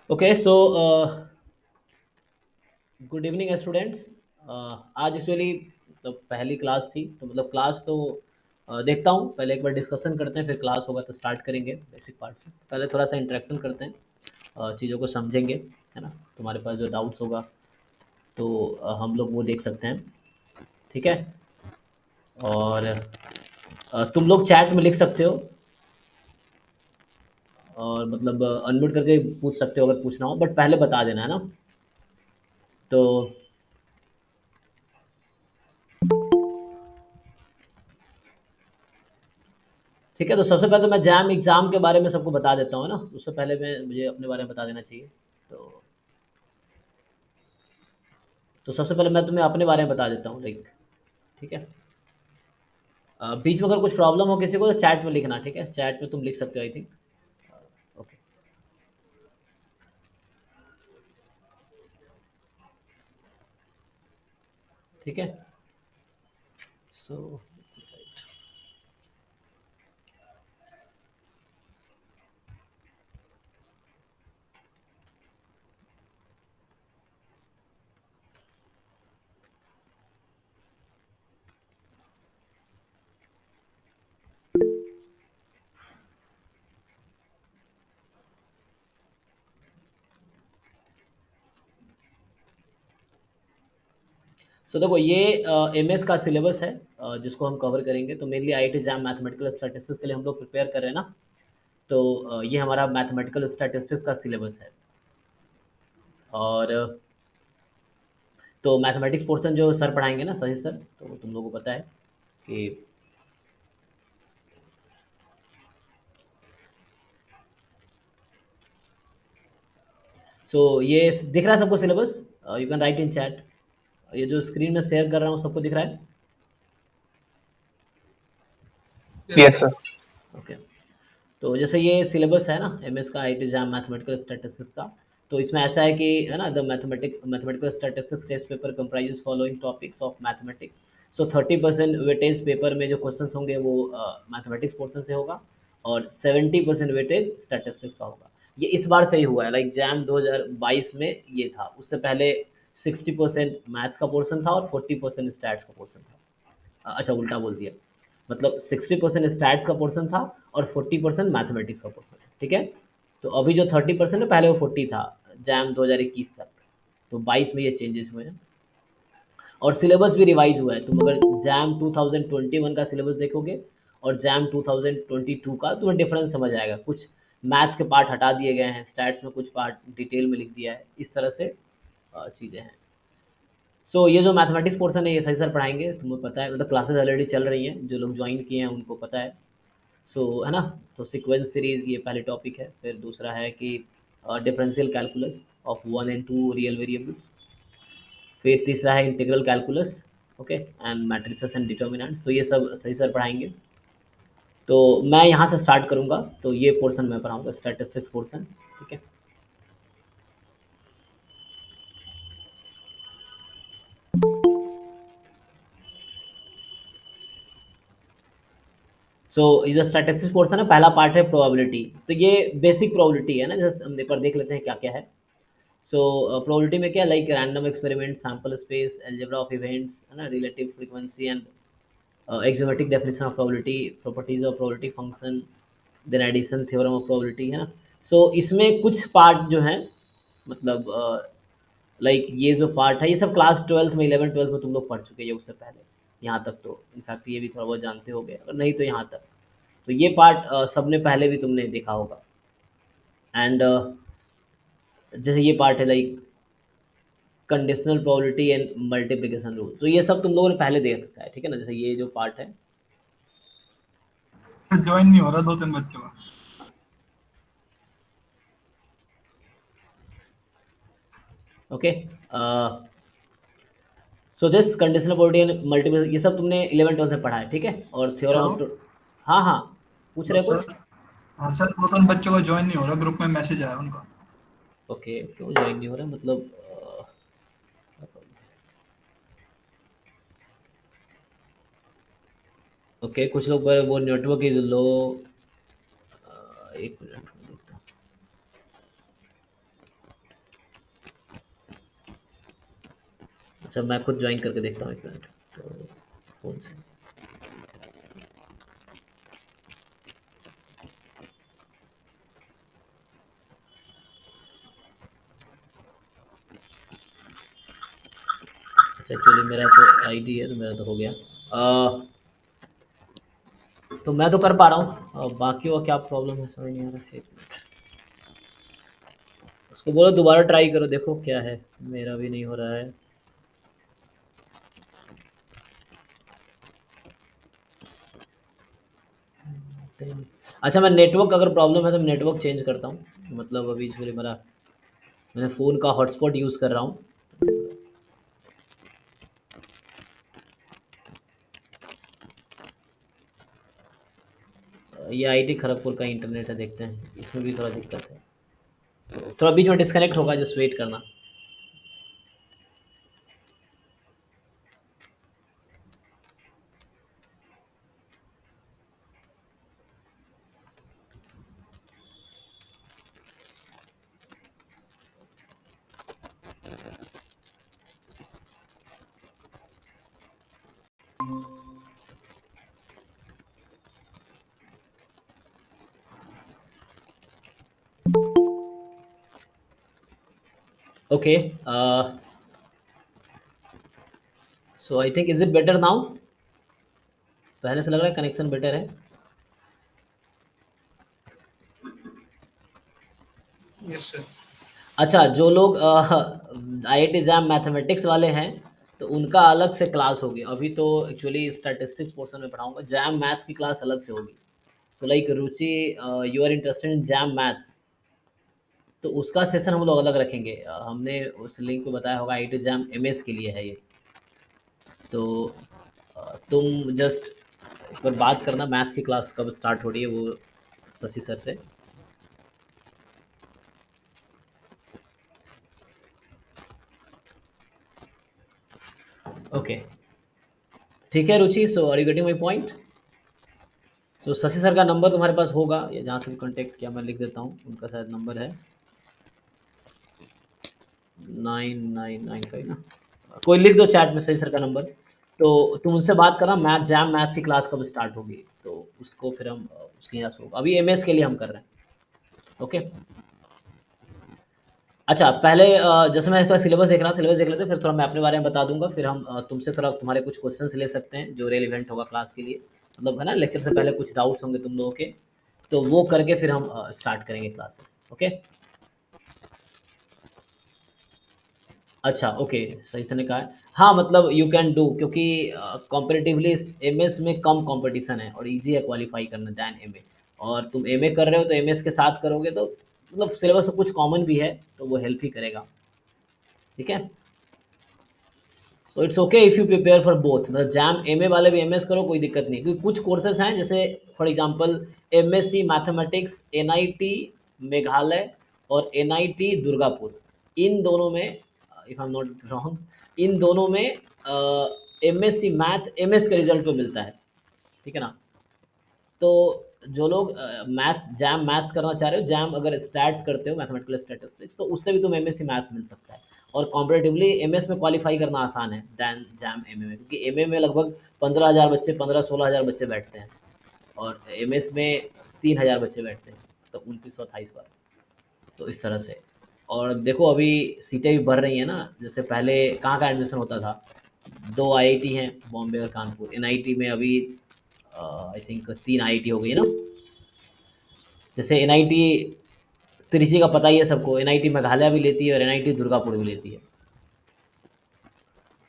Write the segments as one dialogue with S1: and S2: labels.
S1: Okay so good evening students. आज actually मतलब पहली क्लास थी तो मतलब क्लास तो देखता हूँ, पहले एक बार डिस्कशन करते हैं, फिर क्लास होगा तो स्टार्ट करेंगे बेसिक पार्ट से। पहले थोड़ा सा इंटरेक्शन करते हैं, चीज़ों को समझेंगे, है ना। तुम्हारे पास जो डाउट्स होगा तो हम लोग वो देख सकते हैं, ठीक है। और तुम लोग चैट में लिख सकते हो और मतलब अनम्यूट करके पूछ सकते हो अगर पूछना हो, बट पहले बता देना, है ना। तो ठीक है, तो सबसे पहले तो मैं जैम एग्ज़ाम के बारे में सबको बता देता हूँ ना। उससे पहले मैं मुझे अपने बारे में बता देना चाहिए। तो सबसे पहले मैं तुम्हें अपने बारे में बता देता हूँ, लाइक, ठीक है। बीच में अगर कुछ प्रॉब्लम हो किसी को तो चैट में लिखना, ठीक है। चैट में तुम लिख सकते हो, आई थिंक। ओके, ठीक है। सो देखो, ये एमएस का सिलेबस है, जिसको हम कवर करेंगे। तो mainly IIT jam mathematical statistics के लिए हम लोग प्रिपेयर कर रहे हैं ना। तो ये हमारा मैथमेटिकल स्टैटिस्टिक्स का सिलेबस है। और तो मैथमेटिक्स पोर्शन जो सर पढ़ाएंगे ना, सही सर, तो तुम लोगों को पता है कि ये दिख रहा है सबको syllabus. You can write in chat. ये जो स्क्रीन में शेयर कर रहा हूँ सबको दिख रहा है।
S2: Yes sir.
S1: ओके। तो जैसे ये सिलेबस है ना एमएस का, आईआईटी जैम मैथमेटिकल स्टैटिस्टिक्स का। तो इसमें ऐसा है कि, है ना, the mathematical statistics test paper comprises following topics of mathematics. 30% weightage paper में जो क्वेश्चंस होंगे वो मैथमेटिक्स पोर्शन से होगा, और 70% वेटेज स्टैटिस्टिक्स का होगा। ये इस बार से ही हुआ है, लाइक जैम 2022 में ये था। उससे पहले 60% मैथ्स का पोर्शन था और 40% स्टैट्स का पोर्शन था। अच्छा, उल्टा बोल दिया। मतलब 60% स्टैट्स का पोर्शन था और 40% मैथमेटिक्स का पोर्शन था, ठीक है। तो अभी जो 30% है, पहले वो 40 था जैम 2021 तक। तो 22 में ये चेंजेस हुए हैं। और सिलेबस भी रिवाइज हुआ है। तुम अगर जैम 2021 का सिलेबस देखोगे और जैम 2022 का, तुम्हें डिफरेंस समझ आएगा। कुछ मैथ्स के पार्ट हटा दिए गए हैं, स्टैट्स में कुछ पार्ट डिटेल में लिख दिया है, इस तरह से चीज़ें हैं। ये जो मैथमेटिक्स पोर्शन है ये सही सर पढ़ाएंगे, तुम्हें पता है, मतलब क्लासेस ऑलरेडी चल रही हैं, जो लोग ज्वाइन किए हैं उनको पता है। है ना। तो सीक्वेंस सीरीज ये पहले टॉपिक है। फिर दूसरा है कि differential calculus of 1 and 2 real variables. फिर तीसरा है integral calculus, okay, and matrices and determinants. तो ये सब सही सर पढ़ाएंगे। तो मैं यहाँ से स्टार्ट करूँगा, तो ये पोर्शन मैं पढ़ाऊँगा, स्टैटिस्टिक्स पोर्शन, ठीक है। ये जो स्टैटिस्टिक्स पोर्शन है, पहला पार्ट है प्रोबेबिलिटी। तो ये बेसिक प्रोबेबिलिटी है ना, जैसे हम एक बार देख लेते हैं क्या क्या है। प्रोबेबिलिटी में क्या, like random experiment, sample space, algebra of events, है ना, relative frequency and axiomatic definition of probability, properties of probability function, then addition theorem of probability, है ना। इसमें कुछ पार्ट जो है, मतलब लाइक ये जो पार्ट है, ये सब क्लास 12th में, 11 12 में तुम लोग पढ़ चुके हैं उससे पहले। यहाँ तक तो इनफैक्ट ये भी थोड़ा बहुत जानते हो गए, अगर नहीं तो यहाँ तक। तो ये पार्ट सबने पहले भी तुमने देखा होगा। एंड जैसे ये पार्ट है, like conditional probability and multiplication rule. तो ये सब तुम लोगों ने पहले देख रखा है, ठीक है ना। जैसे ये जो पार्ट है,
S2: ज्वाइन नहीं हो रहा दो तीन बच्चों का।
S1: Okay. This conditional probability and multiplication, ये सब तुमने 11 12 में पढ़ा है, ठीक है। और थ्योरम
S2: हेलो।
S1: ऑफ, हाँ हाँ, पूछ रहे
S2: सर।
S1: कुछ।
S2: हाँ सर, दो तीन बच्चों का ज्वाइन नहीं हो रहा, ग्रुप में मैसेज आया उनका।
S1: ओके, क्यों ज्वाइन नहीं हो रहा, मतलब ओके, कुछ लोग वो नेटवर्क की लो। एक मिनट, अच्छा, मैं खुद ज्वाइन करके देखता हूँ, एक मिनट। तो फ़ोन से। अच्छा, एक्चुअली मेरा तो आईडी है, तो मेरा तो हो गया। तो मैं तो कर पा रहा हूँ, बाकी और क्या प्रॉब्लम है समझ नहीं आ रहा। एक मिनट, उसको बोलो दोबारा ट्राई करो, देखो क्या है। मेरा भी नहीं हो रहा है। अच्छा, मैं नेटवर्क अगर प्रॉब्लम है तो मैं नेटवर्क चेंज करता हूँ। मतलब अभी एक्चुअली मेरा, मैं फ़ोन का हॉटस्पॉट यूज़ कर रहा हूँ। ये आईटी खड़गपुर का इंटरनेट है, देखते हैं इसमें भी थोड़ा दिक्कत है। तो थोड़ा बीच में डिस्कनेक्ट होगा, जस्ट वेट करना। Okay, so I think is it better now? पहले से लग रहा है कनेक्शन बेटर है।
S2: Yes sir.
S1: अच्छा, जो लोग आईआईटी जैम मैथमेटिक्स वाले हैं, तो उनका अलग से क्लास होगी। अभी तो एक्चुअली स्टैटिस्टिक्स पोर्शन में पढ़ाऊंगा, जैम मैथ की क्लास अलग से होगी। तो like Ruchi, you are interested in JAM math, तो उसका सेशन हम लोग अलग रखेंगे। हमने उस लिंक पे बताया होगा, आईआईटी जैम एमएस के लिए है ये। तो तुम जस्ट एक बार बात करना, मैथ की क्लास कब स्टार्ट हो रही है वो शशि सर से। ओके, ठीक है Ruchi, so are you getting my point? तो शशि सर का नंबर तुम्हारे पास होगा, या जहाँ से भी कॉन्टैक्ट किया मैं लिख देता हूँ, उनका शायद नंबर है 9995 ना। कोई लिख दो चैट में शशि सर का नंबर। तो तुम उनसे बात करना, मैथ जैम मैथ की क्लास कब स्टार्ट होगी, तो उसको फिर हम उसके हिसाब से होगा। अभी एमएस के लिए हम कर रहे हैं। ओके। अच्छा, पहले जैसे मैं इसका सिलेबस देख लेते हैं, फिर थोड़ा मैं अपने बारे में बता दूंगा, फिर हम तुमसे थोड़ा तुम्हारे कुछ क्वेश्चंस ले सकते हैं जो रेलिवेंट होगा क्लास के लिए। मतलब है ना, लेक्चर से पहले कुछ डाउट्स होंगे तुम लोगों के, तो वो करके फिर हम स्टार्ट करेंगे क्लासेस। ओके। अच्छा, ओके, सही से ने कहा है। हाँ, मतलब यू कैन डू, क्योंकि कॉम्पेरेटिवली एमएस में कम कंपटीशन है और इजी है क्वालिफाई करना दैन एमए। और तुम एमए कर रहे हो तो एमएस के साथ करोगे तो मतलब सिलेबस में कुछ कॉमन भी है, तो वो हेल्प ही करेगा। ठीक है। So it's okay if you prepare for both, मतलब जैम एमए वाले भी एमएस करो, कोई दिक्कत नहीं। क्योंकि कुछ कोर्सेज हैं, जैसे for example MSc mathematics NIT Meghalaya और एनआईटी दुर्गापुर, इन दोनों में, if I am not wrong, इन दोनों में एमएससी मैथ एमएस के रिजल्ट पे मिलता है। ठीक है ना। तो जो लोग मैथ जैम मैथ करना चाह रहे हो, जैम अगर स्टैट्स करते हो, मैथमेटिकल स्टैटिस्टिक्स, तो उससे भी तुम एमएससी मैथ मिल सकता है। और कॉम्परेटिवली एमएस में क्वालिफाई करना आसान है दैन जैम एमए में, क्योंकि एमए में लगभग 15,000 बच्चे, 15-16 हज़ार बच्चे बैठते हैं, और एमएस में 3,000 बच्चे बैठते हैं, तो 2928 बार। तो इस तरह से। और देखो अभी सीटें भी बढ़ रही हैं ना, जैसे पहले कहाँ का एडमिशन होता था, दो आईआईटी हैं, बॉम्बे और कानपुर। एनआईटी में अभी आई थिंक 3 आईआईटी हो गई है ना। जैसे एनआईटी त्रिची का पता ही है सबको, एनआईटी मेघालय भी लेती है और एनआईटी दुर्गापुर भी लेती है।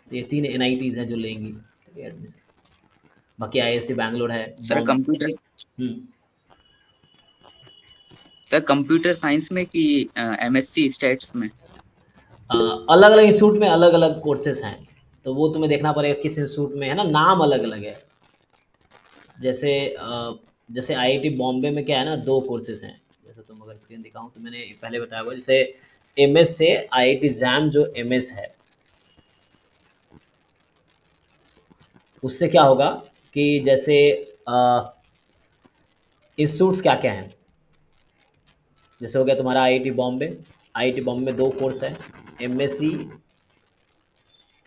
S1: तो ये 3 एनआईटीज हैं जो लेंगी एडमिशन। बाकी आईआईएससी बैंगलोर है,
S3: सर
S1: बॉम्ब।
S3: कंप्यूटर
S1: हम्म।
S3: सर कंप्यूटर साइंस में कि एमएससी स्टेट्स में?
S1: अलग अलग इंस्टीट्यूट में अलग अलग कोर्सेज हैं, तो वो तुम्हें देखना पड़ेगा किस इंस्टीट्यूट में है ना, नाम अलग अलग है। जैसे जैसे आईआईटी बॉम्बे में क्या है ना, 2 कोर्सेज हैं। जैसे तुम अगर स्क्रीन दिखाऊं तो मैंने पहले बताया हुआ, जैसे एमएस से आईआईटी जैम जो एमएस है, उससे क्या होगा कि जैसे इंस्टीट्यूट्स क्या क्या हैं, जैसे हो गया तुम्हारा आईआईटी बॉम्बे। आईआईटी बॉम्बे में 2 कोर्स है, एमएससी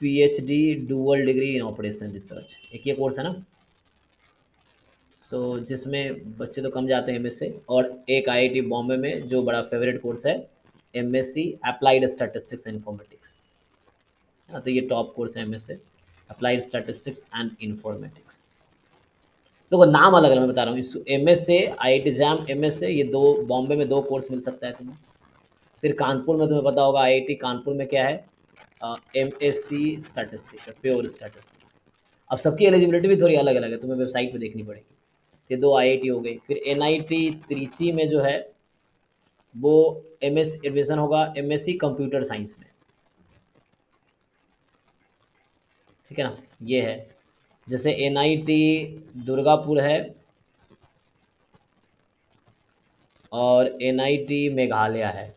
S1: PhD डुअल डिग्री इन ऑपरेशन रिसर्च, एक ये कोर्स है ना। सो जिसमें बच्चे तो कम जाते हैं एमएस से, और एक आईआईटी बॉम्बे में जो बड़ा फेवरेट कोर्स है, MSc applied statistics and informatics, है ना। तो ये टॉप कोर्स है एमएस से, अप्लाइड स्टैटिस्टिक्स एंड इन्फॉर्मेटिक्स। तो नाम अलग अलग मैं बता रहा हूँ, एमएस से आईआईटी जैम, एमएस से ये दो, बॉम्बे में दो कोर्स मिल सकता है तुम्हें। फिर कानपुर में तुम्हें पता होगा आईआईटी कानपुर में क्या है, एमएससी स्टैटिस्टिक्स, प्योर स्टैटिस्टिक्स। अब सबकी एलिजिबिलिटी भी थोड़ी अलग अलग है, तुम्हें वेबसाइट पे देखनी पड़ेगी। ये दो आईआईटी हो गई। फिर एनआईटी त्रिची में जो है वो एमएस एडमिशन होगा एमएससी कंप्यूटर साइंस में, ठीक है ना। ये है, जैसे एनआईटी दुर्गापुर है और एनआईटी मेघालय है।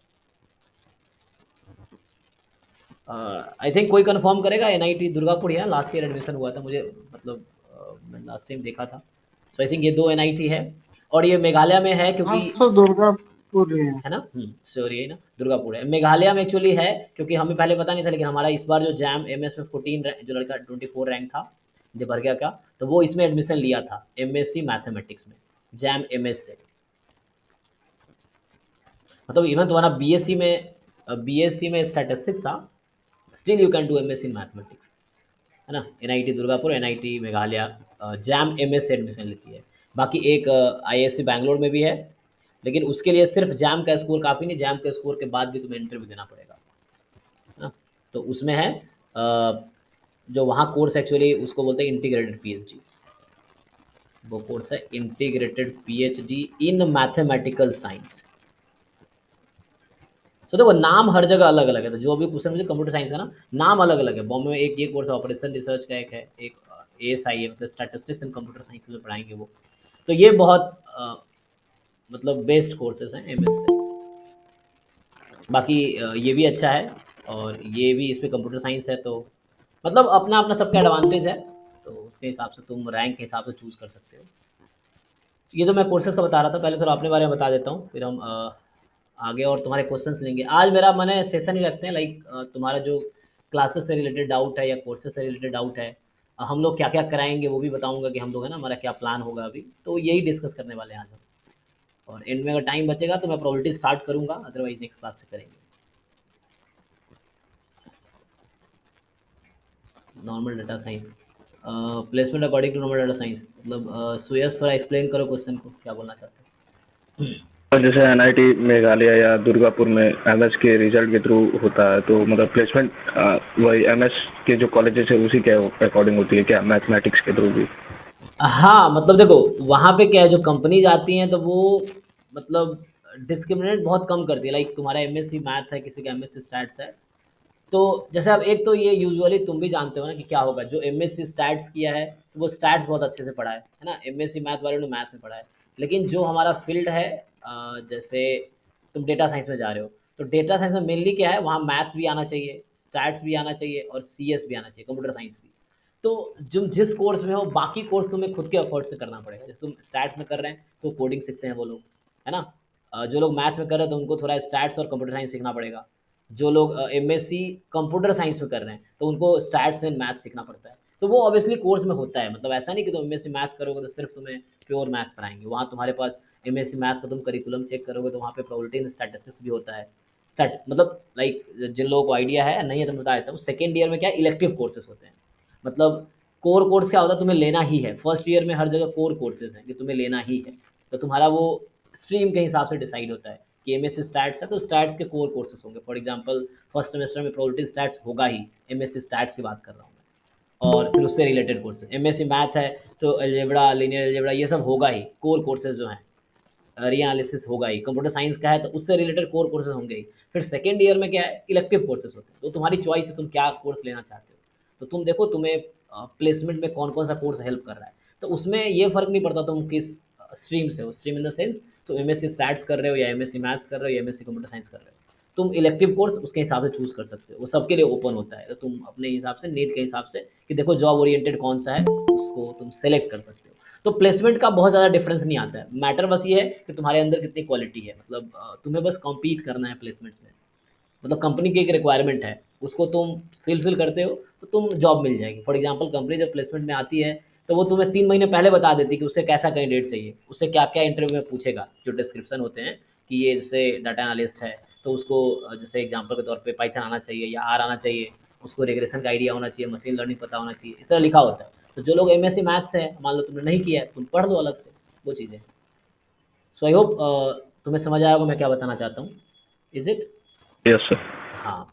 S1: आई थिंक कोई कंफर्म करेगा, एनआईटी दुर्गापुर है, लास्ट ईयर एडमिशन हुआ था मुझे, मतलब मैंने लास्ट टाइम देखा था। तो आई थिंक ये दो एनआईटी है, और ये मेघालय में है
S4: हाँ
S1: क्योंकि,
S4: सर, दुर्गापुर ही है।
S1: है ना, सॉरी, है ना, दुर्गापुर है। मेघालय में एक्चुअली है क्योंकि हमें पहले पता नहीं था, लेकिन हमारा इस बार जो जैम एमएस में 14 जो लड़का 24 रैंक था जो भर गया का, तो वो इसमें एडमिशन लिया था एमएससी मैथमेटिक्स में, जैम एमएस से। मतलब इवन तुम्हारा बीएससी में स्टैटिस्टिक्स था, still you can do MSc in mathematics, है ना। NIT Durgapur, NIT Meghalaya jam MS से एडमिशन लेती है। बाकी एक आईआईएससी बैंगलोर में भी है, लेकिन उसके लिए सिर्फ जैम का स्कोर काफ़ी नहीं, जैम के स्कोर के बाद भी तुम्हें इंटरव्यू देना पड़ेगा, है ना। तो उसमें है जो वहाँ कोर्स एक्चुअली उसको बोलते हैं इंटीग्रेटेड पीएचडी। वो कोर्स है integrated PhD in mathematical science. तो देखो नाम हर जगह अलग अलग है, तो जो भी क्वेश्चन मुझे कंप्यूटर साइंस का ना, नाम अलग अलग है। बॉम्बे में एक ये कोर्स ऑपरेशन रिसर्च का एक है, एक एएसआई है, मतलब स्टैटिस्टिक्स एंड कंप्यूटर साइंस में पढ़ाएंगे वो। तो ये बहुत मतलब बेस्ट कोर्सेज हैं एमएस से। बाकी ये भी अच्छा है, और ये भी, इसमें कंप्यूटर साइंस है, तो मतलब अपना अपना सबका एडवांटेज है। तो उसके हिसाब से तुम रैंक के हिसाब से चूज़ कर सकते हो। ये तो मैं कोर्सेज का बता रहा था, पहले थोड़ा अपने बारे में बता देता हूँ, फिर हम आगे और तुम्हारे क्वेश्चंस लेंगे। आज मेरा मन है सेशन ही रखते हैं, लाइक तुम्हारा जो क्लासेस से रिलेटेड डाउट है या कोर्सेज से रिलेटेड डाउट है, हम लोग क्या क्या कराएंगे वो भी बताऊंगा कि हम लोग, है ना, हमारा क्या प्लान होगा अभी, तो यही डिस्कस करने वाले हैं आज हम। और एंड में अगर टाइम बचेगा तो मैं प्रोबेबिलिटी स्टार्ट करूंगा, अदरवाइज नेक्स्ट क्लास से करेंगे। Normal data science, placement according to normal data science, मतलब सुयश थोड़ा एक्सप्लेन करो क्वेश्चन को, क्या बोलना चाहते हो।
S5: और जैसे एनआईटी मेघालय या दुर्गापुर में एमएस के रिजल्ट के थ्रू होता है, तो मतलब प्लेसमेंट वही एमएस के जो कॉलेजेस है उसी के अकॉर्डिंग होती है क्या, मैथमेटिक्स के थ्रू भी?
S1: हाँ, मतलब देखो वहाँ पे क्या है, जो कंपनीज आती हैं तो वो मतलब डिस्क्रिमिनेट बहुत कम करती है। लाइक तुम्हारा एमएससी मैथ है, किसी का एमएससी स्टैट्स है, तो जैसे अब एक तो ये यूजुअली तुम भी जानते हो ना कि क्या होगा, जो एमएससी स्टैट्स किया है तो वो स्टैट्स बहुत अच्छे से पढ़ा है ना। एमएससी मैथ वाले ने मैथ में पढ़ा है। लेकिन जो हमारा फील्ड है, जैसे तुम डेटा साइंस में जा रहे हो, तो डेटा साइंस में मेनली क्या है, वहाँ मैथ्स भी आना चाहिए, स्टैट्स भी आना चाहिए, और सीएस भी आना चाहिए, कंप्यूटर साइंस भी। तो जो जिस कोर्स में हो, बाकी कोर्स तुम्हें खुद के एफर्ट से करना पड़ेगा। जैसे तुम स्टैट्स में कर रहे हैं तो कोडिंग सीखते हैं वो लोग, है ना। जो लोग मैथ में कर रहे हैं तो उनको थोड़ा स्टैट्स और कंप्यूटर साइंस सीखना पड़ेगा। जो लोग एमएससी कंप्यूटर साइंस में कर रहे हैं तो उनको स्टैट्स एंड मैथ सीखना पड़ता है। तो वो ऑब्वियसली कोर्स में होता है, मतलब ऐसा नहीं कि तुम एमएससी मैथ करोगे तो सिर्फ तुम्हें प्योर मैथ पढ़ाएंगे। वहाँ तुम्हारे पास एमएससी मैथ का तुम करिकुलम चेक करोगे तो वहाँ पे प्रोबेबिलिटी इन स्टैटिस्टिक्स भी होता है। स्टैट मतलब लाइक जिन लोगों को आइडिया है, नहीं है तो मैं बता देता हूँ, सेकेंड ईयर में क्या इलेक्टिव कोर्सेज होते हैं। मतलब कोर कोर्स क्या होता है, तुम्हें लेना ही है। फर्स्ट ईयर में हर जगह कोर कोर्सेज हैं कि तुम्हें लेना ही है, तो तुम्हारा वो स्ट्रीम के हिसाब से डिसाइड होता है कि एमएससी स्टैट्स है तो स्टैट्स के कोर कोर्सेज होंगे। फॉर एग्जांपल फर्स्ट सेमेस्टर में प्रोबेबिलिटी स्टैट्स होगा ही, एमएससी स्टैट्स की बात कर रहा हूँ मैं। और फिर उससे रिलेटेड कोर्सेज, एमएससी मैथ है तो अलजेब्रा, लीनियर अलजेब्रा, ये सब होगा ही, कोर कोर्सेज जो हैं। एनालिसिस होगा ही। कंप्यूटर साइंस का है तो उससे रिलेटेड कोर कोर्सेज होंगे ही। फिर सेकेंड ईयर में क्या है, इलेक्टिव कोर्सेज होते हैं, तो तुम्हारी चॉइस है तुम क्या कोर्स लेना चाहते हो। तो तुम देखो तुम्हें प्लेसमेंट में कौन कौन सा कोर्स हेल्प कर रहा है, तो उसमें ये फ़र्क नहीं पड़ता तुम किस स्ट्रीम से हो। स्ट्रीम इन द सेंस तो एमएससी स्टैट्स कर रहे हो या एमएससी मैथ्स कर रहे हो या एमएससी कंप्यूटर साइंस कर रहे हो, तुम इलेक्टिव कोर्स उसके हिसाब से चूज़ कर सकते हो। वो सबके लिए ओपन होता है, तो तुम अपने हिसाब से, नीड के हिसाब से कि देखो जॉब ओरिएंटेड कौन सा है, उसको तुम सेलेक्ट कर सकते हो। तो प्लेसमेंट का बहुत ज़्यादा डिफरेंस नहीं आता है। मैटर बस ये है कि तुम्हारे अंदर कितनी क्वालिटी है, मतलब तुम्हें बस कॉम्पीट करना है प्लेसमेंट्स में। मतलब कंपनी की एक रिक्वायरमेंट है, उसको तुम फिलफिल करते हो तो तुम जॉब मिल जाएगी। फॉर एग्जांपल कंपनी जब प्लेसमेंट में आती है तो वो तुम्हें 3 महीने पहले बता देती है कि उसे कैसा कैंडिडेट चाहिए, उससे क्या क्या इंटरव्यू में पूछेगा, जो डिस्क्रिप्शन होते हैं कि ये जैसे डाटा एनालिस्ट है तो उसको जैसे एग्जाम्पल के तौर पर पाइथन आना चाहिए या आर आना चाहिए, उसको रिग्रेशन का आइडिया होना चाहिए, मशीन लर्निंग पता होना चाहिए, इस तरह लिखा होता है। तो जो लोग एमएससी मैथ्स है, मान लो तुमने नहीं किया है, तुम पढ़ लो अलग से वो चीज़ें। सो आई होप तुम्हें समझ आया होगा मैं क्या बताना चाहता हूँ। Is it?
S5: Yes sir.
S1: हाँ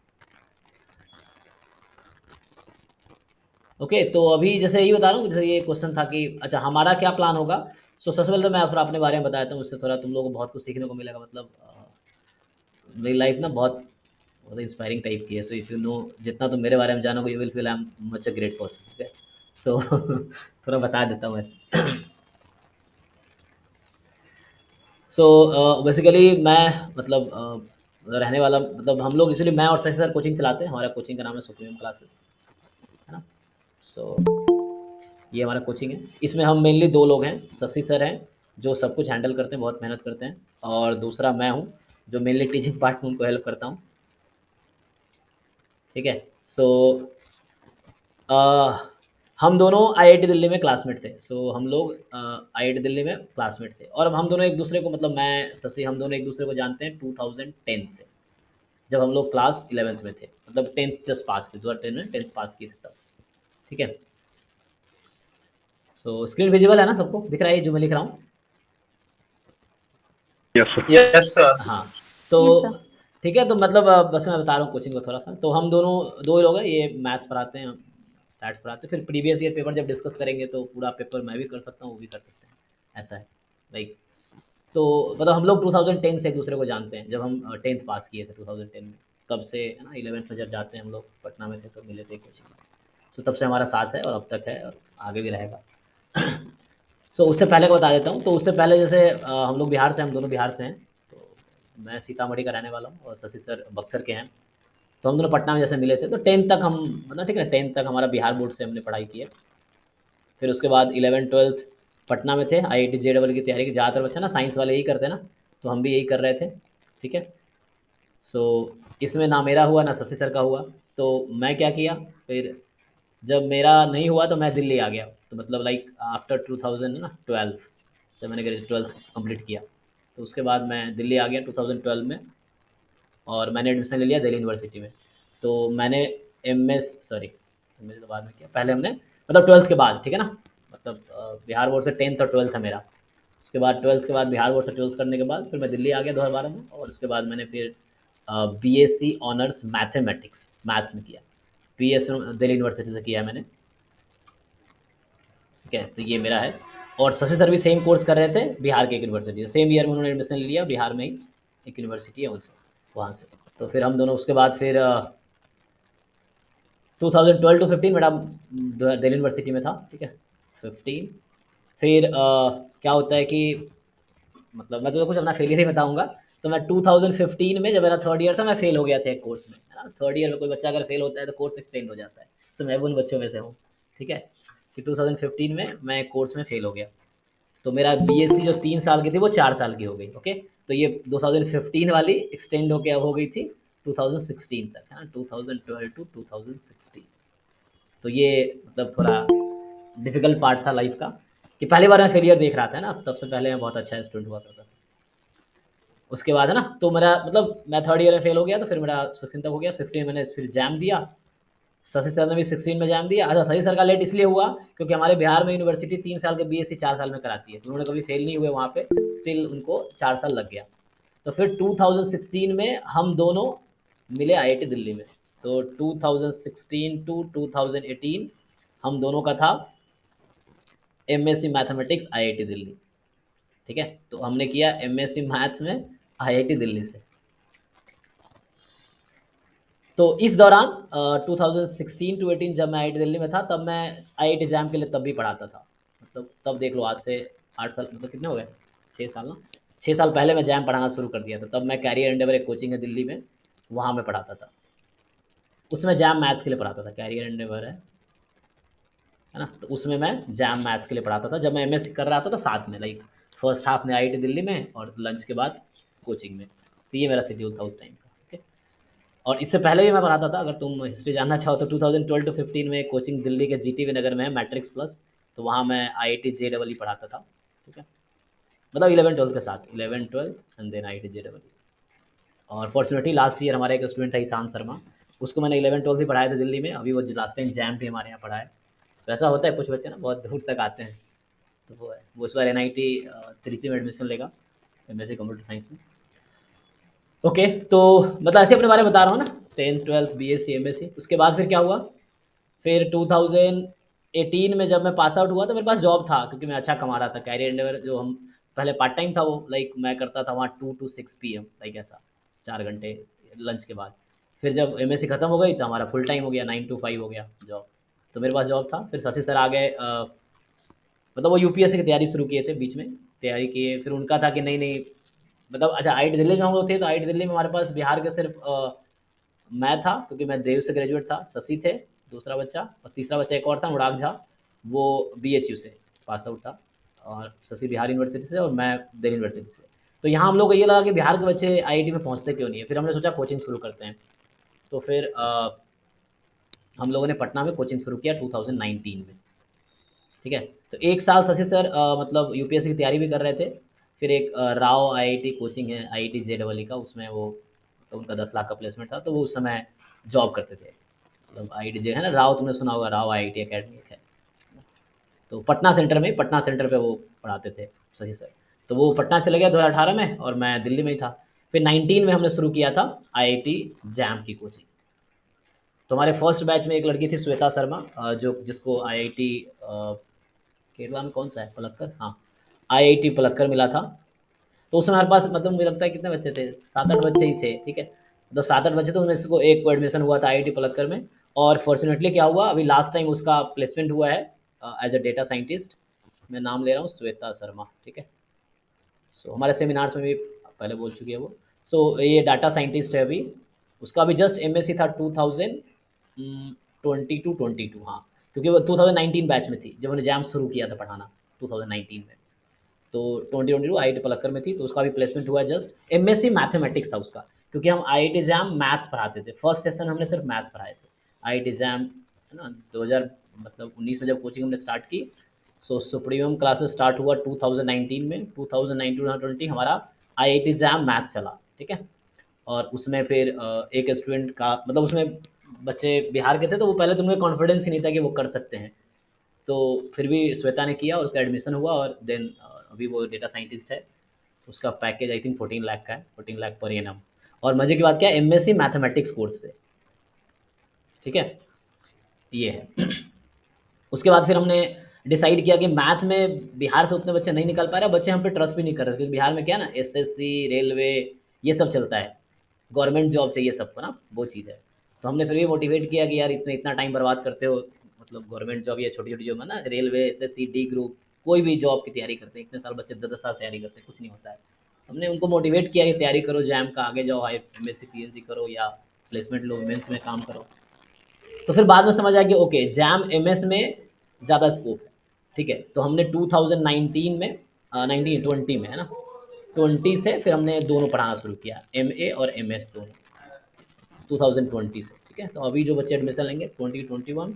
S1: ओके। तो अभी जैसे यही बता रहा हूँ, जैसे ये क्वेश्चन था कि अच्छा हमारा क्या प्लान होगा। सो सबसे पहले तो मैं थोड़ा अपने बारे में बताता हूँ, उससे थोड़ा तुम लोगों को बहुत कुछ सीखने को मिलेगा। मतलब मेरी लाइफ ना बहुत बहुत इंस्पायरिंग टाइप की है। सो इफ़ यू नो, जितना तुम मेरे बारे में जानोगे you will feel I am much a great person. ठीक है, तो थोड़ा बता देता हूँ ऐसे। सो बेसिकली मैं मतलब रहने वाला, मतलब हम लोग एक्चुअली मैं और शशि सर कोचिंग चलाते हैं, हमारा कोचिंग का नाम है सुप्रीम क्लासेस, है ना। सो ये हमारा कोचिंग है, इसमें हम मेनली 2 लोग हैं। शशि सर हैं जो सब कुछ हैंडल करते हैं, बहुत मेहनत करते हैं, और दूसरा मैं हूँ जो मेनली टीचिंग पार्ट में उनको हेल्प करता हूँ। ठीक है। सो हम दोनों आईआईटी दिल्ली में क्लासमेट थे। सो हम लोग आईआईटी दिल्ली में क्लासमेट थे, और हम दोनों एक दूसरे को, मतलब मैं शशि, हम दोनों एक दूसरे को जानते हैं 2010 से, जब हम लोग क्लास 11th में थे, मतलब 10th जस्ट पास की, 2010 में 10th पास की थी तब। ठीक है। सो स्क्रीन विजिबल है ना, सबको दिख रहा है जो मैं लिख रहा हूँ?
S5: Yes sir.
S2: Yes sir.
S1: हाँ। तो
S4: यस सर।
S1: ठीक है, तो मतलब बस मैं बता रहा हूँ कोचिंग को थोड़ा सा। तो हम दोनों 2 ही लोग हैं, ये मैथ्स पढ़ाते हैं, सैट्स पढ़ाते हैं। फिर प्रीवियस ईयर पेपर जब डिस्कस करेंगे तो पूरा पेपर मैं भी कर सकता हूँ, वो भी कर सकते हैं, ऐसा है लाइक। तो मतलब हम लोग 2010 से एक दूसरे को जानते हैं, जब हम 10th पास किए थे 2010 में, तब से, है ना। 11th में जब जाते हैं हम लोग, पटना में थे तो मिले थे कोचिंग में। तो तब से हमारा साथ है और अब तक है और आगे भी रहेगा। सो उससे पहले का बता देता हूँ। तो उससे पहले जैसे हम लोग बिहार से, हम दोनों बिहार से हैं। तो मैं सीतामढ़ी का रहने वाला हूँ और शशि सर बक्सर के हैं। तो हम दोनों पटना में जैसे मिले थे, तो 10th तक हम, मतलब ठीक है, 10th तक हमारा बिहार बोर्ड से हमने पढ़ाई की है। फिर उसके बाद 11th 12th पटना में थे, IIT JEE की तैयारी की। ज़्यादातर बच्चे ना साइंस वाले यही करते हैं ना, तो हम भी यही कर रहे थे। ठीक है। सो इसमें ना मेरा हुआ ना शशि सर का हुआ। तो मैं क्या किया फिर, जब मेरा नहीं हुआ तो मैं दिल्ली आ गया। तो मतलब लाइक आफ्टर 2000 ना 12, जब मैंने 12th कंप्लीट किया, तो उसके बाद मैं दिल्ली आ गया 2012 में, और मैंने एडमिशन ले लिया दिल्ली यूनिवर्सिटी में। तो मैंने सॉरी एम तो बाद में किया, पहले हमने मतलब 12th के बाद, ठीक है ना। मतलब बिहार बोर्ड से 10th और 12th था मेरा। उसके बाद 12th के बाद बिहार बोर्ड से 12th करने के बाद फिर मैं दिल्ली आ गया 2012 में, और उसके बाद मैंने फिर BSc ऑनर्स मैथमेटिक्स मैथ्स में किया, BSc दिल्ली यूनिवर्सिटी से किया है मैंने। ठीक है, तो ये मेरा है। और शशि सर भी सेम कोर्स कर रहे थे बिहार के एक यूनिवर्सिटी से, सेम ईयर में उन्होंने एडमिशन लिया, बिहार में ही एक यूनिवर्सिटी है उनसे, वहाँ से। तो फिर हम दोनों उसके बाद फिर 2012 टू 15 मेरा दिल्ली यूनिवर्सिटी में था। ठीक है, 15 फिर क्या होता है कि, मतलब मैं तो कुछ अपना फेलियर ही बताऊंगा। तो मैं 2015 में, जब मेरा 3rd ईयर था, मैं फेल हो गया था एक कोर्स में, है ना। 3rd ईयर में कोई बच्चा अगर फेल होता है तो कोर्स एक्सटेंड हो जाता है, तो मैं भी उन बच्चों में से हूँ। ठीक है, कि 2015 में मैं एक कोर्स में फेल हो गया, तो मेरा BSc जो 3 साल की थी वो 4 साल की हो गई। ओके, तो ये 2015 वाली एक्सटेंड होके अब हो गई थी 2016 तक, है ना, 2012 टू 2016। तो ये मतलब थोड़ा डिफिकल्ट पार्ट था लाइफ का, कि पहली बार मैं फेलियर देख रहा था ना, तब से पहले मैं बहुत अच्छा स्टूडेंट हुआ था। उसके बाद है ना, तो मेरा मतलब मैं 3rd ईयर में फेल हो गया, तो फिर मेरा 16 तक हो गया। 16 मैंने फिर एग्जाम दिया, शशि सर ने भी 16 में एग्जाम दिया। अच्छा, शशि सर का लेट इसलिए हुआ क्योंकि हमारे बिहार में यूनिवर्सिटी 3 साल के BSc 4 साल में कराती है, तो उन्होंने कभी फेल नहीं हुए वहाँ पे, स्टिल उनको 4 साल लग गया। तो फिर 2016 में हम दोनों मिले IIT दिल्ली में। तो 2016 टू 2018 हम दोनों का था MSc मैथमेटिक्स IIT दिल्ली। ठीक है, तो हमने किया MSc मैथ्स में IIT दिल्ली से। तो इस दौरान 2016 टू 18 जब मैं IIT दिल्ली में था, तब मैं IIT एग्जाम के लिए तब भी पढ़ाता था। मतलब तब देख लो, आज से 8 साल, मतलब कितने हो गए, 6 साल ना, 6 साल पहले मैं जैम पढ़ाना शुरू कर दिया था। तब मैं कैरियर एंडेवर एक कोचिंग है दिल्ली में, वहाँ मैं पढ़ाता था। उसमें जैम मैथ्स के लिए पढ़ाता था, कैरियर एंडेवर है ना। तो उसमें मैं जैम मैथ्स के लिए पढ़ाता था, जब मैं MSc कर रहा था तो साथ में, लाइक फर्स्ट हाफ में IIT दिल्ली में और लंच के बाद कोचिंग में। तो ये मेरा शेड्यूल था उस टाइम का। ठीक है, और इससे पहले भी मैं पढ़ाता था, अगर तुम हिस्ट्री जानना चाहो तो 2012 टू 15 में कोचिंग दिल्ली के जीटीवी नगर में है, मैट्रिक्स प्लस, तो वहाँ मैं आईआईटी जेईई पढ़ाता था। ठीक है, मतलब 11 12 के साथ, 11 12 एंड देन आईआईटी जेईई। और फॉर्चुनेटली लास्ट ईयर हमारा एक स्टूडेंट था ईशान शर्मा, उसको मैंने 11 12 भी पढ़ाया था दिल्ली में, अभी वो लास्ट टाइम जैम भी हमारे यहाँ पढ़ाया है। वैसा होता है, कुछ बच्चे ना बहुत दूर तक आते हैं, तो वो है, वो इस बार एनआईटी त्रिची में एडमिशन लेगा, एमएससी कंप्यूटर साइंस में। ओके, तो मतलब ऐसे अपने बारे में बता रहा हूँ ना, 10th 12th बीएससी एमएससी। उसके बाद फिर क्या हुआ, फिर 2018 में जब मैं पास आउट हुआ तो मेरे पास जॉब था, क्योंकि मैं अच्छा कमा रहा था। कैरियर एंडेवर जो हम पहले पार्ट टाइम था वो, लाइक मैं करता था वहाँ 2 to 6 PM, लाइक ऐसा 4 घंटे लंच के बाद। फिर जब एमएससी खत्म हो गई तो हमारा फुल टाइम हो गया, 9 to 5 हो गया जॉब। तो मेरे पास जॉब था। फिर शशि सर आ गए, मतलब वो यूपीएससी की तैयारी शुरू किए थे, बीच में तैयारी किए। फिर उनका था कि नहीं नहीं, मतलब अच्छा आईआईटी दिल्ली में हम लोग थे, तो आईआईटी दिल्ली में हमारे पास बिहार के सिर्फ मैं था, क्योंकि मैं देव से ग्रेजुएट था, शशि थे दूसरा बच्चा, और तीसरा बच्चा एक और था अनुराग झा, वो बीएचयू से पास आउट था, और शशि बिहार यूनिवर्सिटी से और मैं दिल्ली यूनिवर्सिटी से। तो यहाँ हम लोग को ये लगा कि बिहार के बच्चे आईआईटी में पहुँचते क्यों नहीं है। फिर हमने सोचा कोचिंग शुरू करते हैं। तो फिर हम लोगों ने पटना में कोचिंग शुरू किया 2019 में। ठीक है, तो एक साल शशि सर मतलब यूपीएससी की तैयारी भी कर रहे थे। फिर एक राव आईआईटी कोचिंग है आईआईटी जेईई का, उसमें वो तो उनका 10 लाख का प्लेसमेंट था, तो वो उस समय जॉब करते थे। मतलब आईआईटी जे है ना, राव तुमने सुना होगा, राव आईआईटी अकेडमी है, तो पटना सेंटर में, पटना सेंटर पे वो पढ़ाते थे शशि सर। तो वो पटना चले गया 2018 में, और मैं दिल्ली में ही था। फिर 19 में हमने शुरू किया था आईआईटी जैम की कोचिंग। तो हमारे फर्स्ट बैच में एक लड़की थी श्वेता शर्मा, जो जिसको आईआईटी केरला में कौन सा है, पलक्कर, हाँ, आईआईटी पलक्कर मिला था। तो उस समय हमारे पास मतलब मुझे लगता है कितने बच्चे थे, 7 8 बच्चे ही थे। ठीक है, तो 7 8 बच्चे, तो उनमें से को एक को एडमिशन हुआ था आईआईटी पलक्कर में। और फॉर्चुनेटली क्या हुआ, अभी लास्ट टाइम उसका प्लेसमेंट हुआ है एज अ डेटा साइंटिस्ट। मैं नाम ले रहा हूँ, श्वेता शर्मा। ठीक है, सो हमारे सेमिनार्स में भी पहले बोल चुकी है वो। सो ये डाटा साइंटिस्ट है अभी, उसका अभी जस्ट एमएससी था 2022 हाँ, क्योंकि वो 2019 बैच में थी जब उन्होंने जैम शुरू किया था पढ़ाना 2019 में। तो 2022 आईआईटी पलक्कर में थी, तो उसका भी प्लेसमेंट हुआ जस्ट। एमएससी मैथमेटिक्स था उसका, क्योंकि हम आईआईटी जैम मैथ पढ़ाते थे, फर्स्ट सेशन हमने सिर्फ मैथ पढ़ाए थे। आईआईटी जैम है ना, 2000 मतलब 19 में जब कोचिंग हमने स्टार्ट की, सो सुप्रीम क्लासेस स्टार्ट हुआ 2019 में। 2019 हमारा आईआईटी जैम मैथ चला। ठीक है, और उसमें फिर एक स्टूडेंट का मतलब उसमें बच्चे बिहार के थे, तो वो पहले तो उनमें कॉन्फिडेंस ही नहीं था कि वो कर सकते हैं। तो फिर भी श्वेता ने किया और उसका एडमिशन हुआ, और देन अभी वो डेटा साइंटिस्ट है। उसका पैकेज आई थिंक 14 लाख का है, 14 लाख पर एनम। और मजे की बात क्या है, एमएससी मैथमेटिक्स कोर्स से। ठीक है, ये है। उसके बाद फिर हमने डिसाइड किया कि मैथ में बिहार से उतने बच्चे नहीं निकल पा रहे, बच्चे हम पे ट्रस्ट भी नहीं कर रहे, क्योंकि बिहार में क्या है ना, एसएससी रेलवे ये सब चलता है, गवर्नमेंट जॉब चाहिए सबको ना, वो चीज़ है। तो हमने फिर भी मोटिवेट किया कि यार इतने इतना टाइम बर्बाद करते हो, मतलब गवर्नमेंट जॉब या छोटी छोटी जॉब है ना, रेलवे एसएससी डी ग्रुप कोई भी जॉब की तैयारी करते हैं, इतने साल बच्चे 10 10 साल तैयारी करते हैं, कुछ नहीं होता है। हमने उनको मोटिवेट किया कि तैयारी करो जैम का, आगे जाओ, आई एमएससी पीएचडी करो या प्लेसमेंट लो, मेंस में काम करो। तो फिर बाद में समझ आया कि ओके जैम एमएस में ज़्यादा स्कोप है। ठीक है, तो हमने 2019 में 19 20 में है ना, 20 से फिर हमने दोनों पढ़ाना शुरू किया, एमए और एमएस दोनों 2020 से। ठीक है, तो अभी जो बच्चे एडमिशन लेंगे 2021,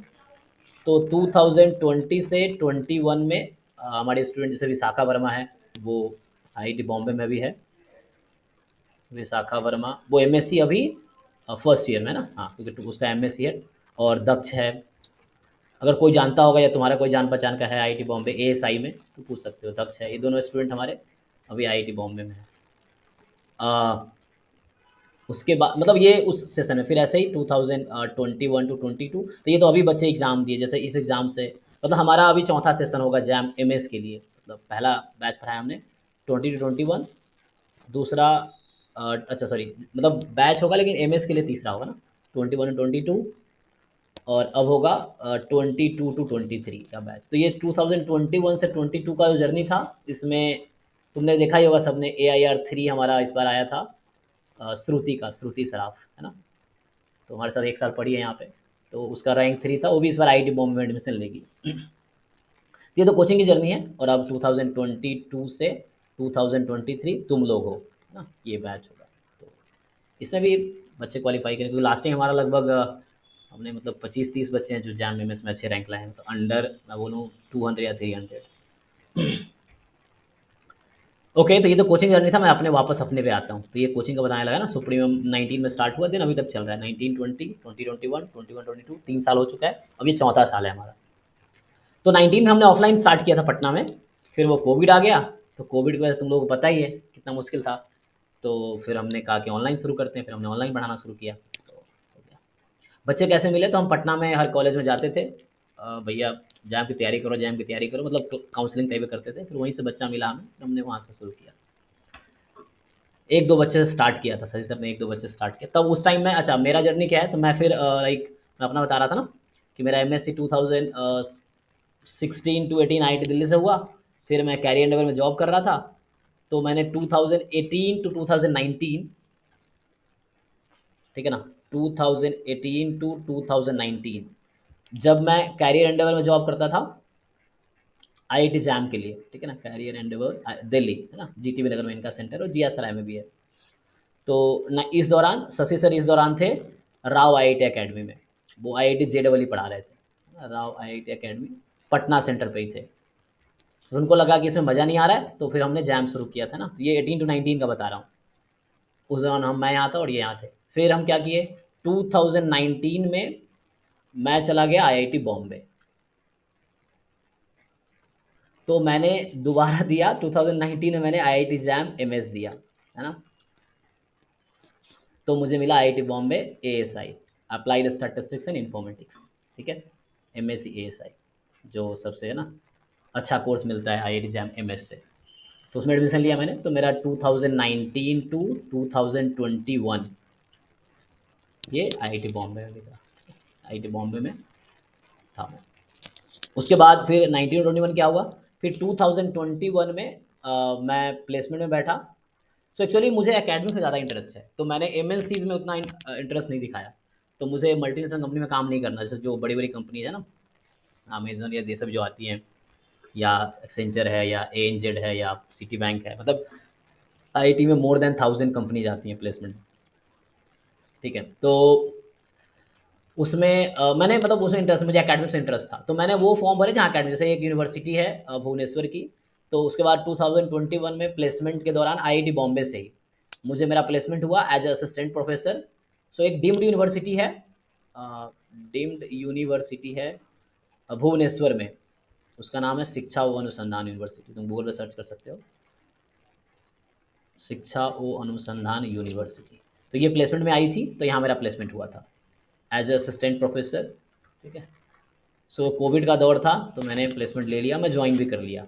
S1: तो 2020 से 21 में हमारे स्टूडेंट जैसे विशाखा वर्मा है, वो आईआईटी बॉम्बे में भी है। विशाखा वर्मा वो एमएससी अभी फर्स्ट ईयर में है ना, हाँ, क्योंकि उसका एमएससी है। और दक्ष है, अगर कोई जानता होगा या तुम्हारा कोई जान पहचान का है आईआईटी बॉम्बे एएसआई में, तो पूछ सकते हो, दक्ष है। ये दोनों स्टूडेंट हमारे अभी आईआईटी बॉम्बे में है। उसके बाद मतलब ये उस सेशन में फिर ऐसे ही 2021 to 22, तो ये तो अभी बच्चे एग्ज़ाम दिए, जैसे इस एग्ज़ाम से मतलब हमारा अभी चौथा सेशन होगा जैम एमएस के लिए। मतलब पहला बैच पढ़ाया हमने 20 to 21, दूसरा अच्छा सॉरी, मतलब बैच होगा लेकिन एमएस के लिए तीसरा होगा ना, 21 to 22, और अब होगा 22 to 23 का बैच। तो ये 2021 से 22 का जो जर्नी था, इसमें तुमने देखा ही होगा सबने, AIR 3 हमारा इस बार आया था, श्रुति का, श्रुति सराफ है ना, तो हमारे साथ एक साल पढ़ी है यहाँ पे, तो उसका रैंक 3 था, वो भी इस बार आईआईटी बॉम्बे में एडमिशन लेगी। ये तो कोचिंग की जर्नी है। और अब 2022 से 2023 तुम लोग हो, है ना, ये बैच होगा। तो इसमें भी बच्चे क्वालिफाई करें, क्योंकि लास्ट टाइम हमारा लगभग हमने मतलब 25-30 बच्चे हैं जो जैम एमएस में अच्छे रैंक लाए हैं, तो अंडर मैं बोलूँ 200 या 300। ओके, तो ये तो कोचिंग जर्नी था। मैं अपने वापस अपने पे आता हूँ। तो ये कोचिंग का बताने लगा ना, सुप्रीम 19 में स्टार्ट हुआ, दिन अभी तक चल रहा है। 19 20 2021 21 22 3 साल हो चुका है, अब ये चौथा साल है हमारा। तो 19 में हमने ऑफलाइन स्टार्ट किया था पटना में, फिर वो कोविड आ गया। तो कोविड की वजह से तुम लोगों को पता ही है कितना मुश्किल था। तो फिर हमने कहा कि ऑनलाइन शुरू करते हैं, फिर हमने ऑनलाइन पढ़ाना शुरू किया। तो हो गया। बच्चे कैसे मिले, तो हम पटना में हर कॉलेज में जाते थे, भैया जैम की तैयारी करो, जैम की तैयारी करो, मतलब काउंसलिंग टाइप करते थे। फिर वहीं से बच्चा मिला हमें, फिर हमने वहाँ से शुरू किया। एक दो बच्चे से स्टार्ट किया था, सही सर ने एक दो बच्चे स्टार्ट किया तब उस टाइम में। अच्छा, मेरा जर्नी क्या है, तो मैं फिर लाइक मैं अपना बता रहा था ना कि मेरा एमएससी 2016 टू 18 आईआईटी दिल्ली से हुआ। फिर मैं कैरियर लेवल में जॉब कर रहा था। तो मैंने 2018 टू 2019, ठीक है ना, 2018 टू 2019 जब मैं कैरियर एंडेवर में जॉब करता था आईआईटी जैम के लिए, ठीक है ना, कैरियर एंडेवर दिल्ली, है ना, जीटीवी नगर में इनका सेंटर और जीएसआरआई में भी है। तो न इस दौरान शशि सर इस दौरान थे राव आईआईटी एकेडमी में, वो आईआईटी जेडबल पढ़ा रहे थे, Rao IIT academy Patna centre पे ही थे। तो उनको लगा कि इसमें मज़ा नहीं आ रहा है, तो फिर हमने जैम शुरू किया था ना। ये 18 टू 19 का बता रहा हूँ। उस दौरान मैं यहाँ था और ये यहाँ थे। फिर हम क्या किए, 2019 में मैं चला गया आईआईटी बॉम्बे। तो मैंने दोबारा दिया 2019 में, मैंने आईआईटी जैम एमएस दिया, है ना। तो मुझे मिला IIT Bombay ASI, applied statistics and informatics, ठीक है, एमएससी एएसआई, जो सबसे है ना अच्छा कोर्स मिलता है आईआईटी जैम एमएस से। तो उसमें एडमिशन लिया मैंने। तो मेरा 2019 टू 2021 ये आईआईटी बॉम्बे में था, आईआईटी बॉम्बे में था मैं। उसके बाद फिर 1921 क्या हुआ, फिर 2021 में मैं प्लेसमेंट में बैठा। सो एक्चुअली मुझे एकेडमिक में ज़्यादा इंटरेस्ट है, तो मैंने एमएनसीज में उतना इंटरेस्ट नहीं दिखाया। तो मुझे मल्टीनेशनल कंपनी में काम नहीं करना, जैसे जो बड़ी बड़ी कंपनी है ना, अमेजन या ये सब जो आती हैं, या एक्सेंचर है या एएनजेड है या सिटी बैंक है, मतलब आईआईटी में मोर देन 1000 कंपनीज आती हैं प्लेसमेंट, ठीक है। तो उसमें मैंने मतलब उसमें इंटरेस्ट, मुझे एकेडमिक से इंटरेस्ट था, तो मैंने वो फॉर्म भरे जहाँ एकेडमिक, जैसे एक यूनिवर्सिटी है भुवनेश्वर की। तो उसके बाद 2021 में प्लेसमेंट के दौरान आईआईटी बॉम्बे से ही मुझे मेरा प्लेसमेंट हुआ एज असिस्टेंट प्रोफेसर। सो एक डीम्ड यूनिवर्सिटी है, डीम्ड यूनिवर्सिटी है भुवनेश्वर में, उसका नाम है शिक्षा व अनुसंधान यूनिवर्सिटी, तुम गूगल पर सर्च कर सकते हो, शिक्षा व अनुसंधान यूनिवर्सिटी। तो ये प्लेसमेंट में आई थी, तो यहाँ मेरा प्लेसमेंट हुआ था एज असिस्टेंट प्रोफेसर, ठीक है। सो कोविड का दौर था, तो मैंने प्लेसमेंट ले लिया, मैं ज्वाइन भी कर लिया।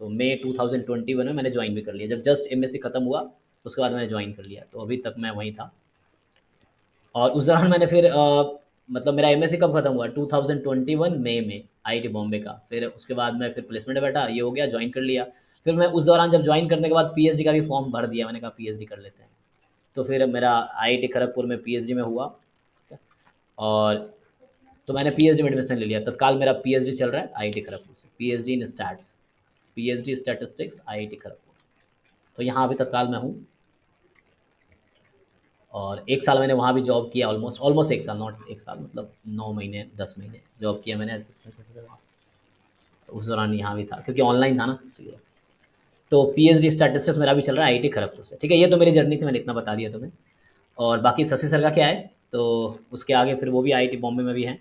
S1: तो मई 2021 में मैंने ज्वाइन भी कर लिया, जब जस्ट एमएससी खत्म हुआ उसके बाद मैंने ज्वाइन कर लिया। तो अभी तक मैं वहीं था। और उस दौरान मैंने फिर मतलब मेरा एमएससी कब खत्म हुआ, 2021 मई में आईआईटी बॉम्बे का। फिर उसके बाद मैं फिर प्लेसमेंट में बैठा, ये हो गया, ज्वाइन कर लिया। फिर मैं उस दौरान जब ज्वाइन करने के बाद पीएचडी का भी फॉर्म भर दिया, मैंने कहा पीएचडी कर लेते हैं। तो फिर मेरा आईआईटी खड़गपुर में पीएचडी में हुआ, और तो मैंने पीएचडी में एडमिशन ले लिया। तत्काल मेरा पीएचडी चल रहा है आईआईटी खड़गपुर से, PhD in stats, PhD statistics IIT Kharagpur. तो यहाँ अभी तत्काल मैं हूँ, और एक साल मैंने वहाँ भी जॉब किया, ऑलमोस्ट ऑलमोस्ट एक साल, नॉट एक साल, मतलब 9 महीने 10 महीने जॉब किया मैंने असिस्टेंट प्रोफेसर वहाँ। तो उस दौरान यहाँ भी था, क्योंकि ऑनलाइन था ना इसलिए। तो पीएचडी स्टैटिस्टिक्स मेरा भी चल रहा है आईआईटी खड़गपुर से, ठीक है। ये तो मेरी जर्नी थी, मैंने इतना बता दिया तुम्हें। और बाकी शशि सर का क्या है, तो उसके आगे फिर वो भी आईआईटी बॉम्बे में भी हैं,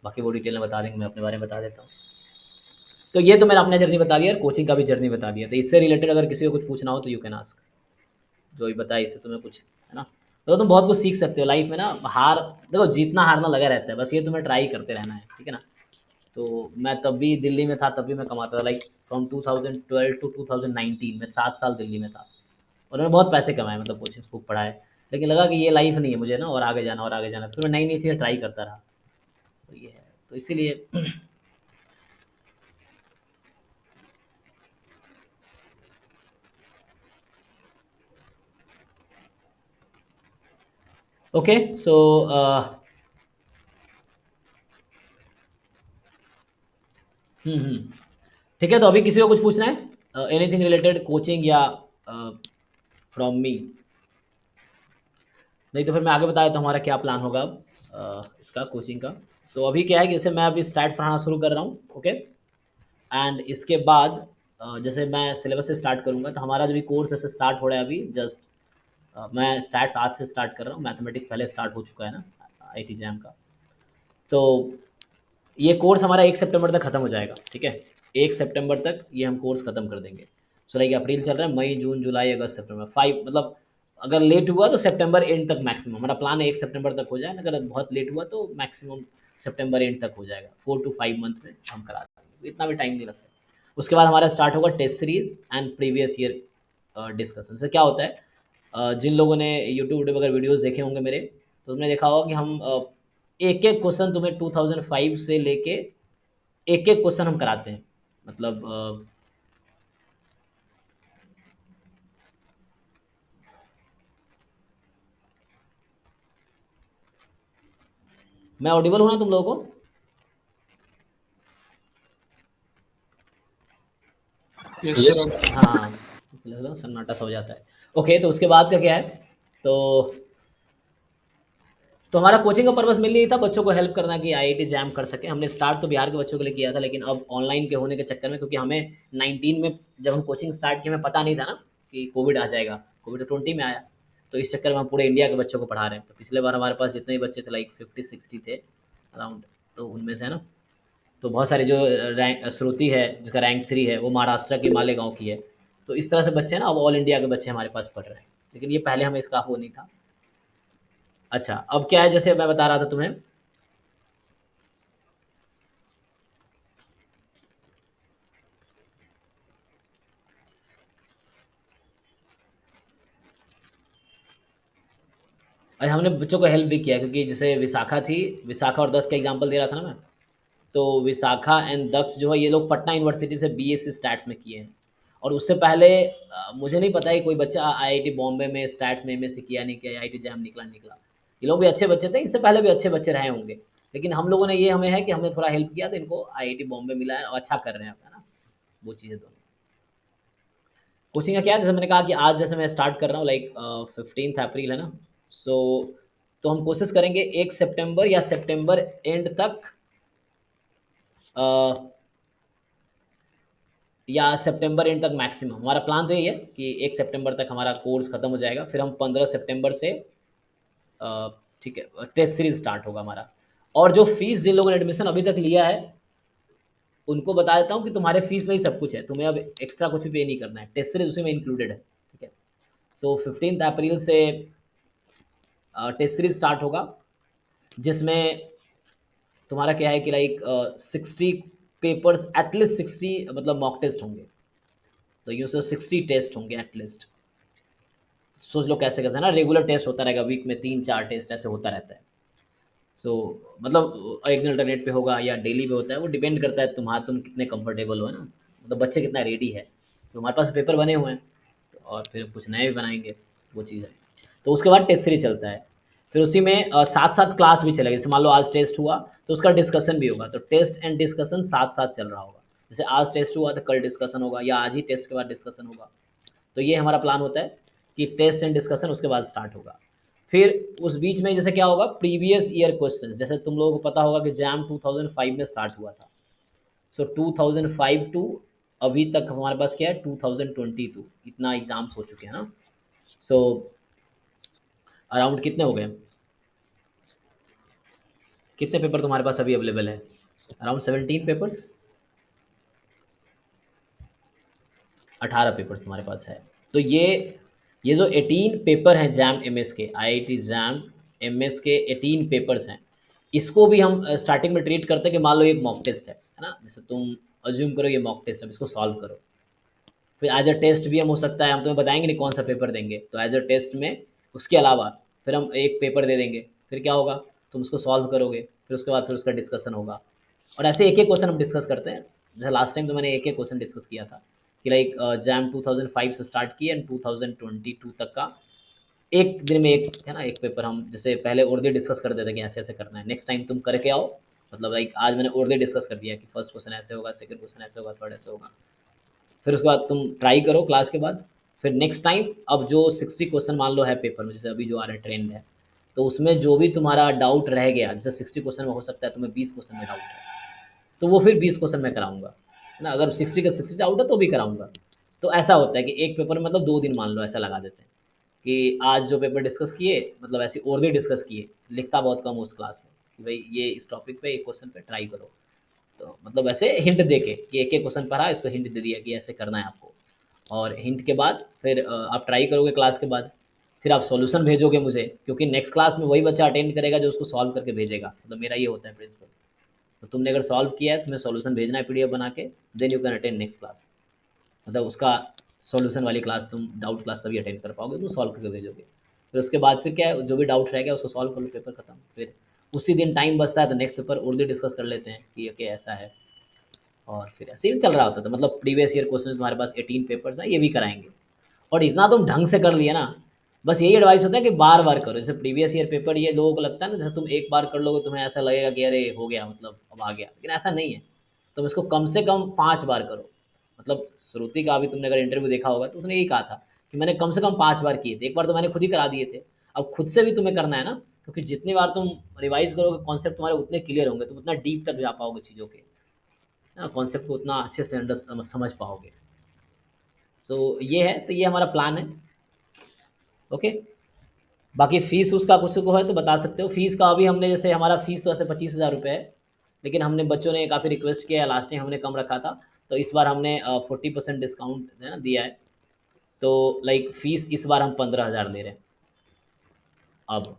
S1: बाकी वो डिटेल में बता देंगे, मैं अपने बारे में बता देता हूँ। तो ये तो मैंने अपना जर्नी बता दिया, कोचिंग का भी जर्नी बता दिया। तो इससे रिलेटेड अगर किसी को कुछ पूछना हो तो यू कैन आस्क, जो भी बताया इससे तुम्हें कुछ, है ना। तो तुम बहुत कुछ सीख सकते हो लाइफ में ना। हार देखो, जीतना हारना लगा रहता है, बस ये तुम्हें ट्राई करते रहना है, ठीक है ना। तो मैं तब भी दिल्ली में था, तब भी मैं कमाता था, लाइक फ्रॉम 2012 टू 2019 में 7 साल दिल्ली में था, और मैंने बहुत पैसे कमाए, मतलब कोचिंग खूब पढ़ाए। लेकिन लगा कि ये लाइफ नहीं है मुझे ना, और आगे जाना और आगे जाना, फिर मैं नई नई चीज़ें ट्राई करता रहा। तो ये है, तो इसीलिए ओके। सो ठीक है। तो अभी किसी को कुछ पूछना है, एनीथिंग रिलेटेड कोचिंग या फ्रॉम मी, नहीं तो फिर मैं आगे बता देता हूँ हमारा क्या प्लान होगा अब इसका कोचिंग का। तो अभी क्या है कि जैसे मैं अभी स्टैट्स पढ़ाना शुरू कर रहा हूँ, ओके। एंड इसके बाद जैसे मैं सिलेबस से स्टार्ट करूँगा, तो हमारा जो भी कोर्स ऐसे स्टार्ट हो रहा है अभी जस्ट, मैं स्टैट्स आज से स्टार्ट कर रहा हूँ, मैथमेटिक्स पहले स्टार्ट हो चुका है ना आईटी जैम का। तो ये कोर्स हमारा 1 सितंबर तक खत्म हो जाएगा, ठीक है। 1 सितंबर तक ये हम कोर्स खत्म कर देंगे। सो लाइक अप्रैल चल रहा है, मई जून जुलाई अगस्त सितंबर 5, मतलब अगर लेट हुआ तो सितंबर एंड तक मैक्सिमम, हमारा प्लान है 1 सितंबर तक हो जाए, अगर बहुत लेट हुआ तो मैक्सिमम सितंबर एंड तक हो जाएगा। 4 to 5 मंथ में हम करा देंगे, इतना भी टाइम नहीं लगता। उसके बाद हमारा स्टार्ट होगा test series and previous year discussion. से क्या होता है, जिन लोगों ने यूट्यूब वगैरह वीडियोस देखे होंगे मेरे, तो उन्होंने देखा होगा कि हम एक एक क्वेश्चन तुम्हें 2005 से लेके एक एक क्वेश्चन हम कराते हैं, मतलब मैं ऑडिबल हूँ ना तुम लोगों को?
S2: Yes sir.
S1: हाँ, लगता सन्नाटा सा हो जाता है। ओके, तो उसके बाद का क्या है, तो हमारा कोचिंग का पर्पस मेनली ये था बच्चों को हेल्प करना कि आईआईटी जैम कर सके। हमने स्टार्ट तो बिहार के बच्चों के लिए किया था, लेकिन अब ऑनलाइन के होने के चक्कर में, क्योंकि हमें 19 में जब हम कोचिंग स्टार्ट किए, हमें पता नहीं था ना कि कोविड आ जाएगा। कोविड तो 20 में आया, तो इस चक्कर में हम पूरे इंडिया के बच्चों को पढ़ा रहे हैं। तो पिछले बार हमारे पास जितने भी बच्चे थे लाइक 50-60 थे अराउंड, तो उनमें से है ना, तो बहुत सारे जो रैंक श्रुति है जिसका रैंक 3 है, वो महाराष्ट्र के मालेगांव की है। तो इस तरह से बच्चे हैं ना, अब ऑल इंडिया के बच्चे हमारे पास पढ़ रहे हैं, लेकिन ये पहले हमें इसका वो नहीं था। अच्छा, अब क्या है, जैसे मैं बता रहा था तुम्हें, और हमने बच्चों को हेल्प भी किया, क्योंकि जैसे विशाखा थी, विशाखा और दक्ष का एग्जांपल दे रहा था ना मैं। तो विशाखा एंड दक्ष जो है, ये लोग पटना यूनिवर्सिटी से बीएससी स्टैट्स में किए हैं। और उससे पहले मुझे नहीं पता है कि कोई बच्चा आईआईटी बॉम्बे में स्टैट्स में एमएससी किया नहीं किया, आईआईटी जैम निकला निकला। ये लोग भी अच्छे बच्चे थे, इससे पहले भी अच्छे बच्चे रहे होंगे, लेकिन हम लोगों ने ये हमें है कि हमने थोड़ा हेल्प किया, तो इनको आईआईटी बॉम्बे मिला है और अच्छा कर रहे हैं, है ना, वो चीज़ें दोनों। कोचिंग का क्या है, जैसे मैंने कहा कि आज जैसे मैं स्टार्ट कर रहा हूँ लाइक 15 अप्रैल है ना। सो तो हम कोशिश करेंगे 1 सितंबर या सितंबर एंड तक, अ, या सितंबर एंड तक मैक्सिमम। हमारा प्लान तो यही है कि 1 सितंबर तक हमारा कोर्स खत्म हो जाएगा, फिर हम 15 सितंबर से ठीक है टेस्ट सीरीज स्टार्ट होगा हमारा। और जो फीस जिन लोगों ने एडमिशन अभी तक लिया है, उनको बता देता हूँ कि तुम्हारे फीस में ही सब कुछ है, तुम्हें अब एक्स्ट्रा कुछ भी पे नहीं करना है, टेस्ट सीरीज उसी में इंक्लूडेड है, ठीक है। तो 15 अप्रैल से टेस्ट सीरीज स्टार्ट होगा, जिसमें तुम्हारा क्या है कि लाइक 60 पेपर्स, एटलीस्ट 60, मतलब मॉक टेस्ट होंगे। तो यूँ से 60 टेस्ट होंगे एटलीस्ट। सोच लो कैसे कैसे है ना, रेगुलर टेस्ट होता रहेगा, वीक में 3-4 टेस्ट ऐसे होता रहता है। सो मतलब एक दिन अल्टरनेट पे होगा या डेली पे होता है, वो डिपेंड करता है तुम कितने कंफर्टेबल हो, है ना, मतलब बच्चे कितना रेडी है। तो हमारे पास पेपर बने हुए हैं, और फिर कुछ नए भी बनाएंगे, वो चीज़ है। तो उसके बाद टेस्ट सीरीज चलता है, फिर उसी में साथ साथ क्लास भी चलेगी। जैसे मान लो आज टेस्ट हुआ, तो उसका डिस्कशन भी होगा, तो टेस्ट एंड डिस्कशन साथ साथ चल रहा होगा। जैसे आज टेस्ट हुआ तो कल डिस्कशन होगा, या आज ही टेस्ट के बाद डिस्कशन होगा। तो ये हमारा प्लान होता है कि टेस्ट एंड डिस्कशन उसके बाद स्टार्ट होगा। फिर उस बीच में जैसे क्या होगा, प्रीवियस ईयर क्वेश्चन, जैसे तुम लोगों को पता होगा कि जैम 2005 में स्टार्ट हुआ था। सो 2005 टू अभी तक हमारे पास क्या है, 2022, इतना एग्जाम्स हो चुके हैं ना। सो अराउंड कितने हो गए, कितने पेपर तुम्हारे पास अभी अवेलेबल है? अराउंड 17 पेपर्स, 18 पेपर्स तुम्हारे पास है। तो ये जो 18 पेपर हैं जैम एमएस के, आईआईटी जैम एमएस के 18 पेपर्स हैं, इसको भी हम स्टार्टिंग में ट्रीट करते हैं कि मान लो एक मॉक टेस्ट है ना, जैसे तुम अज्यूम करो ये मॉक टेस्ट है, इसको सॉल्व करो। फिर एज अ टेस्ट भी हम हो सकता है, हम तुम्हें बताएंगे नहीं कौन सा पेपर देंगे, तो एज अ टेस्ट में उसके अलावा फिर हम एक पेपर दे देंगे। फिर क्या होगा, तुम उसको सॉल्व करोगे, फिर उसके बाद फिर उसका डिस्कशन होगा। और ऐसे एक एक क्वेश्चन हम डिस्कस करते हैं। जैसे लास्ट टाइम तो मैंने एक एक क्वेश्चन डिस्कस किया था कि लाइक जैम 2005 से स्टार्ट किया एंड 2022 तक का एक दिन में एक है ना, एक पेपर हम जैसे पहले उर्दू डिस्कस कर देते कि ऐसे ऐसे करना है, नेक्स्ट टाइम तुम करके आओ। मतलब लाइक आज मैंने उर्दू डिस्कस कर दिया कि फर्स्ट क्वेश्चन ऐसे होगा, सेकंड क्वेश्चन ऐसे होगा, थर्ड ऐसे होगा। फिर उसके बाद तुम ट्राई करो क्लास के बाद। फिर नेक्स्ट टाइम अब जो 60 क्वेश्चन मान लो है पेपर में, जैसे अभी जो आ रहे हैं ट्रेंड है, तो उसमें जो भी तुम्हारा डाउट रह गया, जैसे 60 क्वेश्चन में हो सकता है तुम्हें 20 क्वेश्चन में डाउट है, तो वो फिर 20 क्वेश्चन में कराऊंगा, है ना। अगर 60 का 60 डाउट है तो भी कराऊंगा। तो ऐसा होता है कि एक पेपर में मतलब 2 दिन मान लो ऐसा लगा देते हैं कि आज जो पेपर डिस्कस किए, मतलब ऐसे और भी डिस्कस किए, लिखता बहुत कम उस क्लास में कि भाई ये इस टॉपिक पे एक क्वेश्चन पे ट्राई करो। तो मतलब ऐसे हिंट दे के कि एक एक क्वेश्चन पढ़ा, इसको हिंट दे दिया कि ऐसे करना है आपको, और हिंट के बाद फिर आप ट्राई करोगे क्लास के बाद, फिर आप सॉल्यूशन भेजोगे मुझे, क्योंकि नेक्स्ट क्लास में वही बच्चा अटेंड करेगा जो उसको सॉल्व करके भेजेगा, मतलब मेरा ये होता है प्रिंसिपल। तो तुमने अगर सॉल्व किया है, तुम्हें सॉल्यूशन भेजना है पीडीएफ बना के, then you can attend next class, मतलब उसका सॉल्यूशन वाली क्लास, तुम डाउट क्लास तभी अटेंड कर पाओगे, तुम सॉल्व करके भेजोगे। फिर उसके बाद फिर क्या है, जो भी डाउट रह गया उसको सॉल्व कर लो, पेपर खत्म। फिर उसी दिन टाइम बचता है तो नेक्स्ट पेपर उर्दू डिस्कस कर लेते हैं कि ओके ऐसा है, और फिर ऐसे ही चल रहा होता था। मतलब प्रीवियस ईयर क्वेश्चन तुम्हारे पास 18 पेपर्स हैं, ये भी कराएंगे। और इतना तुम ढंग से कर लिए ना, बस यही एडवाइस होता है कि बार बार करो। जैसे प्रीवियस ईयर पेपर ये लोगों को लगता है ना, जैसे तुम एक बार कर लोगे तुम्हें ऐसा लगेगा कि अरे हो गया, मतलब अब आ गया, लेकिन ऐसा नहीं है। तुम इसको कम से कम 5 बार करो। मतलब श्रुति का भी तुमने अगर इंटरव्यू देखा होगा तो उसने यही कहा था कि मैंने कम से कम 5 बार किए थे, एक बार तो मैंने खुद ही करा दिए थे। अब खुद से भी तुम्हें करना है ना, क्योंकि जितनी बार तुम रिवाइज करोगे कॉन्सेप्ट तुम्हारे उतने क्लियर होंगे, तुम उतना डीप तक जा पाओगे चीज़ों के, कॉन्सेप्ट को उतना अच्छे से समझ पाओगे। सो ये है, तो ये हमारा प्लान है। ओके, बाकी फीस उसका कुछ को है तो बता सकते हो। फीस का अभी हमने, जैसे हमारा फीस तो ऐसे 25,000 रुपये है, लेकिन हमने बच्चों ने काफ़ी रिक्वेस्ट किया है, लास्ट टाइम हमने कम रखा था, तो इस बार हमने 40% डिस्काउंट है ना दिया है। तो लाइक फीस इस बार हम 15,000 ले रहे हैं अब।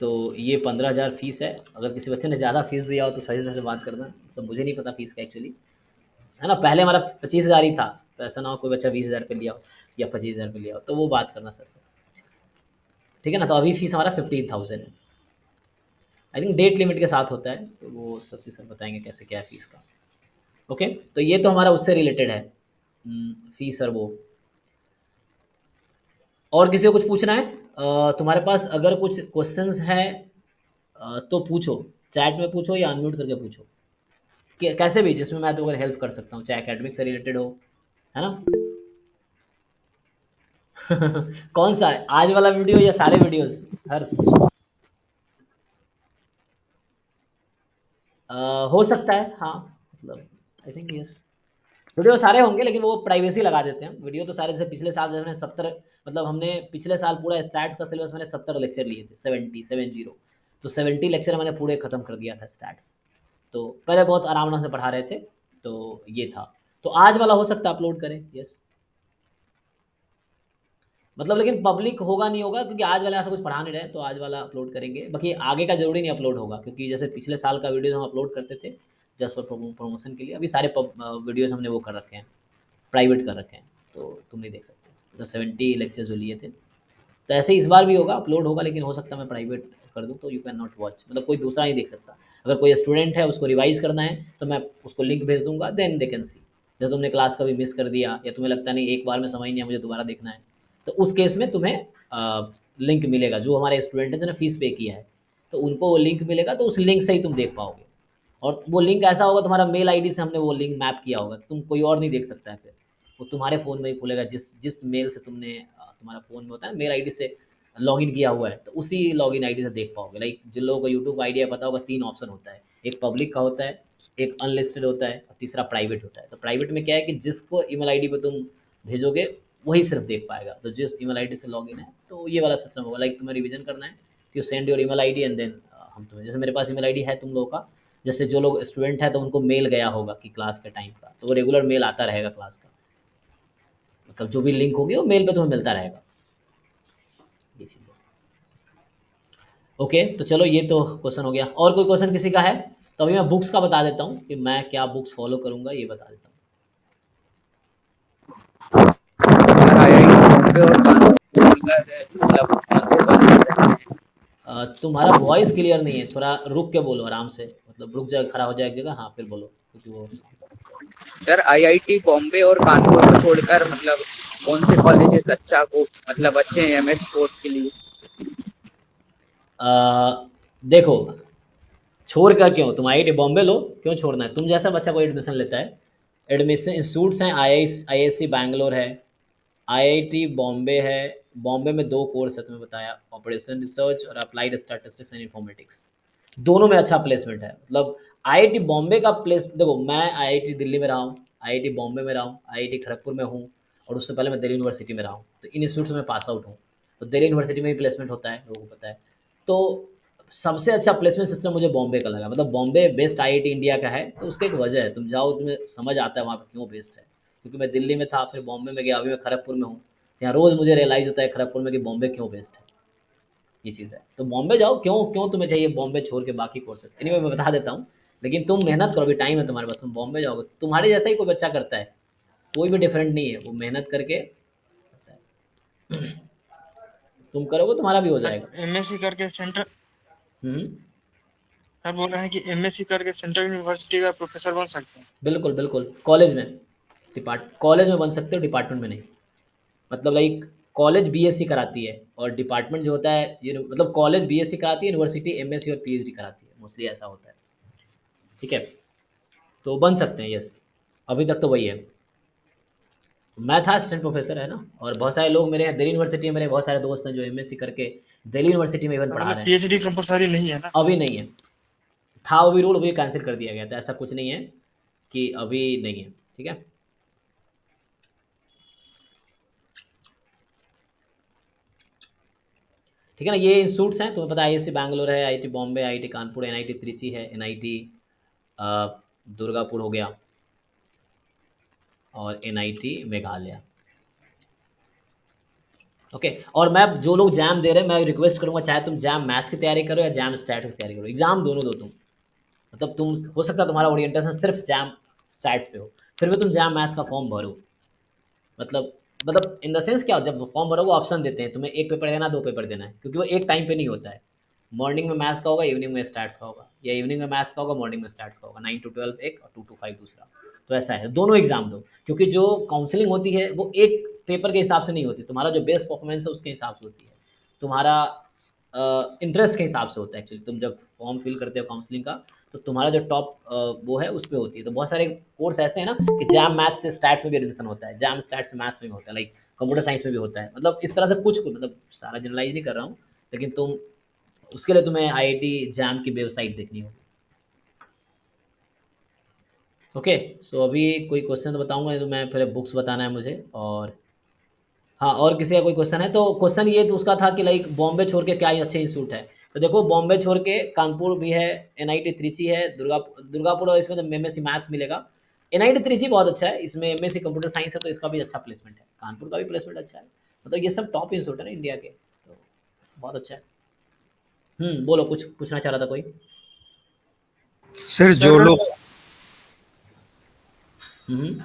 S1: तो ये 15,000 फीस है। अगर किसी बच्चे ने ज़्यादा फीस दिया हो तो सही से बात करना, तो मुझे नहीं पता फीस का एक्चुअली, है ना। पहले हमारा 25,000 ही था, तो ऐसा ना हो कोई बच्चा 20,000 पे लिया हो या 25,000 पे लिया हो, तो वो बात करना सर, ठीक है ना। तो अभी फीस हमारा 15,000 है। आई थिंक डेट लिमिट के साथ होता है, तो वो सबसे सर बताएंगे कैसे क्या है फीस का। ओके, तो ये तो हमारा उससे रिलेटेड है, फीस और वो। और किसी को कुछ पूछना है? तुम्हारे पास अगर कुछ क्वेश्चंस हैं तो पूछो, चैट में पूछो या अनम्यूट करके पूछो, कैसे भी, जिसमें मैं तो अगर हेल्प कर सकता हूँ, चाहे एकेडमिक से रिलेटेड हो, है ना। कौन सा है, आज वाला वीडियो या सारे वीडियोस? हर हो सकता है, हाँ, मतलब आई थिंक यस, वीडियो सारे होंगे, लेकिन वो प्राइवेसी लगा देते हैं। वीडियो तो सारे, जैसे पिछले साल जैसे हमने 70, मतलब हमने पिछले साल पूरा स्टैट्स का सिलेबस मैंने 70 लेक्चर लिए थे, 70 तो 70 लेक्चर मैंने पूरे खत्म कर दिया था स्टैट्स। तो पहले बहुत आराम से पढ़ा रहे थे, तो ये था। तो आज वाला हो सकता है अपलोड करें, यस, मतलब लेकिन पब्लिक होगा नहीं होगा, क्योंकि आज वाला ऐसा कुछ पढ़ा नहीं रहे, तो आज वाला अपलोड करेंगे। बाकी आगे का जरूरी नहीं अपलोड होगा, क्योंकि जैसे पिछले साल का वीडियो हम अपलोड करते थे जस्ट फॉर प्रमोशन के लिए, अभी सारे वीडियोज हमने वो कर रखे हैं, प्राइवेट कर रखे हैं, तो तुम नहीं देख सकते। तो 70 लेक्चर जो लिए थे, तो ऐसे इस बार भी होगा, अपलोड होगा, लेकिन हो सकता है मैं प्राइवेट कर दूँ, तो यू कैन नॉट वॉच, मतलब कोई दूसरा नहीं देख सकता। अगर कोई स्टूडेंट है उसको रिवाइज करना है तो मैं उसको लिंक भेज दूंगा, देन दे कैन सी। जैसे तुमने क्लास कभी मिस कर दिया, या तुम्हें लगता नहीं एक बार में समझ नहीं आया, मुझे दोबारा देखना है, तो उस केस में तुम्हें लिंक मिलेगा। जो हमारे स्टूडेंट है जिन्होंने फीस पे किया है, तो उनको वो लिंक मिलेगा, तो उस लिंक से ही तुम देख पाओगे। और वो लिंक ऐसा होगा, तुम्हारा मेल आईडी से हमने वो लिंक मैप किया होगा, तुम कोई और नहीं देख सकता है, फिर वो तुम्हारे फ़ोन में ही खुलेगा, जिस जिस मेल से तुमने तुम्हारा फ़ोन में होता है मेल आईडी से लॉगिन किया हुआ है, तो उसी लॉगिन आईडी से देख पाओगे। लाइक जिन लोगों को यूट्यूब आईडी है पता होगा, 3 ऑप्शन होता है, एक पब्लिक का होता है, एक अनलिस्टेड होता है, और तीसरा प्राइवेट होता है। तो प्राइवेट में क्या है कि जिसको ईमेल आईडी पे तुम भेजोगे वही सिर्फ देख पाएगा। तो जिस ईमेल आईडी से लॉगिन है, तो ये वाला सिस्टम होगा। लाइक तुम्हें रिवीजन करना है, you send your email ID and then हम तुम्हें, जैसे मेरे पास ईमेल आईडी है तुम लोगों का, जैसे जो लोग स्टूडेंट है तो उनको मेल गया होगा कि क्लास के टाइम का, तो वो रेगुलर मेल आता रहेगा क्लास का, मतलब जो भी लिंक होगी वो मेल पे तुम्हें मिलता रहेगा, ये चीज़ है। ओके, तो चलो ये तो क्वेश्चन हो गया। और कोई क्वेश्चन किसी का है? तो अभी मैं बुक्स का बता देता हूँ कि मैं क्या बुक्स फॉलो करूँगा, ये बता देता हूँ।
S3: आईआईटी बॉम्बे और कानपुर मतलब कौन से कॉलेज अच्छे हैं?
S1: तुम्हारा वॉइस क्लियर नहीं है, थोड़ा रुक के बोलो आराम से, मतलब रुक जाए, खड़ा हो जाए एक जगह, हाँ फिर बोलो, क्योंकि वो
S3: सर आईआईटी बॉम्बे और कानपुर को छोड़कर मतलब कौन से कॉलेजेस अच्छा को मतलब अच्छे हैं एमएस कोर्स के लिए?
S1: देखो, छोड़ कर क्यों, तुम आईआईटी बॉम्बे लो, क्यों छोड़ना है? तुम जैसा बच्चा कोई एडमिशन लेता है, एडमिशन इंस्टीट्यूट्स हैं, आई आई सी बैंगलोर है, आईआईटी बॉम्बे है, बॉम्बे में 2 कोर्स है, तुम्हें बताया, ऑपरेशन रिसर्च और अप्लाइड स्टैटिस्टिक्स एंड इन्फॉर्मेटिक्स। दोनों में अच्छा प्लेसमेंट है। मतलब आईआईटी बॉम्बे का प्लेस, देखो मैं आईआईटी दिल्ली में रहा हूँ, आईआईटी बॉम्बे में रहा हूँ, आईआईटी खड़गपुर में हूँ, और उससे पहले मैं दिल्ली यूनिवर्सिटी में रहा हूँ। तो इन इंस्टीट्यूट से मैं पास आउट हूँ। तो दिल्ली यूनिवर्सिटी में ही प्लेसमेंट होता है, लोगों को पता है। तो सबसे अच्छा प्लेसमेंट सिस्टम मुझे बॉम्बे का लगा। मतलब बॉम्बे बेस्ट आईआईटी इंडिया का है, तो उसकी एक वजह है, तुम जाओ तुम्हें समझ आता है वहाँ पे क्यों बेस्ट है। क्योंकि मैं दिल्ली में था, फिर बॉम्बे में गया, अभी मैं खड़गपुर में हूँ। यहाँ रोज़ मुझे रियलाइज़ होता है खड़गपुर में कि बॉम्बे क्यों बेस्ट है। ये चीज़ है, तो बॉम्बे जाओ। क्यों क्यों तुम्हें चाहिए बॉम्बे छोड़ के बाकी कोर्सेज? एनीवे मैं बता देता हूँ। लेकिन तुम मेहनत करो, अभी टाइम है तुम्हारे पास, तुम बॉम्बे जाओगे, तुम्हारे जैसा ही कोई बच्चा करता है, कोई भी डिफरेंट नहीं है, वो मेहनत करके करता है। तुम करोगे तुम्हारा भी हो
S4: सर
S1: जाएगा।
S4: एमएससी करके सेंट्रल
S1: हम्म।
S4: सर बोल रहे हैं कि एमएससी करके सेंट्रल यूनिवर्सिटी का प्रोफेसर बन सकते हैं।
S1: बिल्कुल बिल्कुल, कॉलेज में, कॉलेज में बन सकते हो, डिपार्टमेंट में नहीं। मतलब लाइक कॉलेज बीएससी कराती है, और डिपार्टमेंट जो होता है ये, मतलब कॉलेज बीएससी कराती है, यूनिवर्सिटी एमएससी और पीएचडी कराती है, मोस्टली ऐसा होता है। ठीक है, तो बन सकते हैं, यस। अभी तक तो वही है। मैं था असिस्टेंट प्रोफेसर, है ना, और बहुत सारे लोग मेरे यहाँ दिल्ली यूनिवर्सिटी में, मेरे बहुत सारे दोस्त हैं जो एमएससी करके दिल्ली यूनिवर्सिटी में इवन
S4: तो
S1: पढ़ा
S4: मतलब
S1: रहे हैं।
S4: पीएचडी कंपलसरी नहीं है ना।
S1: अभी नहीं है, था वो भी रूल, अभी कैंसिल कर दिया गया था। ऐसा कुछ नहीं है कि अभी नहीं है। ठीक है। ठीक है ना, ये इंस्टीट्यूट्स हैं, तुम्हें पता है, आईआईसी बैंगलोर है, IIT Bombay, IIT Kanpur, NIT Trichy है, एनआईटी दुर्गापुर हो गया, और एनआईटी मेघालय। ओके। और मैं, जो लोग जैम दे रहे हैं, मैं रिक्वेस्ट करूंगा, चाहे तुम जैम मैथ्स की तैयारी करो या जैम स्टैट्स की तैयारी करो, एग्जाम दोनों दो तुम। मतलब तुम, हो सकता है तुम्हारा ओरिएंटेशन सिर्फ जैम स्टैट्स पे हो, फिर भी तुम जैम मैथ्स का फॉर्म भरो। मतलब इन द सेंस क्या, जब फॉर्म भरोगे ऑप्शन देते हैं तुम्हें, एक पेपर देना, 2 पेपर देना है, क्योंकि वो एक टाइम पे नहीं होता है। मॉर्निंग में मैथ्स का होगा, इवनिंग में स्टैट्स का होगा, या इवनिंग में मैथ्स का होगा, मॉर्निंग में स्टैट्स का होगा। 9 to 12 एक, और 2 to 5 दूसरा। तो ऐसा है, दोनों एग्जाम दो, क्योंकि जो काउंसलिंग होती है वो एक पेपर के हिसाब से नहीं होती, तुम्हारा जो बेस्ट परफॉर्मेंस है उसके हिसाब से होती है, तुम्हारा इंटरेस्ट के हिसाब से होता है। एक्चुअली तुम जब फॉर्म फिल करते हो काउंसलिंग का, तो तुम्हारा जो टॉप वो है उस पर होती है। तो बहुत सारे कोर्स ऐसे हैं ना कि जैम मैथ्स से स्टैट्स में भी एडमिशन होता है, जैम स्टैट्स से मैथ्स में भी होता है, लाइक कंप्यूटर साइंस में भी होता है। मतलब इस तरह से कुछ कुछ, मतलब सारा जनरलाइज नहीं कर रहा हूँ, लेकिन तुम, उसके लिए तुम्हें आईआईटी जैम की वेबसाइट देखनी होगी। ओके। सो अभी कोई क्वेश्चन तो बताऊंगा, तो मैं पहले बुक्स बताना है मुझे। और हाँ, और किसी का कोई क्वेश्चन है तो, क्वेश्चन ये तो उसका था कि लाइक बॉम्बे छोड़ के क्या ही अच्छे इंस्टीट्यूट है। तो देखो, बॉम्बे छोड़ के कानपुर भी है, एनआईटी त्रिची है, दुर्गापुर, और इसमें तो एमएससी मैथ्स मिलेगा। एनआईटी त्रिची बहुत अच्छा है, इसमें एमएससी कंप्यूटर साइंस है, तो इसका भी अच्छा प्लेसमेंट है। कानपुर का भी प्लेसमेंट अच्छा है। मतलब ये सब टॉप इंस्टीट्यूट है ना इंडिया के, तो बहुत अच्छा है। बोलो, कुछ पूछना चाह रहा था कोई?
S6: सर जो
S4: सर
S6: लोग
S1: हम्म।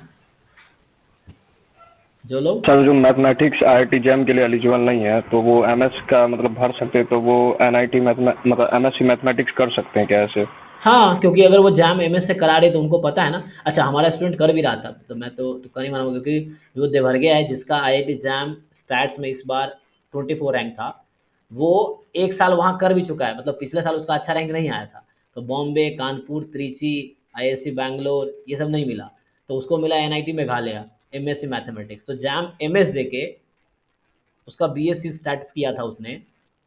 S1: जो लोग,
S5: सर जो मैथमेटिक्स आईआईटी जैम के लिए एलिजिबल नहीं है, तो वो एमएस का मतलब भर सकते हैं, तो वो एनआईटी मतलब एमएससी मैथमेटिक्स कर सकते हैं क्या ऐसे?
S1: हाँ, क्योंकि अगर वो जैम एमएस से करा रहे तो उनको पता है ना। अच्छा, हमारा स्टूडेंट कर भी रहा था, तो मैं तो तुक्का नहीं मानूंगा, क्योंकि जो देवरगे है, जिसका आईआईटी जैम स्टैट्स में इस बार 24 रैंक था, वो 1 साल वहाँ कर भी चुका है। मतलब पिछले साल उसका अच्छा रैंक नहीं आया था, तो बॉम्बे, कानपुर, त्रिची, आईआईसी बैंगलोर, ये सब नहीं मिला, तो उसको मिला एनआईटी मेघालय, एमएससी मैथमेटिक्स। तो जैम एमएस देके उसका बीएससी स्टैट्स किया था उसने,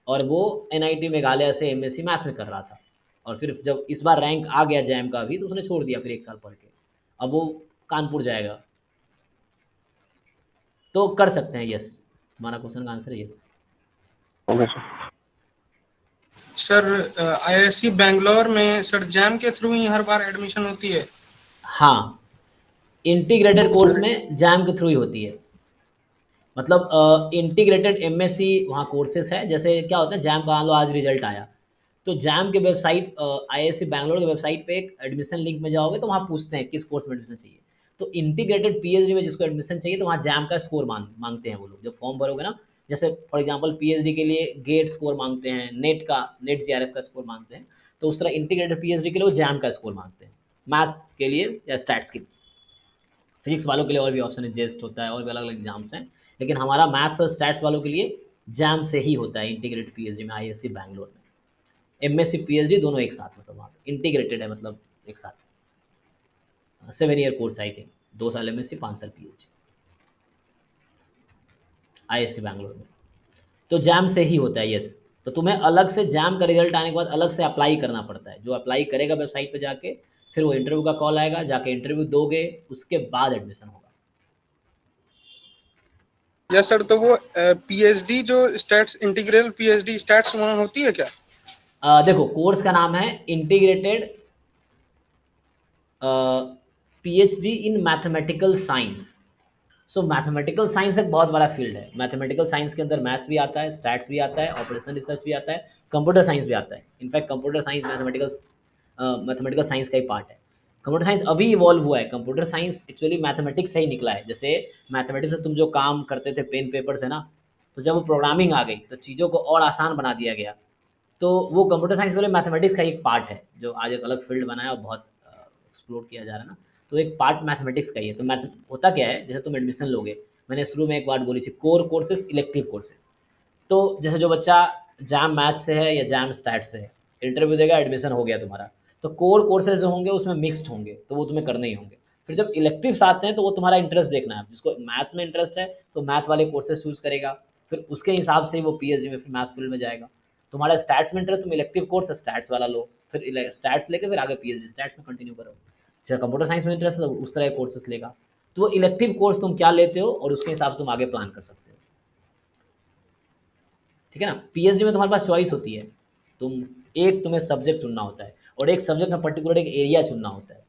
S1: और वो एनआईटी मेघालय से एमएससी मैथ में कर रहा था। और फिर जब इस बार रैंक आ गया जैम का भी, तो उसने छोड़ दिया फिर 1 साल पढ़ के। अब वो कानपुर जाएगा। तो कर सकते हैं, यस। तुम्हारा क्वेश्चन का आंसर है yes.
S5: Okay sir.
S6: Sir IIC Bangalore में सर जैम के थ्रू ही हर बार एडमिशन होती है।
S1: हाँ, इंटीग्रेटेड कोर्स
S6: सर
S1: में जैम के थ्रू ही होती है। मतलब इंटीग्रेटेड एमएससी वहाँ कोर्सेज है। जैसे क्या होता है, जैम का मान लो आज रिजल्ट आया, तो जैम के वेबसाइट, आईआईसी बैंगलोर की वेबसाइट पे एक एडमिशन लिंक में जाओगे, तो वहाँ पूछते हैं किस कोर्स में एडमिशन चाहिए। तो इंटीग्रेटेड पीएचडी में जिसको एडमिशन चाहिए, तो वहाँ जैम का स्कोर मांगते हैं वो लोग, जब फॉर्म भरोगे ना। जैसे फॉर एग्जांपल पीएचडी के लिए गेट स्कोर मांगते हैं, नेट जेआरएफ का स्कोर मांगते हैं, तो उस तरह इंटीग्रेटेड पीएचडी के लिए वो जैम का स्कोर मांगते हैं, मैथ के लिए या स्टैट्स के लिए। फिजिक्स वालों के लिए और भी ऑप्शन है, जेस्ट होता है, और भी अलग अलग एग्जाम्स हैं, लेकिन हमारा मैथ्स और स्टैट्स वालों के लिए जैम से ही होता है इंटीग्रेटेड पीएचडी में, आईएससी बैंगलोर में। एमएससी पीएचडी दोनों एक साथ, मतलब वहाँ पे इंटीग्रेटेड है, मतलब एक साथ। 7 ईयर कोर्स आई थिंक, 2 साल एमएससी, 5 साल पीएचडी, आईएससी बैंगलोर में। तो जैम से ही होता है, यस। तो तुम्हें अलग से जैम का रिजल्ट आने के बाद अलग से अप्लाई करना पड़ता है। जो अप्लाई करेगा वेबसाइट पे जाके, फिर वो इंटरव्यू का कॉल आएगा, जाके इंटरव्यू दोगे, उसके बाद एडमिशन होगा।
S6: यस सर, तो वो पीएचडी जो स्टैट्स, इंटीग्रल पीएचडी स्टैट्स वहाँ होती है क्या?
S1: देखो, कोर्स का नाम है integrated PhD in mathematical science. So mathematical science एक बहुत बड़ा फील्ड है। मैथमेटिकल साइंस के अंदर मैथ्स भी आता है, स्टैट्स भी आता है, ऑपरेशन रिसर्च भी आता है, कंप्यूटर साइंस भी आता है। In fact computer science mathematical science का ही पार्ट है। कंप्यूटर साइंस अभी इवॉल्व हुआ है। कंप्यूटर साइंस एक्चुअली मैथमेटिक्स से ही निकला है। जैसे मैथमेटिक्स से तुम जो काम करते थे पेन पेपर से ना, तो जब वो प्रोग्रामिंग आ गई तो चीज़ों को और आसान बना दिया गया। तो वो कंप्यूटर साइंस वाले मैथमेटिक्स का एक पार्ट है, जो आज एक अलग फील्ड बना है और बहुत एक्सप्लोर किया जा रहा है ना। तो एक पार्ट मैथमेटिक्स का ही है। तो मैथ होता क्या है, जैसे तुम एडमिशन लोगे, मैंने शुरू में एक बात बोली थी, कोर कोर्सेज, इलेक्टिव कोर्सेज। तो जैसे जो बच्चा जैम मैथ से है या जैम स्टैट से है, इंटरव्यू देगा, एडमिशन हो गया तुम्हारा, तो कोर कोर्सेज जो होंगे उसमें मिक्स्ड होंगे, तो वो तुम्हें करने ही होंगे। फिर जब इलेक्टिव्स आते हैं तो वो तुम्हारा इंटरेस्ट देखना है। जिसको मैथ में इंटरेस्ट है तो मैथ वाले कोर्सेज चूज करेगा, फिर उसके हिसाब से ही वो पीएचडी में फिर मैथ फील्ड में जाएगा। तुम्हारा स्टैट्स में इंटरेस्ट, तुम इलेक्टिव कोर्स स्टैट्स वाला लो, फिर स्टैट्स लेके फिर आगे पीएचडी स्टैट्स में कंटिन्यू करो। जैसे कंप्यूटर साइंस में इंटरेस्ट है तो उस तरह के कोर्सेज लेगा। तो वो इलेक्टिव कोर्स तुम क्या लेते हो और उसके हिसाब से तुम आगे प्लान कर सकते हो। ठीक है ना। पीएचडी में तुम्हारे पास चॉइस होती है। तुम एक तुम्हें सब्जेक्ट चुनना होता है और एक सब्जेक्ट में पर्टिकुलर एक एरिया चुनना होता है।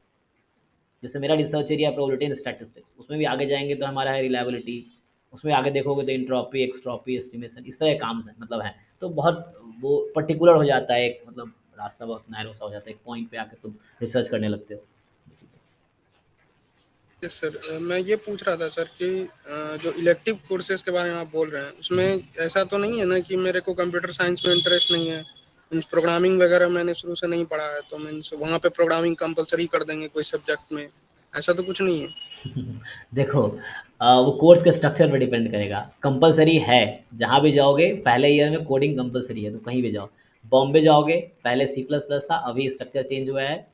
S1: जैसे मेरा research area probability and statistics, उसमें भी आगे जाएंगे तो हमारा है रिलायबिलिटी, उसमें आगे देखोगे तो इंट्रॉपी, एक्सट्रॉपी, एस्टिमेशन, इस तरह के काम है, मतलब है। तो बहुत वो पर्टिकुलर हो जाता है, एक मतलब रास्ता बहुत नैरो सा हो जाता है, एक पॉइंट पे आकर तुम रिसर्च करने लगते हो।
S6: यस सर, मैं ये पूछ रहा था सर कि जो इलेक्टिव कोर्सेज के बारे में आप बोल रहे हैं, उसमें ऐसा तो नहीं है ना कि मेरे को कंप्यूटर साइंस में इंटरेस्ट नहीं है, मीन्स प्रोग्रामिंग वगैरह मैंने शुरू से नहीं पढ़ा है, तो मीन्स वहाँ पे प्रोग्रामिंग कंपलसरी कर देंगे कोई सब्जेक्ट में, ऐसा तो कुछ नहीं है?
S1: देखो, वो कोर्स के स्ट्रक्चर पे डिपेंड करेगा। कंपलसरी है, जहाँ भी जाओगे पहले ईयर में कोडिंग कंपलसरी है, तो कहीं भी जाओ। बॉम्बे जाओगे पहले सी प्लस प्लस था, अभी स्ट्रक्चर चेंज हुआ है।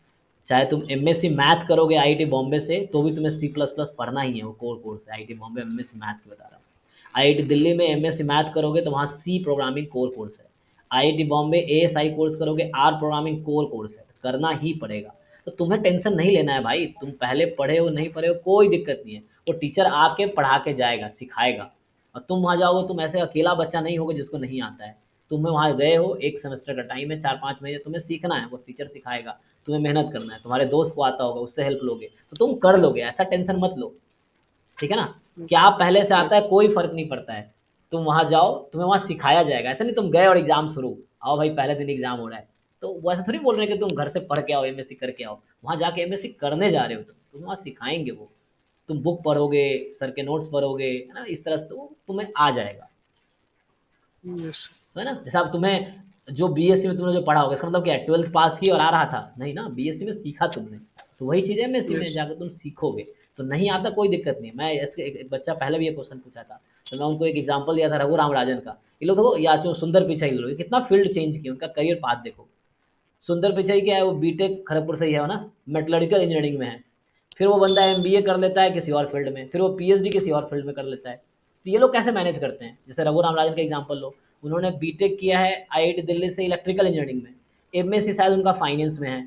S1: चाहे तुम एमएससी मैथ करोगे आईआईटी बॉम्बे से, तो भी तुम्हें सी प्लस प्लस पढ़ना ही है, वो कोर कोर्स है। आईआईटी बॉम्बे एमएससी मैथ की बता रहा हूँ। आईआईटी दिल्ली में एमएससी मैथ करोगे तो वहाँ सी प्रोग्रामिंग कोर कोर्स है। आईआईटी बॉम्बे एएसआई कोर्स करोगे, आर प्रोग्रामिंग कोर कोर्स है, करना ही पड़ेगा। तो तुम्हें टेंशन नहीं लेना है भाई, तुम पहले पढ़े हो नहीं पढ़े हो कोई दिक्कत नहीं है। वो टीचर आके पढ़ा के जाएगा, सिखाएगा। और तुम वहाँ जाओगे, तुम ऐसे अकेला बच्चा नहीं होगे जिसको नहीं आता है। तुम्हें वहाँ गए हो, एक सेमेस्टर का टाइम है, 4-5 महीने तुम्हें सीखना है, वो टीचर सिखाएगा। तुम्हें मेहनत करना है, तुम्हारे दोस्त को आता होगा, उससे हेल्प लोगे तो तुम कर लोगे, ऐसा टेंशन मत लो। ठीक है ना। क्या पहले से आता है कोई फर्क नहीं पड़ता है। तुम वहाँ जाओ, तुम्हें वहाँ सिखाया जाएगा। ऐसा नहीं तुम गए और एग्जाम शुरू, आओ भाई पहले दिन एग्जाम हो रहा है, तो वो ऐसा थोड़ी बोल रहे हैं कि तुम घर से पढ़ के आओ, एमएससी करके आओ। वहाँ जाके एमएससी करने जा रहे हो, तुम वहाँ सिखाएंगे वो। तुम बुक पढ़ोगे, सर के नोट्स पढ़ोगे, है ना, इस तरह से तो तुम्हें आ जाएगा।
S6: यस।
S1: तो है ना। जैसा अब तुम्हें जो बीएससी में तुमने जो पढ़ा होगा, इसका मतलब क्या, 12th पास की और आ रहा था नहीं ना, बीएससी में सीखा तुमने। तो वही चीज़ एमएससी में
S6: यस।
S1: जाकर तुम सीखोगे। तो नहीं आता कोई दिक्कत नहीं। मैं ऐसे एक बच्चा पहले भी ये क्वेश्चन पूछा था, तो मैं उनको एक एग्जांपल दिया था रघु राम राजन का। ये लोग देखो, या जो सुंदर पिचाई लोग कितना फील्ड चेंज किया, उनका करियर पाथ देखो। सुंदर पिचाई क्या है, वो बीटेक खड़गपुर से ही है ना, मेटलर्जिकल इंजीनियरिंग में है। फिर वो बंदा एमबीए कर लेता है किसी और फील्ड में, फिर वो पीएचडी किसी और फील्ड में कर लेता है। तो ये लोग कैसे मैनेज करते हैं, जैसे रघु राम राजन का एग्जाम्पल लो। उन्होंने बीटेक किया है आईआईटी दिल्ली से इलेक्ट्रिकल इंजीनियरिंग में, एमएससी शायद उनका फाइनेंस में है,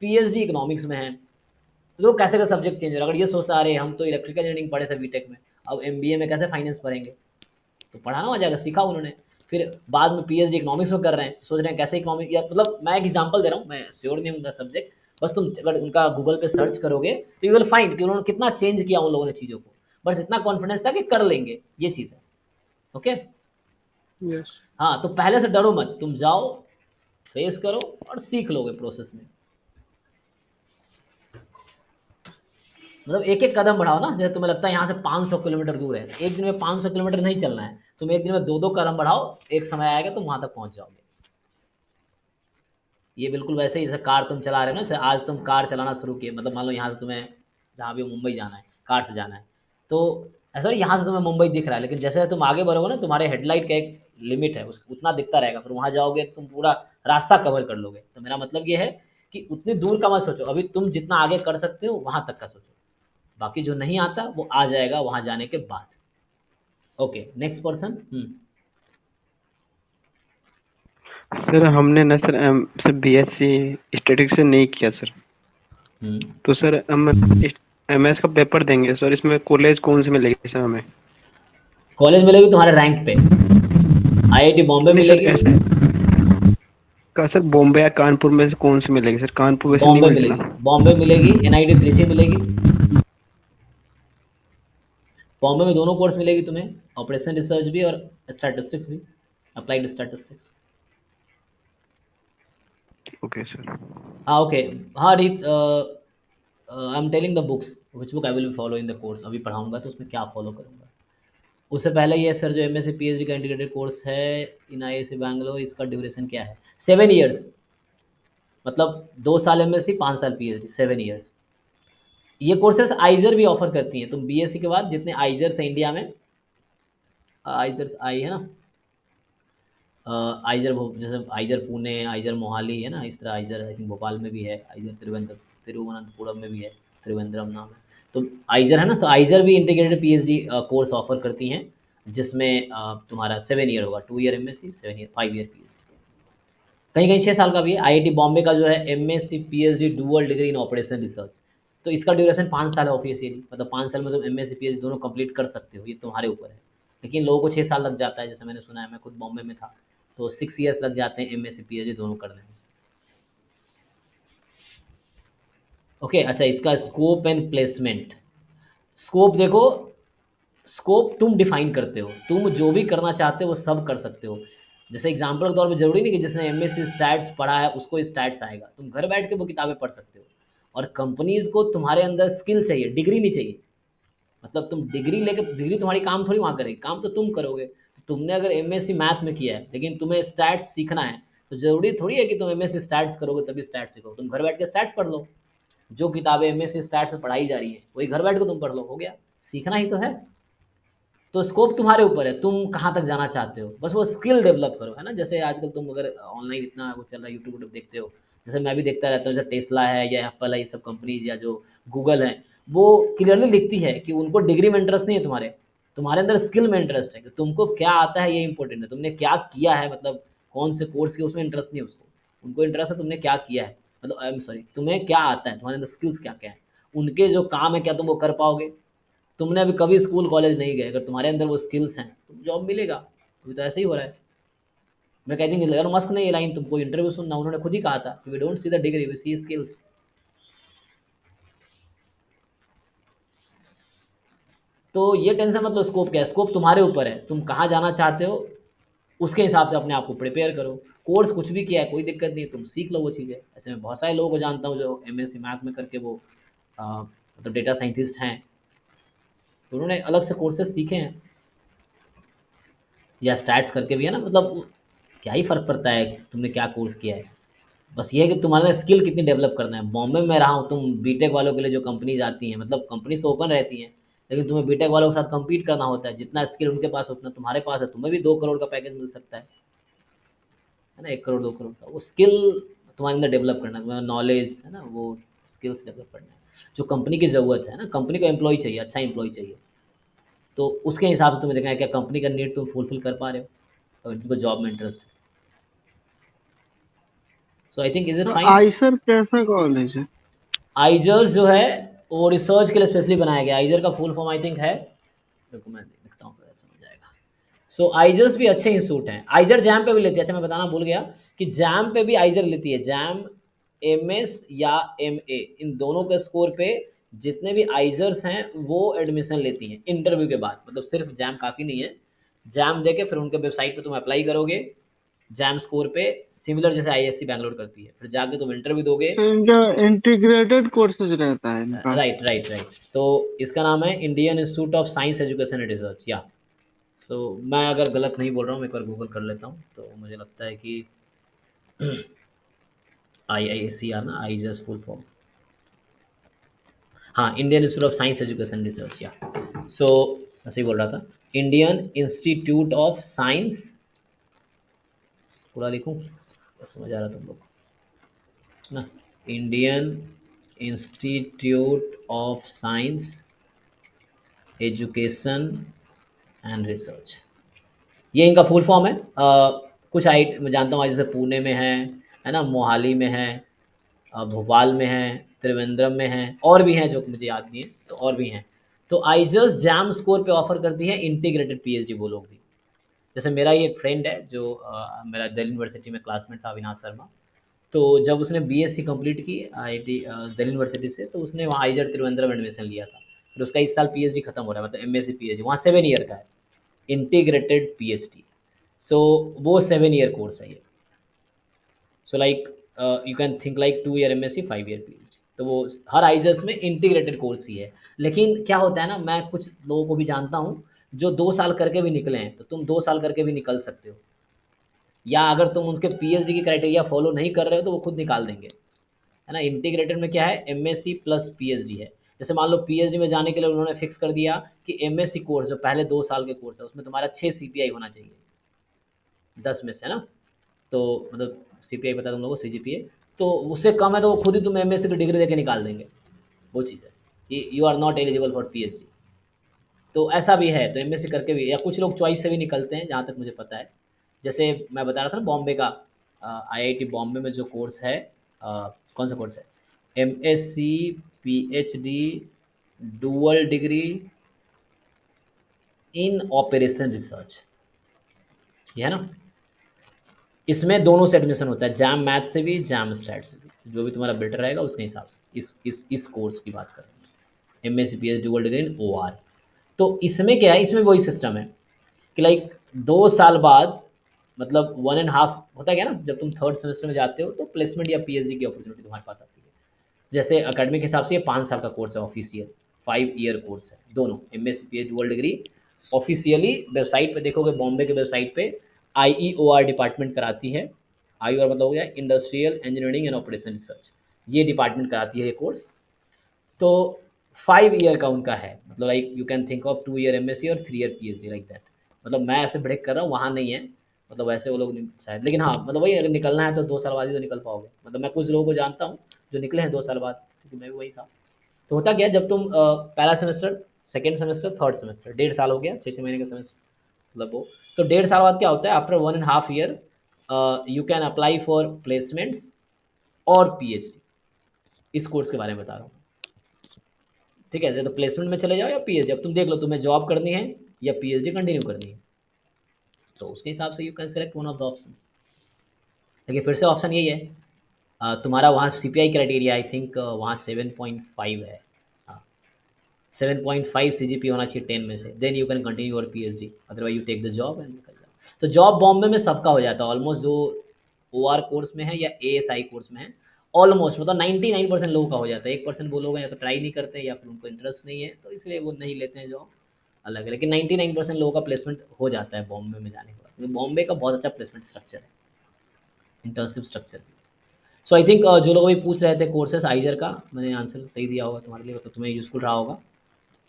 S1: पीएचडी इकोनॉमिक्स में है। तो कैसे का सब्जेक्ट चेंज हो रहा है। अगर ये सोचता अरे हम तो इलेक्ट्रिकल इंजीनियरिंग पढ़े थे बीटेक में, अब एमबीए में कैसे फाइनेंस पढ़ेंगे, तो पढ़ाना हो जाएगा, सीखा उन्होंने। फिर बाद में पीएचडी इकोनॉमिक्स में कर रहे हैं, सोच रहे हैं कैसे इकोनॉमिक, या मतलब मैं एक एग्जांपल दे रहा हूँ, मैं श्योर नहीं हूँ उनका सब्जेक्ट। बस तुम अगर उनका गूगल पे सर्च करोगे तो यू विल फाइंड कि उन्होंने कितना चेंज किया उन लोगों ने चीज़ों को। बस इतना कॉन्फिडेंस था कि कर लेंगे, ये चीज़ है। ओके।
S6: यस।
S1: हाँ, तो पहले से डरो मत, तुम जाओ, फेस करो और सीख लोगे प्रोसेस में। मतलब एक एक कदम बढ़ाओ ना। जैसे तुम्हें लगता है यहाँ से 500 किलोमीटर दूर है, एक दिन में 500 किलोमीटर नहीं चलना है, तुम एक दिन में 2-2 कदम बढ़ाओ, एक समय आएगा तुम वहां तक पहुंच जाओगे। ये बिल्कुल वैसे ही जैसे कार तुम चला रहे हो ना, जैसे आज तुम कार चलाना शुरू किए, मतलब मान लो यहाँ से तुम्हें जहाँ भी मुंबई जाना है, कार से जाना है, तो ऐसा नहीं यहाँ से तुम्हें मुंबई दिख रहा है, लेकिन जैसे तुम आगे बढ़ोगे ना, तुम्हारे हेडलाइट का एक लिमिट है, उस उतना दिखता रहेगा, फिर वहाँ जाओगे तुम पूरा रास्ता कवर कर लोगे। तो मेरा मतलब ये है कि उतनी दूर का मत सोचो, अभी तुम जितना आगे कर सकते हो वहाँ तक का सोचो, बाकी जो नहीं आता वो आ जाएगा वहाँ जाने के बाद। Okay, next person.
S7: सर हमने ना सर बीएससी स्टैटिक्स से नहीं किया सर। तो सर हम एमएस का पेपर देंगे सर, इसमें कॉलेज कौन से मिलेगी सर हमें?
S1: कॉलेज मिलेगी तुम्हारे रैंक पे। आईआईटी बॉम्बे
S7: नहीं सर
S1: मिलेगी।
S7: ऐसे का सर, बॉम्बे या कानपुर में से कौन सी मिलेगी सर? कानपुर वैसे नहीं
S1: बॉम्बे
S7: मिलती
S1: मिलेगी,
S7: ना।
S1: बॉम्बे मिलेगी, एनआईटी त्रिची मिलेगी। बॉम्बे में दोनों कोर्स मिलेगी तुम्हें, ऑपरेशन रिसर्च भी और स्टैटिस्टिक्स भी, अप्लाइड स्टैटिस्टिक्स।
S7: Okay sir.
S1: हाँ ओके। हाँ रीत, I am telling the books which book I will follow in the course. अभी पढ़ाऊंगा तो उसमें क्या फॉलो करूंगा। उससे पहले ये सर जो एमएससी पीएचडी का इंटीग्रेटेड कोर्स है इन आईआईसी बैंगलोर, इसका ड्यूरेशन क्या है? 7 ईयर्स। मतलब 2 साल एमएससी, 5 साल पीएचडी, 7 ईयर्स। ये कोर्सेस आइजर भी ऑफर करती हैं। तुम बीएससी के बाद जितने आइजर्स हैं इंडिया में, आइजर्स आई है ना, आइजर जैसे आइजर पुणे, आइजर मोहाली है ना, इस तरह आइजर आई थिंक भोपाल में भी है, आइजर तिरुवनंतपुरम में भी है, त्रिवेंद्रम नाम है। तो आइजर है ना, तो आइजर भी इंटीग्रेटेड पीएचडी कोर्स ऑफर करती हैं, जिसमें तुम्हारा 7 ईयर होगा, 2 year MSc, 7 year, 5 year PhD. कहीं कहीं 6 साल का भी है। आईआईटी बॉम्बे का जो है एमएससी पीएचडी डुअल डिग्री इन ऑपरेशन रिसर्च, तो इसका ड्यूरेशन 5 साल है ऑफिशियली। मतलब 5 साल में तुम एमएससी पीएचडी दोनों कंप्लीट कर सकते हो, ये तुम्हारे ऊपर है। लेकिन लोगों को 6 साल लग जाता है, जैसे मैंने सुना है, मैं खुद बॉम्बे में था, तो 6 ईयर्स लग जाते हैं एमएससी पीएचडी दोनों करने में। ओके अच्छा, इसका स्कोप एंड प्लेसमेंट। स्कोप देखो, स्कोप तुम डिफाइन करते हो, तुम जो भी करना चाहते हो वो सब कर सकते हो। जैसे एग्जाम्पल के तौर पे जरूरी नहीं कि जिसने एमएससी स्टैट्स पढ़ा है उसको स्टैट्स आएगा, तुम घर बैठ के वो किताबें पढ़ सकते हो। और कंपनीज को तुम्हारे अंदर स्किल चाहिए, डिग्री नहीं चाहिए। मतलब तुम डिग्री लेकर, डिग्री तुम्हारी काम थोड़ी वहाँ करेगी, काम तो तुम करोगे। तो तुमने अगर एमएससी मैथ में किया है लेकिन तुम्हें स्टैट्स सीखना है, तो जरूरी थोड़ी है कि तुम एमएससी स्टैट्स करोगे तभी स्टैट्स सीखोगे। तुम घर बैठ के स्टैट्स पढ़ लो, जो किताबें एमएससी स्टैट्स में पढ़ाई जा रही है वही घर बैठ के तुम पढ़ लो, हो गया। सीखना ही तो है। तो स्कोप तुम्हारे ऊपर है, तुम कहाँ तक जाना चाहते हो, बस वो स्किल डेवलप करो, है ना। जैसे आजकल तुम अगर ऑनलाइन इतना वो चल रहा है, यूट्यूब यूट्यूब देखते हो, जैसे मैं भी देखता रहता हूँ, जैसे टेस्ला है या एप्पल है, ये सब कंपनीज, या जो गूगल है, वो क्लियरली लिखती है कि उनको डिग्री में इंटरेस्ट नहीं है तुम्हारे, तुम्हारे अंदर स्किल में इंटरेस्ट है, कि तुमको क्या आता है ये इंपॉर्टेंट है, तुमने क्या किया है, मतलब कौन से कोर्स किया, उसमें इंटरेस्ट नहीं है उसको, उनको इंटरेस्ट है तुमने क्या किया है, मतलब आई एम सॉरी, तुम्हें क्या आता है, तुम्हारे अंदर स्किल्स क्या क्या है, उनके जो काम है क्या तुम वो कर पाओगे। तुमने अभी कभी स्कूल कॉलेज नहीं गए, अगर तुम्हारे अंदर वो स्किल्स हैं तो जॉब मिलेगा। अभी तो ऐसे ही हो रहा है। मैं कहती हूँ एलन मस्क ने ये लाइन, तुमको इंटरव्यू सुनना, उन्होंने खुद ही कहा था कि we don't see the degree, we see skills. तो ये टेंशन मतलब, स्कोप क्या है, स्कोप तुम्हारे ऊपर है, तुम कहाँ जाना चाहते हो उसके हिसाब से अपने आप को प्रिपेयर करो। कोर्स कुछ भी किया है कोई दिक्कत नहीं, तुम सीख लो वो चीज़ें। ऐसे में बहुत सारे लोगों को जानता हूँ जो एमएससी मैथ में करके वो मतलब डेटा साइंटिस्ट हैं, तो उन्होंने अलग से कोर्सेज सीखे हैं, या स्टैट्स करके भी है ना। मतलब क्या ही फ़र्क पड़ता है तुमने क्या कोर्स किया है, बस ये है कि तुम्हारा स्किल कितनी डेवलप करना है। बॉम्बे में रहा हूँ, तुम बीटेक वालों के लिए जो कंपनीज आती हैं, मतलब कंपनीज तो ओपन रहती हैं, लेकिन तुम्हें बीटेक वालों के साथ compete करना होता है। जितना स्किल उनके पास उतना तुम्हारे पास है, तुम्हें भी 2 करोड़ का पैकेज मिल सकता है ना, 1 करोड़ 2 करोड़ का। वो स्किल तुम्हारे अंदर डेवलप करना है, तुम्हारा नॉलेज है ना, वो स्किल्स डेवलप करना है जो कंपनी की ज़रूरत है ना। कंपनी को एम्प्लॉय चाहिए, अच्छा एम्प्लॉय चाहिए, तो उसके हिसाब से तुम्हें देखना है क्या कंपनी का नीड तुम फुलफिल कर पा रहे हो, और तुमको जॉब में इंटरेस्ट है। सो आई थिंक इज इट
S8: तो
S1: फाइन।
S8: आइसर कैसा कॉलेज है?
S1: आइजर्स जो है वो रिसर्च के लिए स्पेशली बनाया गया। आइजर का फुल फॉर्म आई थिंक है, देखो मैं लिखता हूँ फिर समझ जाएगा। सो आइजर्स भी अच्छे इंस्टीट्यूट हैं। आइजर जैम पे भी लेती है, अच्छा मैं बताना भूल गया कि जैम पे भी आइजर लेती है। जैम एमएस या एमए, इन दोनों के स्कोर पे जितने भी आइजर्स हैं वो एडमिशन लेती हैं इंटरव्यू के बाद। मतलब सिर्फ जैम काफ़ी नहीं है, जैम देके फिर उनके वेबसाइट पे तुम अप्लाई करोगे, जैम स्कोर पे, सिमिलर जैसे आईएससी बैंगलोर करती है, फिर जाके तुम इंटरव्यू दोगे।
S8: सर इनका इंटीग्रेटेड कोर्सेज रहता है इनका?
S1: Right right right. तो इसका नाम है Indian institute of science education and research, या सो मैं अगर गलत नहीं बोल रहा हूँ, मैं एक बार गूगल कर लेता हूँ, तो मुझे लगता है कि आई आर ना, आई जस्ट फुल फॉर्म, हाँ, Indian institute of science education research, या सो ऐसे ही बोल रहा था, इंडियन इंस्टीट्यूट ऑफ साइंस, पूरा लिखूँ समझ आ रहा तुम लोग ना, Indian institute of science education and research, ये इनका फुल फॉर्म है। कुछ आई मैं जानता हूँ जैसे पुणे में है ना, मोहाली में है, भोपाल में है, त्रिवेंद्रम में है, और भी हैं जो मुझे याद नहीं है, तो और भी हैं। तो आइजर्स जैम स्कोर पे ऑफर करती है इंटीग्रेटेड पीएचडी वो लोग भी। जैसे मेरा ही एक फ्रेंड है जो मेरा दिल्ली यूनिवर्सिटी में क्लासमेट था, अविनाश शर्मा। तो जब उसने बीएससी कंप्लीट की आईआईटी दिल्ली यूनिवर्सिटी से, तो उसने वहाँ आइजर त्रिवेंद्रम एडमिशन लिया था। फिर उसका इस साल पीएचडी खत्म हो रहा है, मतलब एमएससी पीएचडी वहाँ 7 ईयर का है, इंटीग्रेटेड पीएचडी। सो वो 7 ईयर कोर्स है ये। सो like you can think like 2 year MSc 5 year PhD. तो वो हर आइजर्स में इंटीग्रेटेड कोर्स ही है। लेकिन क्या होता है ना, मैं कुछ लोगों को भी जानता हूँ जो 2 साल करके भी निकले हैं, तो तुम 2 साल करके भी निकल सकते हो, या अगर तुम उनके पीएचडी की क्राइटेरिया फॉलो नहीं कर रहे हो तो वो खुद निकाल देंगे, है ना। इंटीग्रेटेड में क्या है, एमएससी प्लस पीएचडी है। जैसे मान लो पीएचडी में जाने के लिए उन्होंने फिक्स कर दिया कि एमएससी कोर्स जो पहले 2 साल के कोर्स है उसमें तुम्हारा 6 सीपीआई होना चाहिए 10 में से, है ना। तो मतलब सीपीआई पता है तुम लोगों को, सीजीपीए। तो उससे कम है तो वो खुद ही तुम एमएससी की डिग्री देके निकाल देंगे। वो चीज़ है कि you are not eligible for PhD. तो ऐसा भी है, तो एमएससी करके भी, या कुछ लोग चॉइस से भी निकलते हैं जहाँ तक मुझे पता है। जैसे मैं बता रहा था ना बॉम्बे का, आईआईटी बॉम्बे में जो कोर्स है, कौन सा कोर्स है, एमएससी पीएचडी डुअल डिग्री इन ऑपरेशन रिसर्च, ये है ना। इसमें दोनों से एडमिशन होता है, जैम मैथ से भी, जैम स्टैट से भी, जो भी तुम्हारा बेटर रहेगा उसके हिसाब से। इस कोर्स की बात कर रहे हैं, M S C P H dual degree in O R. तो इसमें क्या है, इसमें वही सिस्टम है कि लाइक 2 साल बाद, मतलब 1.5 होता है क्या ना, जब तुम थर्ड सेमेस्टर में जाते हो तो प्लेसमेंट या पीएचडी की अपॉर्चुनिटी तुम्हारे पास आती है। जैसे अकेडमिक हिसाब से ये 5 साल का कोर्स है, ऑफिशियल 5 ईयर कोर्स है दोनों, M S C P H dual degree. Officially website पे देखोगे, बॉम्बे के वेबसाइट पे IEOR डिपार्टमेंट कराती है। IEOR मतलब हो गया industrial engineering and operation research, ये डिपार्टमेंट कराती है ये कोर्स। तो 5 ईयर का उनका है, मतलब like you can think of 2 year MSc और 3 ईयर पीएचडी लाइक दैट। मतलब मैं ऐसे ब्रेक कर रहा हूँ, वहाँ नहीं है, मतलब वैसे वो लोग शायद। लेकिन हाँ, मतलब वही, अगर निकलना है तो 2 साल बाद ही तो निकल पाओगे। मतलब मैं कुछ लोगों को जानता हूँ जो निकले हैं 2 साल बाद, क्योंकि मैं भी वही था। तो होता क्या है, जब तुम पहला semester, second semester, third semester, 1.5 साल हो गया, 6 महीने का सेमेस्टर, मतलब वो। तो 1.5 साल बाद क्या होता है, after 1.5 year you can apply for placements और पीएचडी। इस कोर्स के बारे में बता रहा हूँ, ठीक है। तो प्लेसमेंट में चले जाओ या पीएचडी, अब तुम देख लो तुम्हें जॉब करनी है या पीएचडी कंटिन्यू करनी है, तो उसके हिसाब से you can select one of the option. लेकिन फिर से ऑप्शन यही है, तुम्हारा वहाँ सीपीआई क्राइटेरिया आई थिंक वहाँ 7.5 है, हाँ 7.5 सीजीपी होना चाहिए 10 में से, then you can continue your PhD, otherwise you take the job and निकल जाओ। तो जॉब बॉम्बे में सबका हो जाता है ऑलमोस्ट, जो ओआर कोर्स में है या एएसआई कोर्स में है, ऑलमोस्ट मतलब 99% लोगों का हो जाता है। 1% वो लोग हैं या तो ट्राई नहीं करते हैं या फिर उनको इंटरेस्ट नहीं है, तो इसलिए वो नहीं लेते हैं जॉब, अलग है। लेकिन 99% लोगों का प्लेसमेंट हो जाता है बॉम्बे में जाने के बाद, क्योंकि बॉम्बे का बहुत अच्छा प्लेसमेंट स्ट्रक्चर है, internship structure. So I think जो लोग अभी पूछ रहे थे कोर्सेस आइजर का, मैंने आंसर सही दिया होगा तुम्हारे लिए, तो तुम्हें यूजफुल रहा होगा।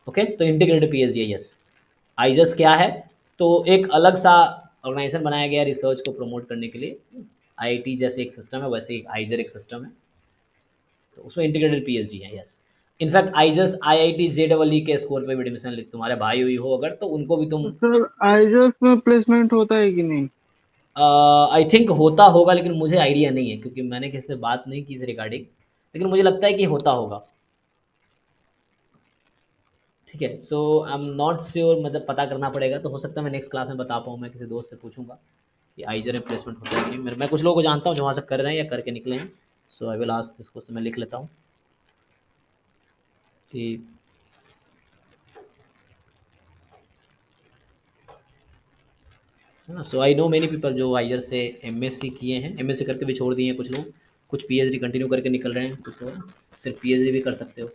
S1: ओके, तो इंटीग्रेटेड पीएचडी है, यस। आइजर्स क्या है, तो एक अलग सा ऑर्गेनाइजेशन बनाया गया रिसर्च को प्रमोट करने के लिए। आईआईटी जैसे एक सिस्टम है, वैसे एक आइजर एक सिस्टम है, तो उसमें इंटीग्रेटेड पीएचडी है, yes. In fact IISERs IIT JEE के स्कोर पे भी एडमिशन ले, तुम्हारे भाई हुई हो अगर, तो उनको भी तुम,
S8: सर आइजर्स में प्लेसमेंट होता है कि नहीं?
S1: आई थिंक होता होगा, लेकिन मुझे आइडिया नहीं है क्योंकि मैंने किसी से बात नहीं की इस रिगार्डिंग, लेकिन मुझे लगता है कि होता होगा, ठीक है। सो आई एम नॉट श्योर, मतलब पता करना पड़ेगा, तो हो सकता है मैं नेक्स्ट क्लास में बता पाऊँ, मैं किसी दोस्त से पूछूंगा कि आइजर में प्लेसमेंट होता है कि नहीं। मैं कुछ लोगों को जानता हूँ जो वहाँ से कर रहे हैं या करके निकले हैं, सो आई विल आस्क इसको, मैं लिख लेता हूँ कि है ना। सो आई नो मेनी पीपल जो आइजर से एमएससी किए हैं, एमएससी करके भी छोड़ दिए हैं कुछ लोग, कुछ पीएचडी कंटिन्यू करके निकल रहे हैं, कुछ लोग सिर्फ पीएचडी भी कर सकते हो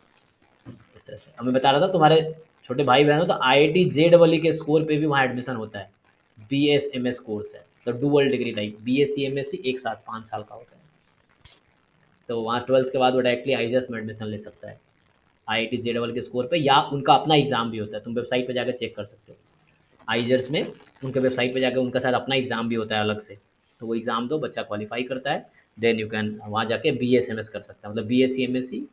S1: इस तरह से। अब मैं बता रहा था तुम्हारे छोटे भाई बहन हो, तो आईआईटी जेईई के स्कोर पे भी वहाँ एडमिशन होता है, बीएसएमएस कोर्स है, तो dual degree type, BSc MSc एक साथ 5 साल का होता है। तो वहाँ 12th के बाद वो डायरेक्टली आइजर्स में एडमिशन ले सकता है आईआईटी जेईई के स्कोर पे, या उनका अपना एग्जाम भी होता है, तुम वेबसाइट पे जाकर चेक कर सकते हो। आइजर्स में उनके वेबसाइट पे जाकर उनका शायद अपना एग्ज़ाम भी होता है अलग से, तो वो एग्ज़ाम दो, बच्चा क्वालिफाई करता है, देन यू कैन वहाँ जाके बीएसएमएस कर सकता है, मतलब बीएससी एमएससी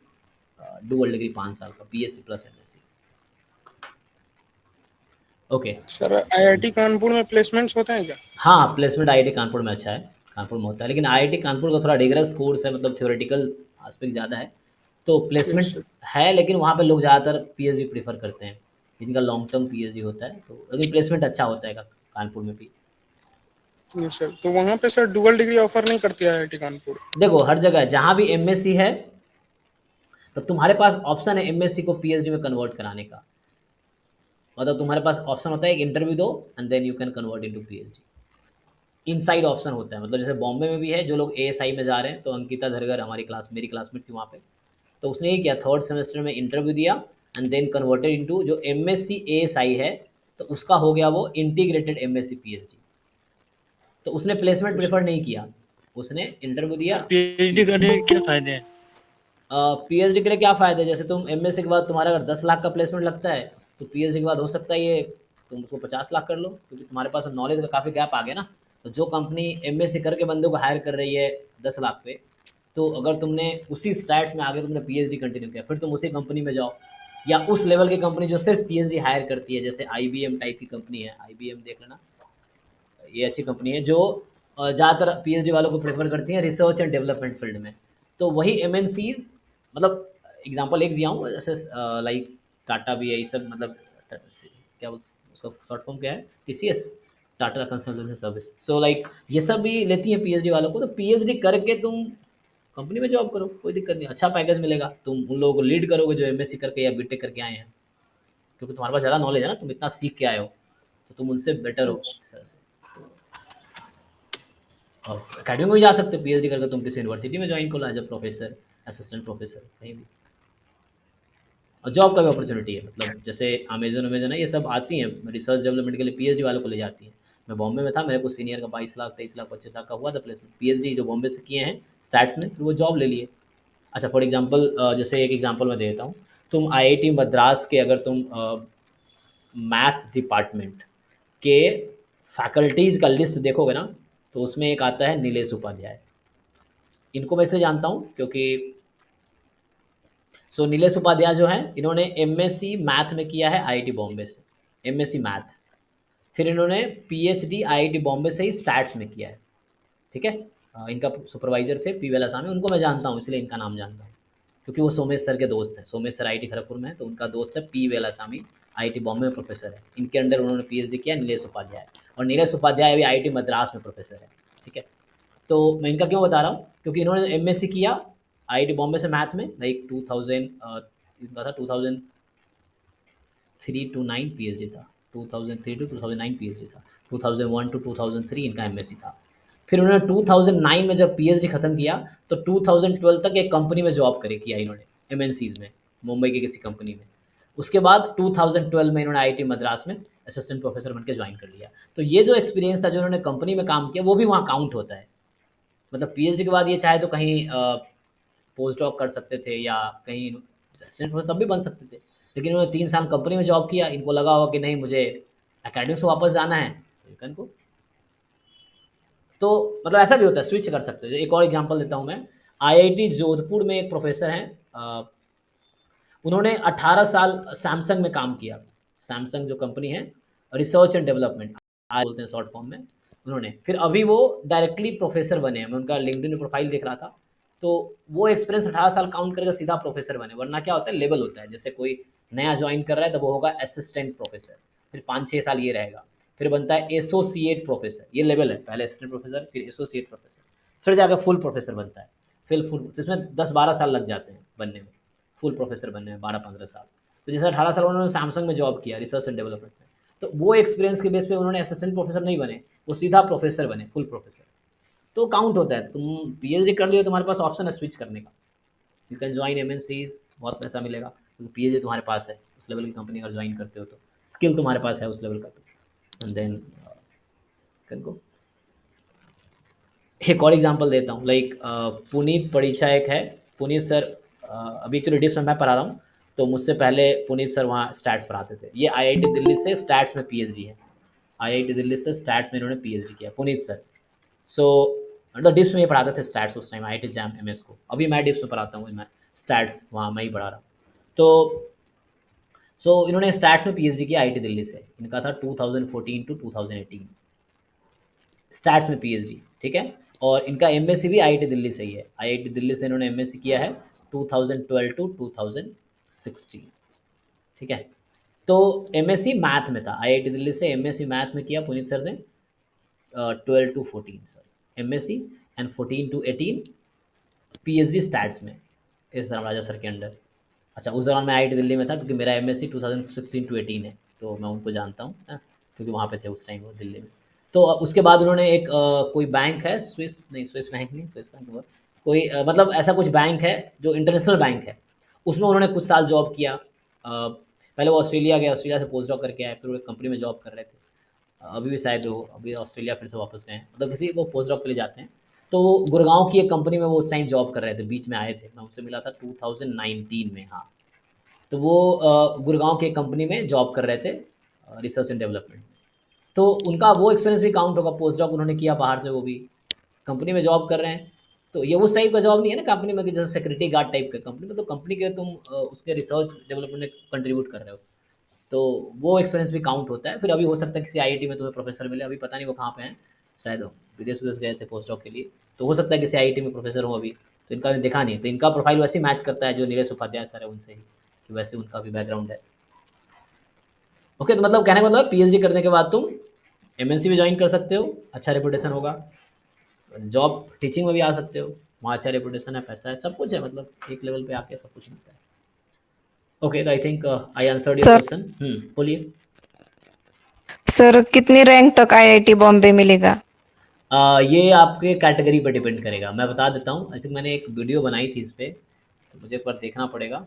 S1: डुअल डिग्री 5 साल का, BSc plus MSc. Okay.
S6: Sir IIT Kanpur में प्लेसमेंट्स होते हैं क्या?
S1: हाँ, प्लेसमेंट आईआईटी कानपुर में अच्छा है, कानपुर में होता है, लेकिन आईआईटी कानपुर का थोड़ा डिगरस कोर्स है, मतलब थ्योरेटिकल आस्पेक्ट ज़्यादा है, तो
S6: यस
S1: प्लेसमेंट
S6: सर।
S1: है, लेकिन वहाँ पे लोग ज़्यादातर पीएचडी प्रेफर करते हैं, जिनका लॉन्ग टर्म पीएचडी होता है, तो लेकिन प्लेसमेंट अच्छा होता है कानपुर में भी।
S6: यस सर, तो वहाँ पे सर डुअल डिग्री ऑफर नहीं करती आईआईटी कानपुर?
S1: देखो, हर जगह जहाँ भी एमएससी है, तो तुम्हारे पास ऑप्शन है एमएससी को पीएचडी में कन्वर्ट कराने का, मतलब तुम्हारे पास ऑप्शन होता है, एक इंटरव्यू दो and then you can convert into PhD. Inside option होता है, मतलब जैसे बॉम्बे में भी है, जो लोग एएसआई में जा रहे हैं, तो अंकिता धरगर हमारी मेरी क्लासमेट थी वहाँ पे, तो उसने ये किया, थर्ड सेमेस्टर में इंटरव्यू दिया एंड देन कन्वर्टेड इनटू जो एमएससी एएसआई है, तो उसका हो गया वो इंटीग्रेटेड एमएससी पीएचडी। तो उसने प्लेसमेंट प्रेफर नहीं किया, उसने इंटरव्यू दिया।
S4: पीएचडी करने के क्या फायदे हैं?
S1: पीएचडी के लिए क्या फ़ायदा है, जैसे तुम एमएससी के बाद तुम्हारा अगर 10 लाख का प्लेसमेंट लगता है, तो पीएचडी के बाद हो सकता है ये तुम उसको 50 लाख कर लो, क्योंकि तुम्हारे पास नॉलेज का काफ़ी गैप आ गया ना। तो जो कंपनी एमएससी करके बंदे को हायर कर रही है 10 लाख पे, तो अगर तुमने उसी स्टैट्स में आगे तुमने पीएचडी कंटिन्यू किया, फिर तुम उसी कंपनी में जाओ, या उस लेवल की कंपनी जो सिर्फ पीएचडी हायर करती है, जैसे आईबीएम टाइप की कंपनी है, आईबीएम देख लेना, ये अच्छी कंपनी है जो ज़्यादातर पीएचडी वालों को प्रेफर करती हैं रिसर्च एंड डेवलपमेंट फील्ड में। तो वही एमएनसीज, मतलब एग्जांपल एक दिया हूँ, जैसे लाइक टाटा भी है, ये सब, मतलब क्या उसका शॉर्ट फॉर्म क्या है, TCS, Tata consultancy service. So like ये सब भी लेती हैं पीएचडी वालों को, तो पीएचडी करके तुम कंपनी में जॉब करो, कोई दिक्कत नहीं, अच्छा पैकेज मिलेगा, तुम उन लोगों को लीड करोगे जो एमएससी करके या बीटेक करके आए हैं, क्योंकि तुम्हारे पास ज़्यादा नॉलेज है ना, तुम इतना सीख के आए हो, तो तुम उनसे बेटर हो इस तरह से। और अकेडमी में भी जा सकते हो, पीएचडी करके तुम किसी यूनिवर्सिटी में ज्वाइन करो as a professor, assistant professor, कहीं भी। और जॉब का भी अपॉर्चुनिटी है, मतलब जैसे अमेजन है, ये सब आती हैं रिसर्च डेवलपमेंट के लिए, पीएचडी वालों को ले जाती हैं। मैं बॉम्बे में था, मेरे को सीनियर का 22 लाख 23 लाख 25 लाख का हुआ था प्लेसमेंट, पीएचडी जो बॉम्बे से किए हैं स्टैट्स में, फिर वो जॉब ले लिए। अच्छा, फॉर एग्जांपल जैसे एक एग्जांपल मैं देता हूँ, तुम आईआईटी मद्रास के अगर तुम मैथ डिपार्टमेंट के फैकल्टीज़ का लिस्ट देखोगे ना, तो उसमें एक आता है नीलेश उपाध्याय। इनको मैं इसलिए जानता हूँ क्योंकि नीलेश उपाध्याय जो हैं, इन्होंने एमएससी मैथ में किया है आईआईटी बॉम्बे से, एमएससी मैथ, फिर इन्होंने पीएचडी आईआईटी बॉम्बे से ही स्टैट्स में किया है, ठीक है। इनका सुपरवाइजर थे पी वेलासामी, उनको मैं जानता हूँ, इसलिए इनका नाम जानता हूँ, क्योंकि वो सोमेश सर के दोस्त हैं। सोमेश सर आईआईटी खड़गपुर में है, तो उनका दोस्त है पी वेलासामी, आईआईटी बॉम्बे में प्रोफेसर है, इनके अंडर उन्होंने पीएचडी किया नीलेश उपाध्याय, और नीलेश उपाध्याय भी आईआईटी मद्रास में प्रोफेसर है, ठीक है। तो मैं इनका क्यों बता रहा हूँ, क्योंकि इन्होंने एमएससी किया आईआईटी बॉम्बे से मैथ में, लाइक 2000 इनका था 2003 टू 9 पीएचडी था, 2003 टू 2009 पीएचडी था, 2001 टू 2003 इनका एमएससी था। फिर उन्होंने 2009 में जब पीएचडी खत्म किया, तो 2012 तक एक कंपनी में जॉब किया इन्होंने, एमएनसीज में, मुंबई की किसी कंपनी में। उसके बाद 2012 में इन्होंने आईआईटी मद्रास में असिस्टेंट प्रोफेसर बनकर ज्वाइन कर लिया। तो ये जो एक्सपीरियंस था जो उन्होंने कंपनी में काम किया, वो भी वहाँ काउंट होता है। मतलब पीएचडी के बाद ये चाहे तो कहीं पोस्ट डॉक कर सकते थे, या कहीं असिस्टेंट प्रोफेसर तब भी बन सकते थे, लेकिन उन्होंने 3 साल कंपनी में जॉब किया, इनको लगा होगा कि नहीं मुझे एकेडमिक्स से वापस जाना है, तो इनको तो मतलब ऐसा भी होता है, स्विच कर सकते हो। एक और एग्जांपल देता हूँ मैं, आईआईटी जोधपुर में एक प्रोफेसर हैं, उन्होंने 18 साल सैमसंग में काम किया, सैमसंग जो कंपनी है, रिसर्च एंड डेवलपमेंट आज बोलते हैं शॉर्ट फॉर्म में, उन्होंने फिर अभी वो डायरेक्टली प्रोफेसर बने हैं। मैं उनका लिंक्डइन प्रोफाइल देख रहा था, तो वो एक्सपीरियंस 18 साल काउंट करके सीधा प्रोफेसर बने, वरना क्या होता है, लेवल होता है, जैसे कोई नया ज्वाइन कर रहा है तो वो होगा असिस्टेंट प्रोफेसर, फिर 5-6 साल ये रहेगा, फिर बनता है एसोसिएट प्रोफेसर, ये लेवल है, पहले असिस्टेंट प्रोफेसर, फिर एसोसिएट प्रोफेसर, फिर जाकर फुल प्रोफेसर बनता है, फिर फुल, इसमें 10-12 साल लग जाते हैं बनने में, फुल प्रोफेसर बनने में 12-15 साल। तो जैसे 18 साल उन्होंने सैमसंग में जॉब किया रिसर्च एंड डेवलपमेंट में, तो वो एक्सपीरियंस के बेस पे उन्होंने असिस्टेंट प्रोफेसर नहीं बने, वो सीधा प्रोफेसर बने, फुल प्रोफेसर। तो काउंट होता है, तुम पीएचडी कर लियो, तुम्हारे पास ऑप्शन है स्विच करने का, यू कैन ज्वाइन एमएनसीज, बहुत पैसा मिलेगा, क्योंकि पीएचडी तुम्हारे पास है, उस लेवल की कंपनी अगर ज्वाइन करते हो तो स्किल तुम्हारे पास है उस लेवल का, तो एंड देन कैन गो। एक और एग्जांपल देता हूँ, लाइक पुनीत परीक्षा एक है, पुनीत सर अभी एक्चुअली डिप्स में मैं पढ़ा रहा हूँ, तो मुझसे पहले पुनीत सर वहाँ स्टैट्स पढ़ाते थे, ये आईआईटी दिल्ली से स्टैट्स में पीएचडी है, आईआईटी दिल्ली से स्टैट्स में इन्होंने पीएचडी किया पुनीत सर। सो मतलब डिप्स में ये पढ़ाते थे स्टैट्स उस टाइम, आईआईटी जैम एमएस को, अभी मैं डिप्स में पढ़ाता हूँ, मैं स्टैट्स वहाँ मैं ही पढ़ा रहा हूँ। तो सो इन्होंने स्टैट्स में पीएचडी किया आईआईटी दिल्ली से, इनका था 2014 टू 2018 स्टैट्स में पीएचडी, ठीक है। और इनका एमएससी भी आईआईटी दिल्ली से ही है, आईआईटी दिल्ली से इन्होंने एमएससी किया है 2012 टू 2016, ठीक है। तो एमएससी मैथ में था, आईआईटी दिल्ली से एमएससी मैथ में किया पुनीत सर ने 12 to 14, sorry MSc, and 14 to 18 PhD stats में इस राजा सर के अंडर। अच्छा, उस दौरान मैं आईआईटी दिल्ली में था क्योंकि मेरा एमएससी 2016 टू 18 है, तो मैं उनको जानता हूँ क्योंकि वहाँ पे थे उस टाइम वो दिल्ली में। तो उसके बाद उन्होंने एक कोई बैंक है, स्विस बैंक नहीं, स्विस बैंक हुआ कोई मतलब ऐसा कुछ बैंक है जो इंटरनेशनल बैंक है, उसमें उन्होंने कुछ साल जॉब किया। पहले वो ऑस्ट्रेलिया गए, ऑस्ट्रेलिया से पोस्ट डॉक करके आए, फिर वो एक कंपनी में जॉब कर रहे थे। अभी भी शायद वो अभी ऑस्ट्रेलिया फिर से वापस गए हैं, मतलब किसी वो पोस्ट डॉक के लिए जाते हैं। तो गुड़गांव की एक कंपनी में वो उस टाइम जॉब कर रहे थे, बीच में आए थे, मैं उनसे मिला था 2019 में, हाँ। तो वो गुड़गांव की एक कंपनी में जॉब कर रहे थे रिसर्च एंड डेवलपमेंट। तो उनका वो एक्सपीरियंस भी काउंट होगा, पोस्ट डॉक उन्होंने किया बाहर से, वो भी कंपनी में जॉब कर रहे हैं। तो ये उस टाइप का जॉब नहीं है ना कंपनी में कि जैसे सिक्योरिटी गार्ड टाइप का, कंपनी में तो कंपनी के तुम उसके रिसर्च डेवलपमेंट में कंट्रीब्यूट कर रहे हो, तो वो एक्सपीरियंस भी काउंट होता है। फिर अभी हो सकता है किसी आईआईटी में तुम्हें प्रोफेसर मिले, अभी पता नहीं वो कहाँ पे हैं, शायद विदेश विदेश गए थे पोस्ट डॉक के लिए, तो हो सकता है किसी आईआईटी में प्रोफेसर हो अभी, तो इनका देखा नहीं, तो इनका प्रोफाइल वैसे ही मैच करता है जो नीलेश उपाध्याय सर है उनसे ही, कि वैसे उनका भी बैकग्राउंड है। ओके, तो मतलब कहने का मतलब पीएचडी करने के बाद तुम एमएनसी भी ज्वाइन कर सकते हो, अच्छा रेपुटेशन होगा, जॉब टीचिंग में भी आ सकते हो, वहाँ अच्छा रेपुटेशन है, पैसा है, सब कुछ है, मतलब एक लेवल पे आके सब कुछ मिलता है। ओके, तो I think I answered your
S9: sir
S1: question. बोलिए।
S9: सर कितनी रैंक तक आईआईटी बॉम्बे मिलेगा?
S1: ये आपके कैटेगरी पर डिपेंड करेगा, मैं बता देता हूँ। आई थिंक मैंने एक वीडियो बनाई थी इस पर, तो मुझे एक बार देखना पड़ेगा।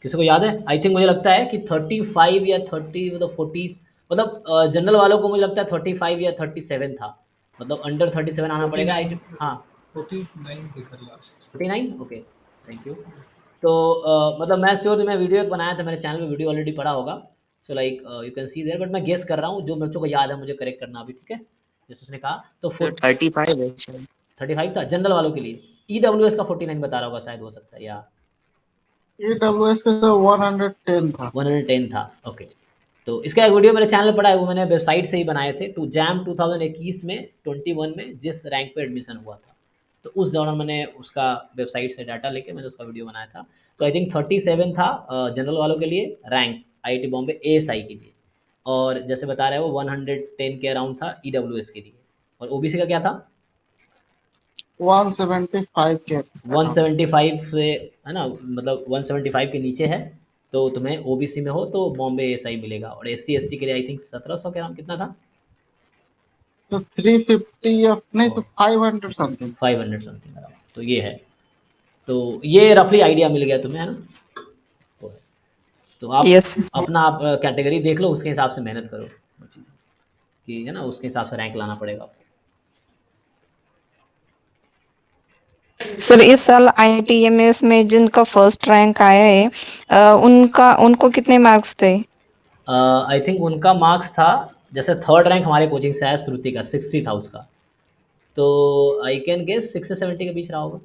S1: किसी को याद है? आई थिंक मुझे लगता है कि 35 या 30 मतलब 40, मतलब जनरल वालों को मुझे लगता है 35 या 37 था, मतलब अंडर 37 आना पड़ेगा। आई थिंक हाँ
S10: 49 थी sir last.
S1: 49, okay, thank you. तो मतलब मैं श्योर, मैं वीडियो एक बनाया था, मेरे चैनल में वीडियो ऑलरेडी पड़ा होगा, so like you can see there, but मैं गेस कर रहा हूँ, जो मेरे को याद है मुझे करेक्ट करना अभी, ठीक है, जैसे उसने कहा। तो
S3: 35 है शायद।
S1: 35 था जनरल वालों के लिए, ईडब्ल्यूएस का 49 बता रहा होगा शायद, हो सकता है, या
S8: AWS का तो 110 था।
S1: 110 था, ओके। तो इसका एक वीडियो मेरे चैनल पर पड़ा है, वो मैंने वेबसाइट से ही बनाए थे, टू जैम 2021 में 21 में जिस रैंक पे एडमिशन हुआ था, तो उस दौरान मैंने उसका वेबसाइट से डाटा लेके मैंने उसका वीडियो बनाया था। तो आई थिंक 37 था जनरल वालों के लिए रैंक आईआईटी बॉम्बे एएसआई के लिए, और जैसे बता रहे हैं वो 110 के अराउंड था ईडब्ल्यूएस के लिए, और ओबीसी का क्या था?
S8: 175 के
S1: 175 से, है ना, मतलब 175 के नीचे है तो तुम्हें ओबीसी में हो तो बॉम्बे एएसआई मिलेगा, और एससी एसटी के लिए आई थिंक 1700 के अराउंड कितना था,
S8: तो 350 या नहीं तो 500 समथिंग।
S1: 500 समथिंग अराउंड, तो ये है। तो ये रफली आइडिया मिल गया तुम्हें, है ना? तो आप
S9: यस।
S1: अपना आप कैटेगरी देख लो, उसके हिसाब से मेहनत करो, वो चीज़ कि है ना, उसके हिसाब से रैंक लाना पड़ेगा आपको।
S9: सर इस साल आईआईटीएमएस में जिनका फर्स्ट रैंक आया है उनको कितने मार्क्स थे?
S1: आई थिंक उनका मार्क्स था, जैसे थर्ड रैंक हमारे कोचिंग से आया श्रुति का 60 था उसका, तो आई कैन गेस 6 से 70 के बीच रहा होगा,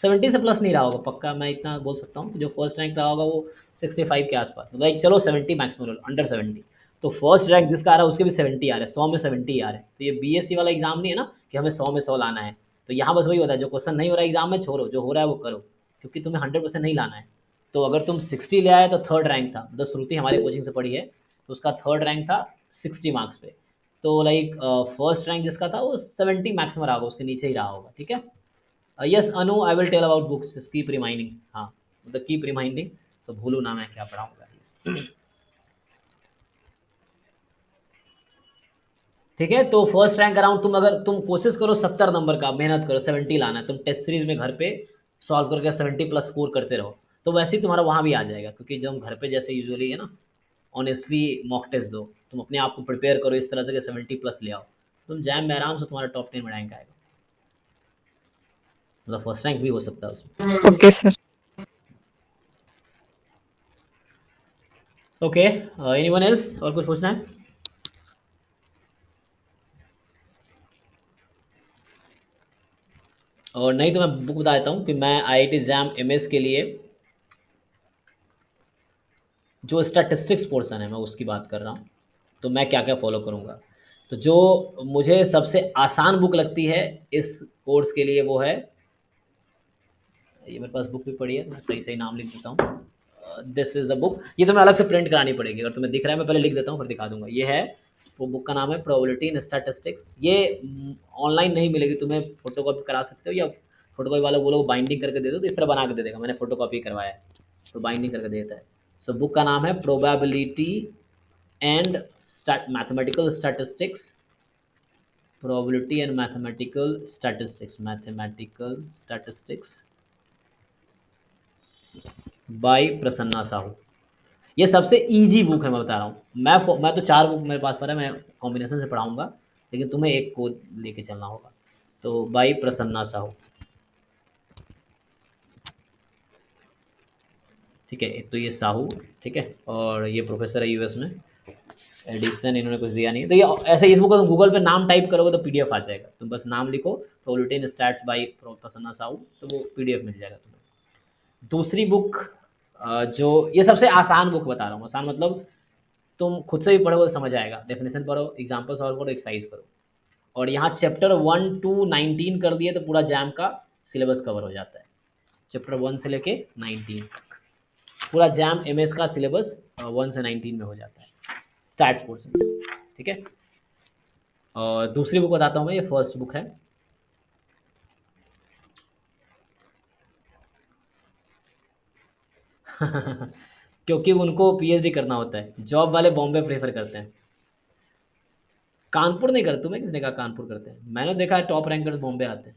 S1: 70 से प्लस नहीं रहा होगा पक्का, मैं इतना बोल सकता हूँ। जो फर्स्ट रैंक रहा होगा वो 65 के आसपास, लाइक चलो 70 मैक्सिमम, अंडर 70। तो फर्स्ट रैंक जिसका आ रहा है उसके भी 70 आ रहे हैं, 100 में 70 आ रहे हैं। तो ये बीएससी वाला एग्जाम नहीं है ना कि हमें 100 में 100 लाना है, तो यहाँ बस वही होता है, जो क्वेश्चन नहीं हो रहा है एग्जाम में छोड़ो, जो हो रहा है वो करो, क्योंकि तुम्हें 100% नहीं लाना है। तो अगर तुम 60 ले आए तो थर्ड रैंक था, मतलब श्रुति हमारे कोचिंग से पढ़ी है, तो उसका थर्ड रैंक था 60 मार्क्स पे। तो लाइक फर्स्ट रैंक जिसका था वो 70 मैक्सिमम रहा होगा, उसके नीचे ही रहा होगा, ठीक है। Yes Anu, I will tell about books, keep reminding, हाँ मतलब कीप रिमाइंडिंग, तो भूलू ना मैं क्या पढ़ा होगा। ठीक है, तो फर्स्ट रैंक अराउंड तुम, अगर तुम कोशिश करो 70 नंबर का, मेहनत करो 70 लाना है, तुम टेस्ट सीरीज में घर पे सॉल्व करके 70 प्लस स्कोर करते रहो, तो वैसे ही तुम्हारा वहाँ भी आ जाएगा, क्योंकि जब हम घर पे जैसे यूजुअली है ना, ऑनेस्टली मॉक टेस्ट दो, तुम अपने आप को प्रिपेयर करो इस तरह से कि 70 प्लस ले आओ, तुम जैम में आराम से तुम्हारा टॉप 10 में रैंक आएगा, मतलब फर्स्ट रैंक भी हो सकता है उसमें।
S9: Okay sir.
S1: Okay, anyone else, और कुछ पूछना है? और नहीं तो मैं बुक बता देता हूँ कि मैं आईआईटी एग्जाम एमएस के लिए जो स्टैटिस्टिक्स पोर्शन है मैं उसकी बात कर रहा हूँ, तो मैं क्या क्या फॉलो करूँगा। तो जो मुझे सबसे आसान बुक लगती है इस कोर्स के लिए वो है, ये मेरे पास बुक भी पड़ी है, मैं सही सही नाम लिख देता हूँ। दिस इज़ द बुक, ये तुम्हें अलग से प्रिंट करानी पड़ेगी, अगर तुम्हें दिख रहा है मैं पहले लिख देता हूँ फिर दिखा दूंगा। ये है, वो बुक का नाम है प्रोबेबिलिटी इन स्टैटिस्टिक्स। ये ऑनलाइन नहीं मिलेगी, तुम्हें फोटो कॉपी करा सकते हो, या फोटो कॉपी वाला बोलो बाइंडिंग करके दे दो तो इस तरह बना के दे देगा, मैंने फोटो कॉपी करवाया है तो बाइंडिंग करके देता है। सो बुक का नाम है probability and mathematical statistics, probability and mathematical statistics by Prasanna Sahu. ये सबसे इजी बुक है, मैं बता रहा हूँ। मैं तो 4 बुक मेरे पास पर है, मैं कॉम्बिनेशन से पढ़ाऊंगा, लेकिन तुम्हें एक को लेके चलना होगा। तो बाय प्रसन्ना साहू, ठीक है। तो ये साहू, ठीक है, और ये प्रोफेसर है यूएस में। एडिशन इन्होंने कुछ दिया नहीं, तो ये ऐसे इस बुक को गूगल पे नाम टाइप करोगे तो पीडीएफ आ जाएगा, तुम बस नाम लिखो probability in stats by Prasanna Sahu, तो वो पीडीएफ मिल जाएगा तुम्हें। दूसरी बुक जो, ये सबसे आसान बुक बता रहा हूँ, आसान मतलब तुम खुद से भी पढ़ोगे तो समझ आएगा। डेफिनेशन पढ़ो, एग्जाम्पल सॉल्व करो, एक्सरसाइज करो, और यहाँ चैप्टर 1 to 19 कर दिए तो पूरा जैम का सिलेबस कवर हो जाता है। चैप्टर 1 से लेके 19 तक पूरा जैम एमएस का सिलेबस 1 से 19 में हो जाता है, स्टैट्स पोर्शन, ठीक है। और दूसरी बुक बताता हूँ मैं, ये फर्स्ट बुक है। क्योंकि उनको पीएचडी करना होता है, जॉब वाले बॉम्बे प्रेफर करते हैं, कानपुर नहीं करते। तुम्हें किसने कहा कानपुर करते हैं? मैंने देखा है टॉप रैंकर्स बॉम्बे आते हैं।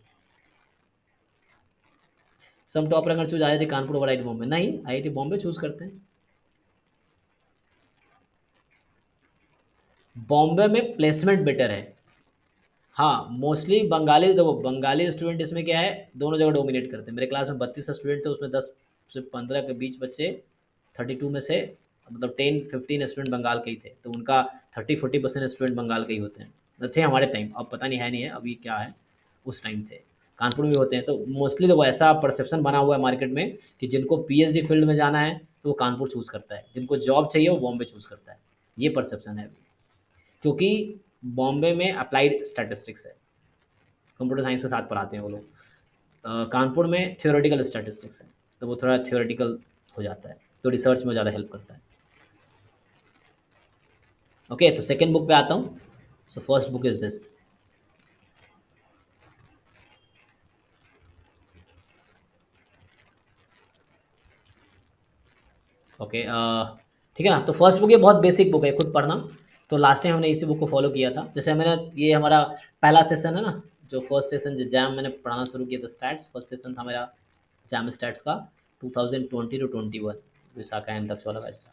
S1: सब top ranker choose IIT Kanpur और आईआईटी बॉम्बे नहीं, आईआईटी बॉम्बे चूज करते हैं। बॉम्बे में प्लेसमेंट बेटर है। हाँ, मोस्टली बंगाली, देखो बंगाली स्टूडेंट इसमें क्या है, दोनों जगह डोमिनेट करते हैं। मेरे क्लास में 32 स्टूडेंट थे, उसमें 10 से 15 के बीच बच्चे, 32 में से मतलब 10-15 स्टूडेंट बंगाल के ही थे, तो उनका 30-40% स्टूडेंट बंगाल के ही होते हैं, तो थे हमारे टाइम। अब पता नहीं है, नहीं है अभी क्या है, उस टाइम थे। कानपुर में भी होते हैं। तो मोस्टली तो ऐसा परसेप्शन बना हुआ है मार्केट में कि जिनको पीएचडी फील्ड में जाना है तो वो कानपुर चूज़ करता है, जिनको जॉब चाहिए वो बॉम्बे चूज़ करता है। ये परसेप्शन है अभी, क्योंकि बॉम्बे में अप्लाइड स्टैटिस्टिक्स है, कंप्यूटर साइंस के साथ पढ़ाते हैं वो लोग। कानपुर में थ्योरेटिकल स्टैटिस्टिक्स है, तो वो थोड़ा थ्योरेटिकल हो जाता है, तो रिसर्च में ज़्यादा हेल्प करता है। ओके, तो सेकेंड बुक पे आता हूँ। So first book is this, okay, ठीक है ना। तो फर्स्ट बुक ये बहुत बेसिक बुक है, खुद पढ़ना। तो लास्ट टाइम हमने इसी बुक को फॉलो किया था। जैसे मैंने, ये हमारा पहला सेशन है ना, जो फर्स्ट सेशन जो जैम मैंने पढ़ाना शुरू किया था स्टैट्स, फर्स्ट सेशन था मेरा जैम स्टैट्स का 2020 to 21, विशाखा एंड दक्ष वाला बैच था,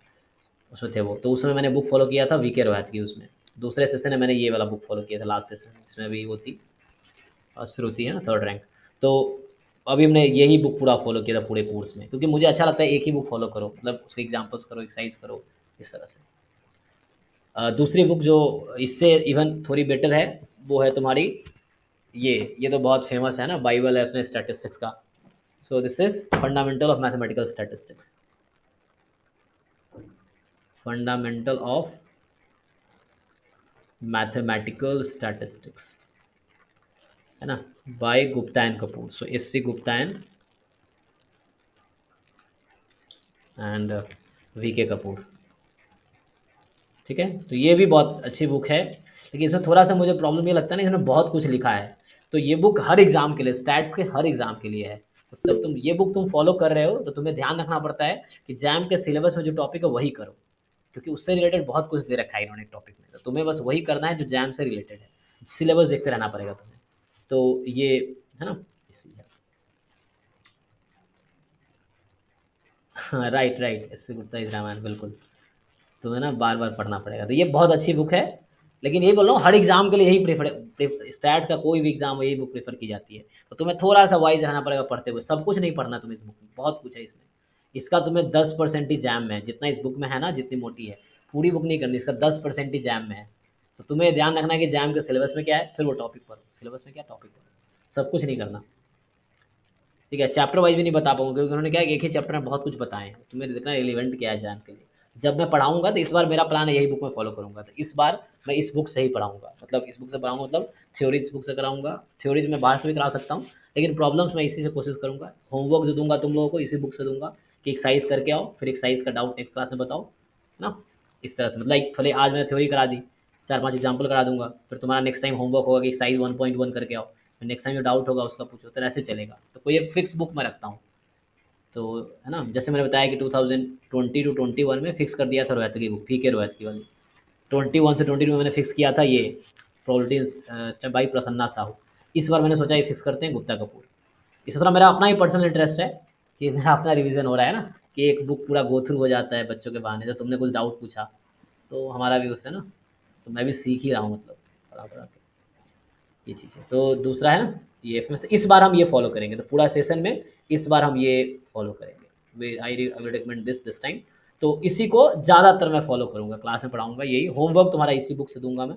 S1: उसमें थे वो। तो उसमें मैंने बुक फॉलो किया था वीके रोहित की। उसमें दूसरे सेशन में मैंने ये वाला बुक फॉलो किया था, लास्ट सेशन इसमें भी वो थी श्रुति है ना, 3rd रैंक। तो अभी हमने यही बुक पूरा फॉलो किया था पूरे कोर्स में, क्योंकि मुझे अच्छा लगता है एक ही बुक फॉलो करो, मतलब उसके एग्जाम्पल्स करो, एक्सरसाइज करो, इस तरह से। दूसरी बुक जो इससे इवन थोड़ी बेटर है वो है तुम्हारी ये तो बहुत फेमस है ना, बाइबल है अपने स्टैटिस्टिक्स का। So this is fundamental of mathematical statistics, fundamental of mathematical statistics, है ना, by Gupta and Kapoor. So SC Gupta and VK Kapoor, ठीक है। तो ये भी बहुत अच्छी बुक है, लेकिन इसमें थोड़ा सा मुझे प्रॉब्लम ये लगता है ना, इसमें बहुत कुछ लिखा है। तो ये बुक हर एग्जाम के लिए, स्टैट्स के हर एग्जाम के लिए है। तो जब तुम ये बुक तुम फॉलो कर रहे हो तो तुम्हें ध्यान रखना पड़ता है कि जैम के सिलेबस में जो टॉपिक है वही करो, क्योंकि उससे रिलेटेड बहुत कुछ दे रखा है इन्होंने टॉपिक में। तो तुम्हें बस वही करना है जो जैम से रिलेटेड है, सिलेबस देखते रहना पड़ेगा तुम्हें। तो ये है ना, इसीलिए। हाँ, राइट राइट, इससे गुप्ता इज रामायण, बिल्कुल। तुम्हें ना बार बार पढ़ना पड़ेगा। तो ये बहुत अच्छी बुक है, लेकिन यही बोल रहा हूँ हर एग्जाम के लिए यही स्टैट का कोई भी एग्जाम हो यही बुक प्रेफर की जाती है। तो तुम्हें थोड़ा सा वाइज रहना पड़ेगा पढ़ते हुए, सब कुछ नहीं पढ़ना तुम्हें इस बुक में, बहुत कुछ है इसमें। इसका तुम्हें 10% ही जैम में है, जितना इस बुक में है ना, जितनी मोटी है, पूरी बुक नहीं करनी, इसका 10% ही जैम में है। तो तुम्हें ध्यान रखना है कि जैम के सिलेबस में क्या है, फिर वो टॉपिक पढ़ो, सिलेबस में क्या टॉपिक पढ़ो, सब कुछ नहीं करना, ठीक है। चैप्टर वाइज भी नहीं बता पाऊंगा, क्योंकि उन्होंने क्या है एक ही चैप्टर में बहुत कुछ बताए हैं, तुम्हें देखना रिलेवेंट क्या है जैम के लिए। जब मैं पढ़ाऊँगा तो इस बार मेरा प्लान है यही बुक मैं फॉलो करूँगा। तो इस बार मैं इस बुक से ही पढ़ाऊँगा, मतलब इस बुक से पढ़ाऊँगा, मतलब थ्योरी इस बुक से कराऊँगा। थ्योरीज़ मैं बाहर से भी करा सकता हूँ, लेकिन प्रॉब्लम्स मैं इसी से कोशिश करूँगा। होमवर्क जो दूँगा तुम लोगों को इसी बुक से दूँगा कि एक्सरसाइज करके आओ, फिर एक्सरसाइज का डाउट नेक्स्ट क्लास में बताओ, है ना? इस तरह से मतलब लाइक भले आज मैंने थ्योरी करा दी, 4-5 एग्जाम्पल करा दूँगा, फिर तुम्हारा नेक्स्ट टाइम होमवर्क होगा कि एक्सरसाइज 1.1 करके आओ, फिर नेक्स्ट टाइम जो डाउट होगा उसका पूछो, तो ऐसे चलेगा। तो कोई एक फिक्स बुक मैं रखता हूँ। तो है ना, जैसे मैंने बताया कि 2020 टू 21 में फिक्स कर दिया था रोहतगी की बुक, पीके रोहतगी वाली। 21 से 22 में मैंने फिक्स किया था ये probability step by Prasanna Sahu. इस बार मैंने सोचा ये फिक्स करते हैं गुप्ता कपूर। इस तरह मेरा अपना ही पर्सनल इंटरेस्ट है कि मेरा अपना रिवीजन हो रहा है ना, कि एक बुक पूरा गो थ्रू हो जाता है बच्चों के बहाने। जब तुमने कुछ डाउट पूछा तो हमारा भी उससे ना, तो मैं भी सीख ही रहा हूँ, मतलब पढ़ा पढ़ा के ये चीज़ है। तो दूसरा है ना ये एफएमएस, इस बार हम ये फॉलो करेंगे, तो पूरा सेशन में इस बार हम ये फॉलो करेंगे। Way I will recommend this time. तो इसी को ज़्यादातर मैं फॉलो करूँगा, क्लास में पढ़ाऊँगा यही। होमवर्क तुम्हारा इसी बुक से दूंगा मैं,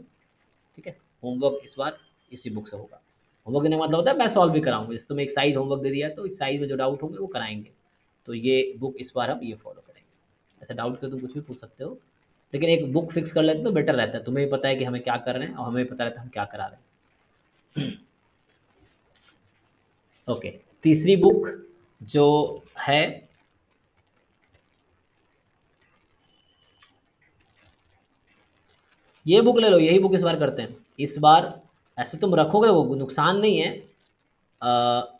S1: ठीक है? होमवर्क इस बार इसी बुक से होगा। होमवर्क देने का मतलब होता है मैं सॉल्व भी कराऊंगा। जैसे तुम्हें एक साइज होमवर्क दे दिया तो इस साइज में जो डाउट होंगे वो कराएंगे। तो ये बुक इस बार हम ये फॉलो करेंगे। ऐसे डाउट के तुम कुछ भी पूछ सकते हो, लेकिन एक बुक फिक्स कर लेते तो बेटर रहता है। तुम्हें भी पता है कि हमें क्या कर रहे हैं और हमें भी पता रहता है हम क्या करा रहे हैं। ओके, तीसरी बुक जो है ये बुक ले लो, यही बुक इस बार करते हैं। इस बार ऐसे तुम रखोगे वो नुकसान नहीं है।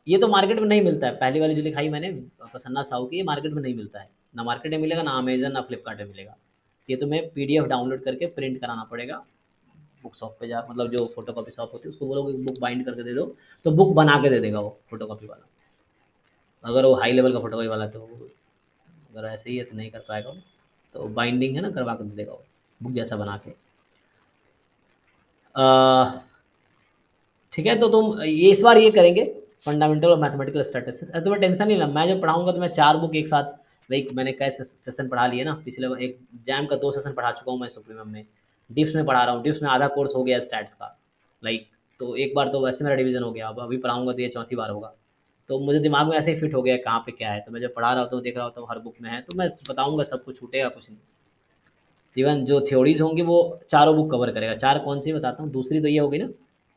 S1: ये तो मार्केट में नहीं मिलता है, पहली वाली जो लिखाई मैंने प्रसन्ना साहू की, ये मार्केट में नहीं मिलता है, ना मार्केट में मिलेगा, ना अमेजन ना फ्लिपकार्ट में मिलेगा। ये तुम्हें पीडीएफ डाउनलोड करके प्रिंट कराना पड़ेगा। बुक शॉप पे जा, मतलब जो फोटो कॉपी शॉप होती है उसको बोलोगे बुक बाइंड करके दे दो, तो बुक बना के दे देगा वो फोटो कॉपी वाला। अगर वो हाई लेवल का फोटो कॉपी वाला तो अगर ऐसे ही है तो नहीं कर पाएगा वो, तो बाइंडिंग है ना करवा कर दे देगा वो बुक जैसा बना के। ठीक है, तो तुम ये इस बार ये करेंगे फंडामेंटल और मैथमेटिकल स्टैटिस्टिक्स। तुम्हें टेंशन नहीं लेना, मैं जब पढ़ाऊंगा तो मैं 4 बुक एक साथ, लाइक मैंने कई सेशन पढ़ा लिए ना पिछले एक जैम का 2 सेशन पढ़ा चुका हूँ मैं सुप्रीमम में। डिप्स में पढ़ा रहा हूँ, डिप्स में आधा कोर्स हो गया स्टैट्स का, लाइक तो एक बार तो वैसे मेरा डिवीजन हो गया। अब अभी पढ़ाऊंगा तो ये चौथी बार होगा। तो मुझे दिमाग में ऐसे ही फिट हो गया कहाँ पे क्या है, तो मैं जब पढ़ा रहा होता हूँ देख रहा होता हूँ हर बुक में है, तो मैं बताऊंगा, सब कुछ छूटेगा कुछ नहीं। इवन जो थ्योरीज होंगी वो चारों बुक कवर करेगा। 4 कौन सी बताता हूँ। दूसरी तो ये होगी ना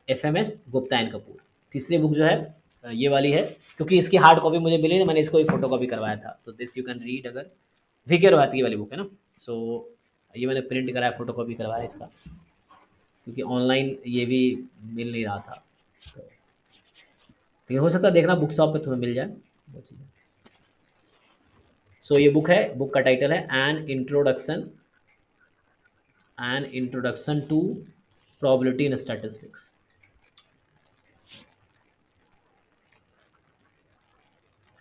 S1: एफएमएस गुप्ता एंड कपूर। तीसरी बुक जो है ये वाली है, क्योंकि इसकी हार्ड कॉपी मुझे मिली ना, मैंने इसको एक फोटो कॉपी करवाया था। तो दिस यू कैन रीड, अगर वीके रोहतगी वाली बुक है ना। सो ये मैंने प्रिंट कराया, फोटो कॉपी करवाया इसका, क्योंकि ऑनलाइन ये भी मिल नहीं रहा था। तो लेकिन हो सकता है देखना बुक शॉप पे तुम्हें मिल जाए वो चीज़ें। सो ये बुक है, बुक का टाइटल है an introduction to probability in statistics.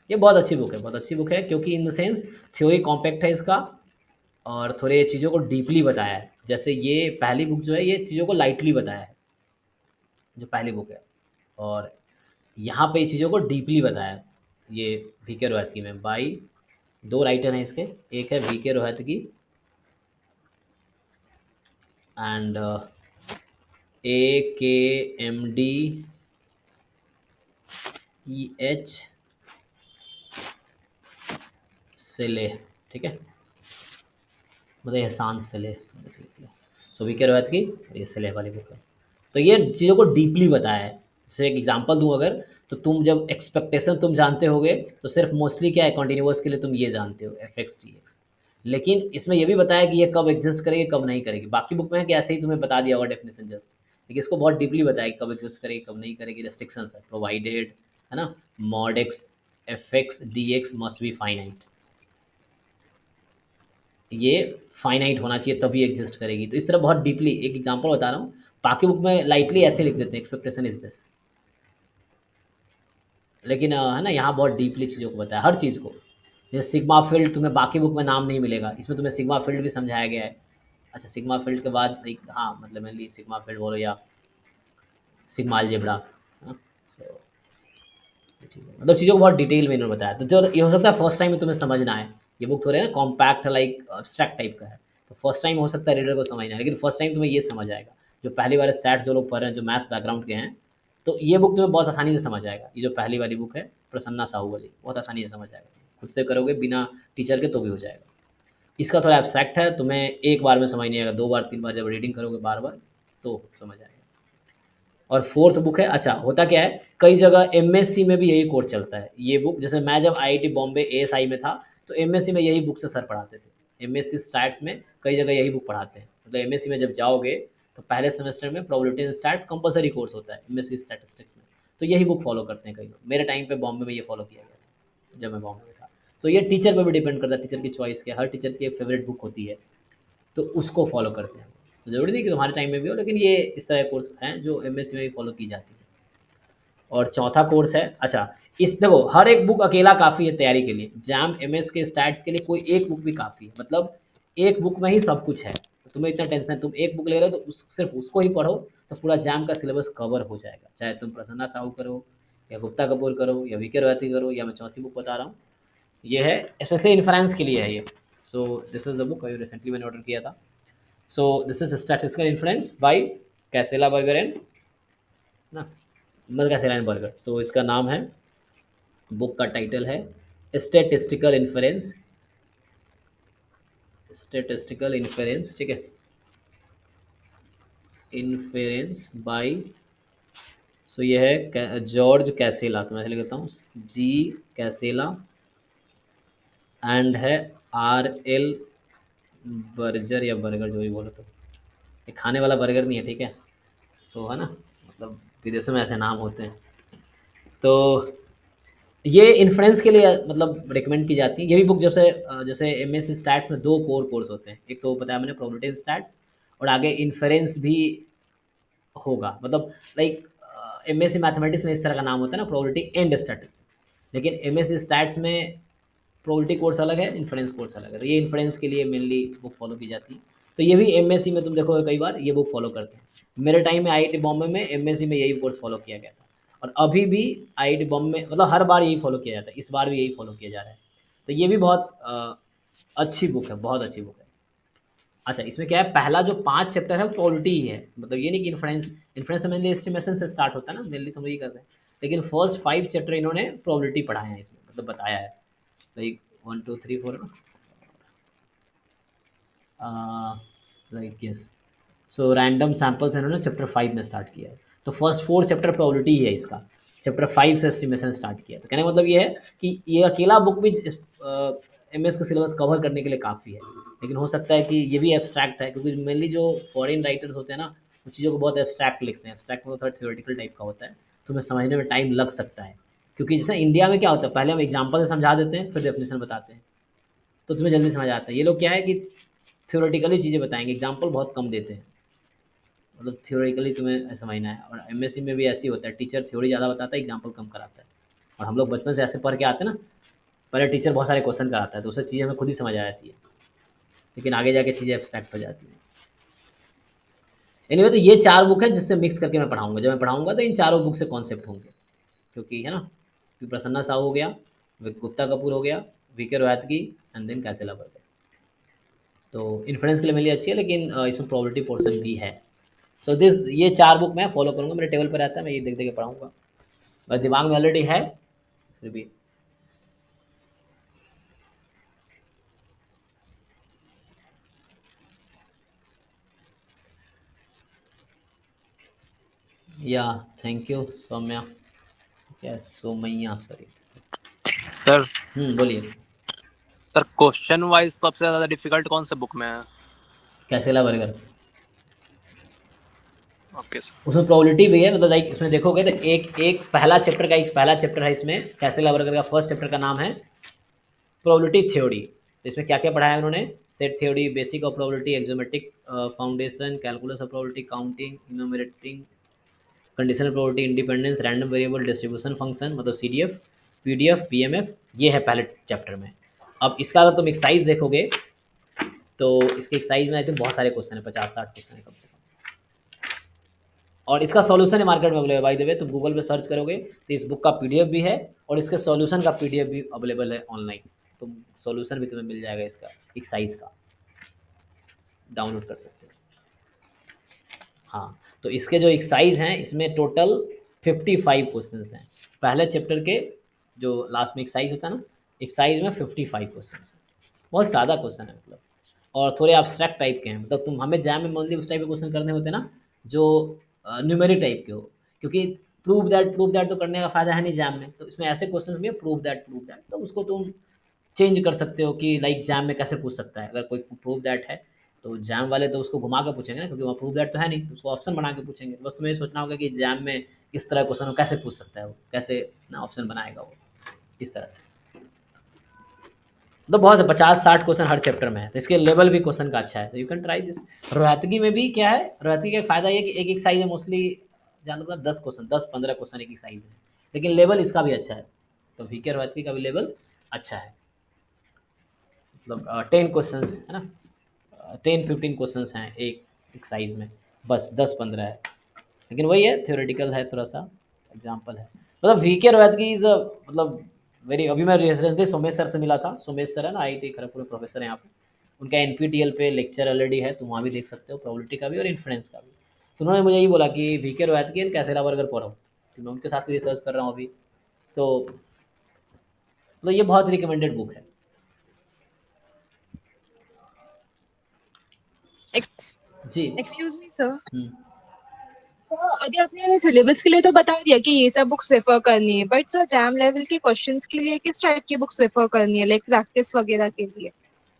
S1: ये बहुत अच्छी बुक है, बहुत अच्छी बुक है, क्योंकि in the sense theory compact है इसका, और थोड़े चीज़ों को डीपली बताया है। जैसे ये पहली बुक जो है ये चीज़ों को लाइटली बताया है, जो पहली बुक है, और यहाँ पे चीज़ों को डीपली बताया है ये वीके रोहतगी में। बाई 2 राइटर हैं इसके, एक है वीके रोहतगी एंड AKMDEH सेले, ठीक है, मतलब एहसान सेले। सो वीके रोहतगी, ये सेले वाली बुक है। तो ये चीज़ों को डीपली बताया है। जैसे एक एग्जांपल दूँ अगर, तो तुम जब एक्सपेक्टेशन तुम जानते होगे तो सिर्फ मोस्टली क्या है कॉन्टिन्यूअस के लिए तुम ये जानते हो एफ एक्स टी एक्स, लेकिन इसमें ये भी बताया कि ये कब एग्जिस्ट करेगी कब नहीं करेगी। बाकी बुक में है कि ऐसे ही तुम्हें बता दिया होगा डेफिनेशन जस्ट, लेकिन इसको बहुत डीपली बताया कि कब एग्जिस्ट करेगी कब नहीं करेगी। रेस्ट्रिक्शंस है प्रोवाइडेड, है ना, mod x F x D x must be finite, ये फाइनाइट होना चाहिए तभी एग्जिस्ट करेगी। तो इस तरह बहुत डीपली, एक एग्जांपल बता रहा हूँ। बाकी बुक में लाइटली ऐसे लिख देते हैं एक्सपेक्टेशन इज दिस, लेकिन है ना यहाँ बहुत डीपली चीज़ों को बताया, हर चीज़ को। जैसे सिग्मा फील्ड तुम्हें बाकी बुक में नाम नहीं मिलेगा, इसमें तुम्हें सिग्मा फील्ड भी समझाया गया है। अच्छा, सिग्मा फील्ड के बाद एक, हाँ मतलब मेनली सिग्मा फील्ड बोलो या सिग्मा अलजेब्रा, तो मतलब चीज़ों को बहुत डिटेल में इन्होंने बताया। तो जो ये हो सकता है फर्स्ट टाइम में तुम्हें समझना है, ये बुक थोड़े ना कॉम्पैक्ट लाइक एब्स्ट्रैक्ट टाइप का है, तो फर्स्ट टाइम हो सकता है रीडर को समझना है, लेकिन फर्स्ट टाइम तुम्हें ये समझ आएगा। जो पहली बार स्टैट्स जो लोग पढ़ रहे हैं, जो मैथ बैकग्राउंड के हैं, तो ये बुक तुम्हें बहुत आसानी से समझ आएगा। ये जो पहली वाली बुक है प्रसन्ना साहू वाली, बहुत आसानी से समझ आएगा, खुद से करोगे बिना टीचर के तो भी हो जाएगा। इसका थोड़ा एब्स्ट्रैक्ट है, तुम्हें एक बार में समझ नहीं आएगा, 2 बार 3 बार जब रीडिंग करोगे बार बार तो समझ आएगा। और फोर्थ बुक है, अच्छा होता क्या है, कई जगह एमएससी में भी यही कोर्स चलता है। ये बुक जैसे मैं जब आईआईटी बॉम्बे एएसआई में था तो एमएससी में यही बुक से सर पढ़ाते थे। एमएससी स्टैट्स में कई जगह यही बुक पढ़ाते हैं। मतलब एमएससी में जब जाओगे तो पहले सेमेस्टर में probability and stats compulsory course होता है एमएससी स्टैटिस्टिक्स में, तो यही बुक फॉलो करते हैं कई लोग। मेरे टाइम पे बॉम्बे में ये फॉलो किया गया था जब मैं बॉम्बे में था। तो ये टीचर पर भी डिपेंड करता है, टीचर की चॉइस के, हर टीचर की एक फेवरेट बुक होती है तो उसको फॉलो करते हैं। तो ज़रूरी नहीं कि तुम्हारे टाइम में भी हो, लेकिन ये इस तरह के कोर्स हैं जो एमएससी में भी फॉलो की जाती है। और चौथा कोर्स है, अच्छा इस देखो हर एक बुक अकेला काफ़ी है तैयारी के लिए। जैम एमएस के स्टैट्स के लिए कोई एक बुक भी काफ़ी है, मतलब एक बुक में ही सब कुछ है। तो तुम्हें इतना टेंशन, तुम एक बुक ले रहे हो तो सिर्फ उसको ही पढ़ो तो पूरा जैम का सिलेबस कवर हो जाएगा। चाहे तुम प्रसन्ना साहू करो या गुप्ता कपूर करो या वीके रॉयती करो या मैं चौथी बुक बता रहा हूँ, ये है स्पेशली इन्फ्रेंस के लिए है ये। So this is the book अभी रिसेंटली मैंने ऑर्डर किया था। So this is statistical inference by Casella Berger and ना मर कैसेला एंड बर्गर। सो इसका नाम है, बुक का टाइटल है स्टैटिस्टिकल इन्फरेंस, स्टैटिस्टिकल इन्फरेंस, ठीक है, इन्फरेंस बाय, सो ये है जॉर्ज कैसेला, तो मैं ऐसे लिख देता हूँ जी कैसेला एंड है आर एल बर्जर या बर्गर जो भी बोलो, तो ये खाने वाला बर्गर नहीं है, ठीक है। सो है ना, मतलब विदेशों में ऐसे नाम होते हैं। तो ये इन्फ्रेंस के लिए मतलब रिकमेंड की जाती है ये भी बुक। जैसे जैसे एमएससी स्टैट्स में 2 कोर कोर्स होते हैं, एक तो बताया मैंने प्रोबेबिलिटी एंड स्टैट्स, और आगे इन्फरेंस भी होगा। मतलब लाइक एमएससी मैथमेटिक्स में इस तरह का नाम होता है ना, प्रोबेबिलिटी एंड स्टैटिस्टिक्स, लेकिन एमएससी स्टैट्स में प्रोबेबिलिटी कोर्स अलग है, इन्फ्रेंस कोर्स अलग है। तो ये इन्फ्रेंस के लिए मेनली बुक फॉलो की जाती है। तो ये भी एमएससी में तुम देखोगे कई बार ये बुक फॉलो करते हैं। मेरे टाइम में आईआईटी बॉम्बे में एमएससी में यही कोर्स फॉलो किया गया था, और अभी भी आईआईटी बॉम्बे में मतलब हर बार यही फॉलो किया जाता है, इस बार भी यही फॉलो किया जा रहा है। तो ये भी बहुत अच्छी बुक है, बहुत अच्छी बुक है। अच्छा इसमें क्या है, पहला जो 5 चैप्टर है वो प्रोबेबिलिटी ही है, मतलब ये नहीं कि इन्फ्रेंस, इन्फ्रेंस में मेनली एस्टिमेशन से स्टार्ट होता है ना, मेनली हम यही करते हैं। लेकिन फर्स्ट 5 चैप्टर इन्होंने प्रोबेबिलिटी पढ़ाए हैं इसमें, मतलब बताया है लाइक 1 2 3 4 ना, like yes. So random samples इन्होंने चैप्टर 5 में स्टार्ट किया है। तो फर्स्ट 4 चैप्टर प्रोबेबिलिटी ही है इसका, चैप्टर 5 से एस्टिमेशन स्टार्ट किया। तो कहने का मतलब ये है कि ये अकेला बुक भी एमएस का सिलेबस कवर करने के लिए काफ़ी है। लेकिन हो सकता है कि ये भी एब्स्ट्रैक्ट है, क्योंकि मेनली जो फॉरेन राइटर्स होते हैं ना उन चीज़ों को बहुत एब्स्ट्रैक्ट लिखते हैं। एब्स्ट्रैक्ट में थोड़ा थ्योरेटिकल टाइप का होता है, तो हमें समझने में टाइम लग सकता है। क्योंकि जैसे इंडिया में क्या होता है, पहले हम एग्जाम्पल से समझा देते हैं फिर डेफिनेशन बताते हैं, तो तुम्हें जल्दी समझ आता है। ये लोग क्या है कि थ्योरेटिकली चीज़ें बताएंगे, एग्जाम्पल बहुत कम देते हैं, मतलब थ्योरेटिकली तुम्हें समझना है। और एमएससी में भी ऐसे ही होता है, टीचर थ्योरी ज़्यादा बताता है, एग्जाम्पल कम कराता है। और हम लोग बचपन से ऐसे पढ़ के आते हैं ना, पहले टीचर बहुत सारे क्वेश्चन कराता है तो उससे चीज़ें हमें खुद ही समझ आ जाती है, लेकिन आगे जाके चीज़ें एब्स्ट्रैक्ट हो जाती हैं। एनीवे तो ये 4 बुक है जिससे मिक्स करके मैं पढ़ाऊंगा। जब मैं पढ़ाऊंगा तो इन चारों बुक से कॉन्सेप्ट होंगे, क्योंकि है ना, कि प्रसन्ना साहू हो गया, गुप्ता कपूर हो गया, VK Rohatgi and then Casella Berger. तो इन्फ्रेंस के लिए मेरे लिए अच्छी है, लेकिन इसमें प्रोबेबिलिटी पोर्शन भी है। तो दिस ये 4 बुक मैं फॉलो करूँगा, मेरे टेबल पर रहता है, मैं ये देख देख के पढ़ाऊँगा। बस दिमाग में ऑलरेडी है फिर भी। या थैंक यू सौम्या, या सोमैया सॉरी।
S11: सर
S1: बोलिए।
S11: सर क्वेश्चन वाइज सबसे ज्यादा डिफिकल्ट कौन से बुक में है?
S1: कैसेला बर्गर।
S11: Okay sir.
S1: उसमें प्रोबेबिलिटी भी है, मतलब लाइक इसमें देखोगे तो एक पहला चैप्टर का, एक पहला चैप्टर है इसमें कैसेला बर्गर का, फर्स्ट चैप्टर का नाम है प्रोबेबिलिटी थ्योरी। तो इसमें क्या क्या पढ़ाया है उन्होंने, set theory, basic of probability, axiomatic foundation, calculus of probability, counting, enumerating, conditional probability, independence, random variable distribution function, मतलब सीडीएफ, पीडीएफ, पीएमएफ, ये है पहले चैप्टर में। अब इसका अगर तुम एक्साइज देखोगे तो इसके एक्साइज में आई थिंक बहुत सारे क्वेश्चन है, 50-60 क्वेश्चन है कम से कम। और इसका सॉल्यूशन है मार्केट में अवेलेबल, बाय द वे तुम गूगल पे सर्च करोगे तो इस बुक का पीडीएफ भी है और इसके सॉल्यूशन का पीडीएफ भी अवेलेबल है ऑनलाइन। तुम सॉल्यूशन भी तुम्हें मिल जाएगा इसका, एक्साइज का डाउनलोड कर सकते हो। हाँ, तो इसके जो एक्साइज हैं इसमें टोटल 55 क्वेश्चन हैं। पहले चैप्टर के जो लास्ट में एक्साइज होता है ना, एक्साइज में 55 क्वेश्चन है, बहुत ज़्यादा क्वेश्चन है मतलब। और थोड़े एब्स्ट्रैक्ट टाइप के हैं। मतलब तुम हमें जैम में मोस्टली उस टाइप के क्वेश्चन करने होते हैं ना जो न्यूमेरिक टाइप के हो, क्योंकि प्रूव दैट तो करने का फ़ायदा है नहीं जैम में। तो इसमें ऐसे क्वेश्चन में प्रूव दैट तो उसको तुम चेंज कर सकते हो कि लाइक जैम में कैसे पूछ सकता है। अगर कोई प्रूव दैट है तो जैम वाले तो उसको घुमा के पूछेंगे ना, क्योंकि वहाँ प्रूव दैट तो है नहीं, तो उसको ऑप्शन बना के पूछेंगे। बस तुम्हें सोचना होगा कि जैम में इस तरह क्वेश्चन कैसे पूछ सकता है, वो कैसे ना ऑप्शन बनाएगा वो इस तरह से। तो बहुत है, 50-60 क्वेश्चन हर चैप्टर में है, तो इसके लेवल भी क्वेश्चन का अच्छा है, तो you can try this. Rohatgi में भी क्या है, रोहतगी का फायदा ये कि एक एक साइज है मोस्टली, ज़्यादा 10 क्वेश्चन 10-15 क्वेश्चन एक एक साइज है, लेकिन लेवल इसका भी अच्छा है। तो वीके रोहतगी का भी लेवल अच्छा है, मतलब 10 क्वेश्चन है ना, 10-15 क्वेश्चन हैं एक साइज में, बस 10-15 है। लेकिन वही है, थ्योरेटिकल है, थोड़ा सा एग्जाम्पल है। मतलब वीके रोहतगी इज मतलब वेरी, अभी मैं रिसेंटली सोमेश सर से मिला था। सोमेश सर है ना, IIT खड़गपुर में प्रोफेसर है यहाँ पे, उनका NPTEL पे लेक्चर ऑलरेडी है, तो वहाँ भी देख सकते हो, प्रोबेबिलिटी का भी और इन्फ्लुएंस का भी। तो उन्होंने मुझे यही बोला कि वीके रोहतगी एंड कैसेला बर्गर पढ़ो, तो मैं उनके साथ भी रिसर्च कर रहा हूँ अभी। तो मतलब ये बहुत रिकमेंडेड बुक है। जी
S12: एक्सक्यूज मी सर, अभी आपने सिलेबस के लिए तो बता दिया कि ये सब बुक्स रेफर करनी है, बट सर जैम लेवल के क्वेश्चंस के लिए किस टाइप की बुक्स रेफर करनी है, लाइक प्रैक्टिस वगैरह के लिए?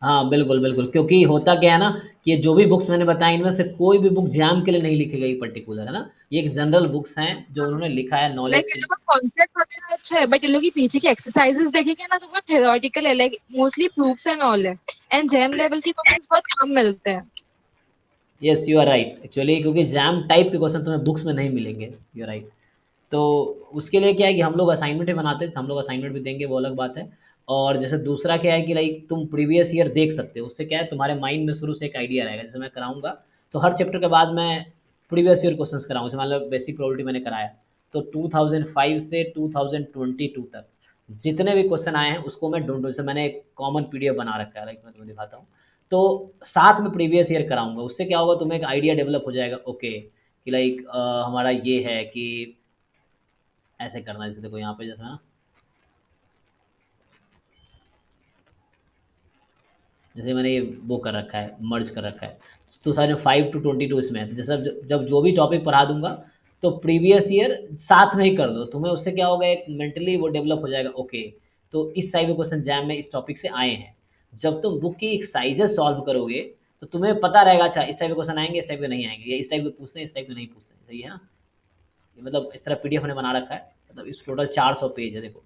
S1: हाँ बिल्कुल बिल्कुल, क्योंकि होता क्या है ना कि जो भी बुक्स मैंने बताई इनमें से कोई भी बुक जैम के लिए नहीं लिखी गई पर्टिकुलर, है ना। ये एक जनरल बुक्स हैं जो उन्होंने लिखा है नॉलेज
S12: लाइक ये लोग का कॉन्सेप्ट वगैरह अच्छा है, बट ये लोग की पीछे की एक्सरसाइजेस देखेंगे ना तो बहुत थ्योरेटिकल है, like mostly proofs and all है, एंड जैम लेवल के क्वेश्चंस बहुत कम मिलते हैं।
S1: Yes you are right actually, क्योंकि जैम टाइप के क्वेश्चन तुम्हें बुक्स में नहीं मिलेंगे, यू आर राइट। तो उसके लिए क्या है कि हम लोग असाइनमेंट ही बनाते हैं, तो हम लोग असाइनमेंट भी देंगे, वो अलग बात है। और जैसे दूसरा क्या है कि लाइक तुम प्रीवियस ईयर देख सकते हो, उससे क्या है तुम्हारे माइंड में शुरू से एक आइडिया रहेगा। जैसे मैं कराऊंगा तो हर चैप्टर के बाद मैं प्रीवियस ईयर क्वेश्चंस कराऊंगा। जैसे मान लो बेसिक प्रोबेबिलिटी मैंने कराया, तो 2005 से 2022 तक जितने भी क्वेश्चन आए हैं उसको मैं ढूंढूं। जैसे मैंने एक कॉमन PDF बना रखा है, लाइक मैं तुम्हें दिखाता हूँ, तो साथ में प्रीवियस ईयर कराऊंगा। उससे क्या होगा, तुम्हें एक आइडिया डेवलप हो जाएगा, ओके कि लाइक हमारा ये है कि ऐसे करना है। जैसे देखो यहाँ पे जैसा ना, जैसे मैंने ये वो कर रखा है, मर्ज कर रखा है 2005 to 22 इसमें है। तो जैसे जब जो भी टॉपिक पढ़ा दूंगा तो प्रीवियस ईयर साथ में ही कर दो, तुम्हें उससे क्या होगा, एक मेंटली वो डेवलप हो जाएगा, ओके तो इस टाइप के क्वेश्चन जैम में इस टॉपिक से आए हैं। जब तुम बुक की एक्सरसाइजेस सॉल्व करोगे तो तुम्हें पता रहेगा, अच्छा इस टाइप के क्वेश्चन आएंगे, इस टाइप के नहीं आएंगे, या इस टाइप के पूछते हैं, इस टाइप के नहीं पूछते हैं। सही है ना, मतलब इस तरह PDF ने बना रखा है। मतलब इस टोटल 400 पेज है, देखो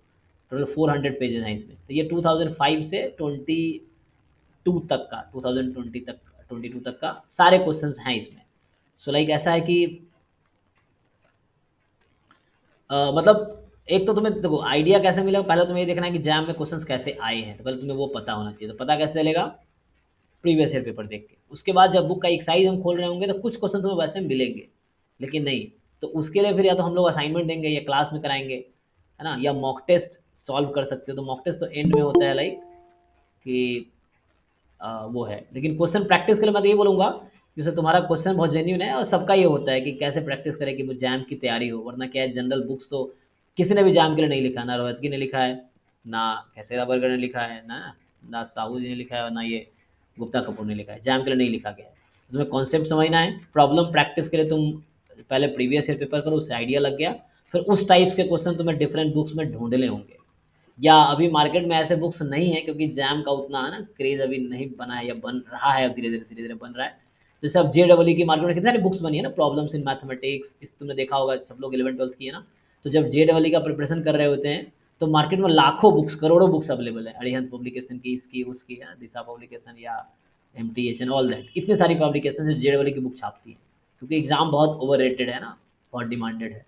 S1: टोटल 400 पेजेस हैं इसमें। तो ये 2005 से 22 तक का, 22 तक का सारे क्वेश्चंस हैं इसमें। सो लाइक ऐसा है कि मतलब एक तो तुम्हें देखो आइडिया कैसे मिलेगा, पहले तुम्हें ये देखना है कि जैम में क्वेश्चंस कैसे आए हैं, तो पहले तुम्हें वो पता होना चाहिए। तो पता कैसे चलेगा, प्रीवियस ईयर पेपर देख के। उसके बाद जब बुक का एक साइज हम खोल रहे होंगे तो कुछ क्वेश्चन तुम्हें वैसे मिलेंगे, लेकिन नहीं तो उसके लिए फिर या तो हम लोग असाइनमेंट देंगे या क्लास में कराएंगे, है ना, या मॉक टेस्ट सॉल्व कर सकते हो। तो मॉक टेस्ट तो एंड में होता है, लाइक कि वो है। लेकिन क्वेश्चन प्रैक्टिस के लिए मैं तो ये बोलूँगा, जैसे तुम्हारा क्वेश्चन बहुत जेन्यून है और सबका ये होता है कि कैसे प्रैक्टिस करें कि वो जैम की तैयारी हो। वरना क्या है, जनरल बुक्स तो किसी ने भी जैम के लिए नहीं लिखा, ना रोहतगी ने लिखा है, ना कैसेला बर्गर ने लिखा है, ना साहू जी ने लिखा है, और ना ये गुप्ता कपूर ने लिखा है। जैम के लिए नहीं लिखा गया है। तुम्हें कॉन्सेप्ट समझना है, प्रॉब्लम प्रैक्टिस के लिए तुम पहले प्रीवियस ईयर पेपर करो, उससे आइडिया लग गया, फिर उस टाइप्स के क्वेश्चन तुम्हें डिफरेंट बुक्स में ढूंढने होंगे। या अभी मार्केट में ऐसे बुक्स नहीं है, क्योंकि जैम का उतना है ना क्रेज अभी नहीं बना है, या बन रहा है, अब धीरे धीरे बन रहा है। जैसे अब JEE की मार्केट में कितनी सारी बुक्स बनी है ना, प्रॉब्लम्स इन मैथमेटिक्स, इस तुमने देखा होगा, सब लोग 11th-12th की है ना। तो जब JEE का प्रिपरेशन कर रहे होते हैं तो मार्केट में लाखों बुक्स, करोड़ों बुक्स अवेलेबल है, अरिहंत पब्लिकेशन की, इसकी उसकी, है दिशा पब्लिकेशन या MTH एंड ऑल दैट। इतनी सारी पब्लिकेशन जो JEE की बुक छापती है, क्योंकि एग्जाम बहुत ओवर है ना, बहुत डिमांडेड है।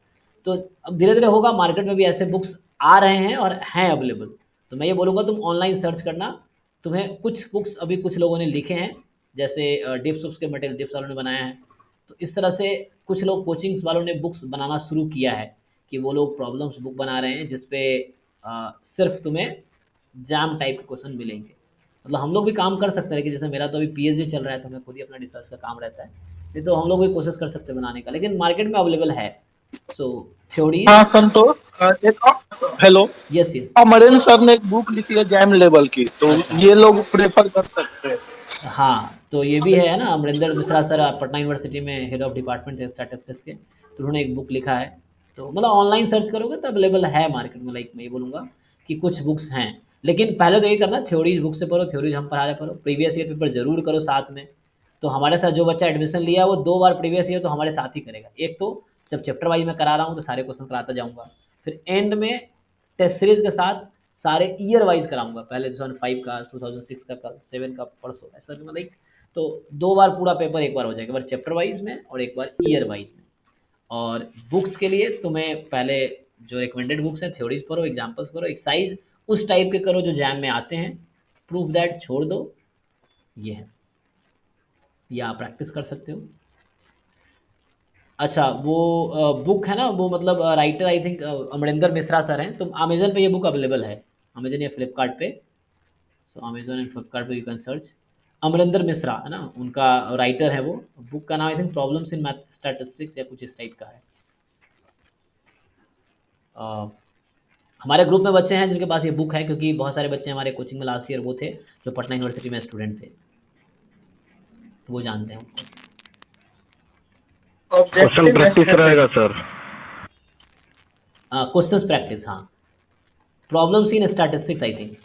S1: तो अब धीरे धीरे होगा, मार्केट में भी ऐसे बुक्स आ रहे हैं और हैं अवेलेबल। तो मैं ये बोलूँगा तुम ऑनलाइन सर्च करना, तुम्हें कुछ बुक्स अभी कुछ लोगों ने लिखे हैं, जैसे डिप्स के मटेरियल डिप्स वालों ने बनाया है। तो इस तरह से कुछ लोग कोचिंग्स वालों ने बुक्स बनाना शुरू किया है, कि वो लोग प्रॉब्लम्स बुक बना रहे हैं जिसपे सिर्फ तुम्हें जैम टाइप के क्वेश्चन मिलेंगे। मतलब हम लोग भी काम कर सकते हैं कि जैसे मेरा तो अभी PhD चल रहा है, तो हमें खुद ही अपना रिसर्च का काम रहता है, नहीं तो हम लोग भी कोशिश कर सकते हैं बनाने का, लेकिन मार्केट में अवेलेबल है। So theory.
S8: हाँ Santosh, hello.
S1: Yes yes.
S8: Amarendra sir ने एक बुक लिखी है जैम लेवल की, तो ये लोग प्रेफर कर सकते हैं।
S1: हाँ, तो ये भी है ना, अमरिंदर मिश्रा सर पटना यूनिवर्सिटी में हेड ऑफ डिपार्टमेंट है स्टैटिस्टिक्स के, तो उन्होंने एक बुक लिखा है। तो मतलब ऑनलाइन सर्च करोगे तो अवेलेबल है मार्केट में, लाइक मैं ये बोलूँगा कि कुछ बुक्स हैं। लेकिन पहले तो यही करना, थ्योरीज बुक से पढ़ो, थ्योरीज हम पढ़ा रहे पढ़ो, प्रीवियस ईयर पेपर ज़रूर करो साथ में। तो हमारे साथ जो बच्चा एडमिशन लिया वो 2 बार प्रीवियस ईयर तो हमारे साथ ही करेगा। एक तो जब चैप्टर वाइज मैं करा रहा हूँ तो सारे क्वेश्चन कराता जाऊँगा, फिर एंड में टेस्ट सीरीज के साथ सारे ईयर वाइज कराऊंगा, पहले 2005 का, 2006 का, कल 7 का, परसों, ऐसा मतलब लाइक। तो 2 बार पूरा पेपर एक बार हो जाएगा, एक बार चैप्टर वाइज में और एक बार ईयर वाइज में। और बुक्स के लिए तुम्हें पहले जो रिकमेंडेड बुक्स हैं थ्योरीज पढ़ो, एग्जाम्पल्स करो, एक्सरसाइज उस टाइप के करो जो जैम में आते हैं, प्रूफ दैट छोड़ दो, ये है, या आप प्रैक्टिस कर सकते हो। अच्छा, वो बुक है ना, वो मतलब writer I think Amarinder Mishra sir हैं, तो अमेजन पे ये बुक अवेलेबल है, अमेजन या फ्लिपकार्ट पे। सो अमेजन एंड फ्लिपकार्ट पे you can search. Amarinder Mishra है ना, उनका राइटर है वो। बुक का नाम I think problems in math statistics या कुछ इस टाइप का है। हमारे ग्रुप में बच्चे हैं जिनके पास ये बुक है, क्योंकि बहुत सारे बच्चे हमारे कोचिंग में लास्ट ईयर वो थे जो पटना यूनिवर्सिटी में स्टूडेंट थे, तो वो जानते हैं उनको।
S5: क्वेश्चन प्रैक्टिस रहेगा सर?
S1: क्वेश्चंस प्रैक्टिस, हाँ। Problems in statistics I think,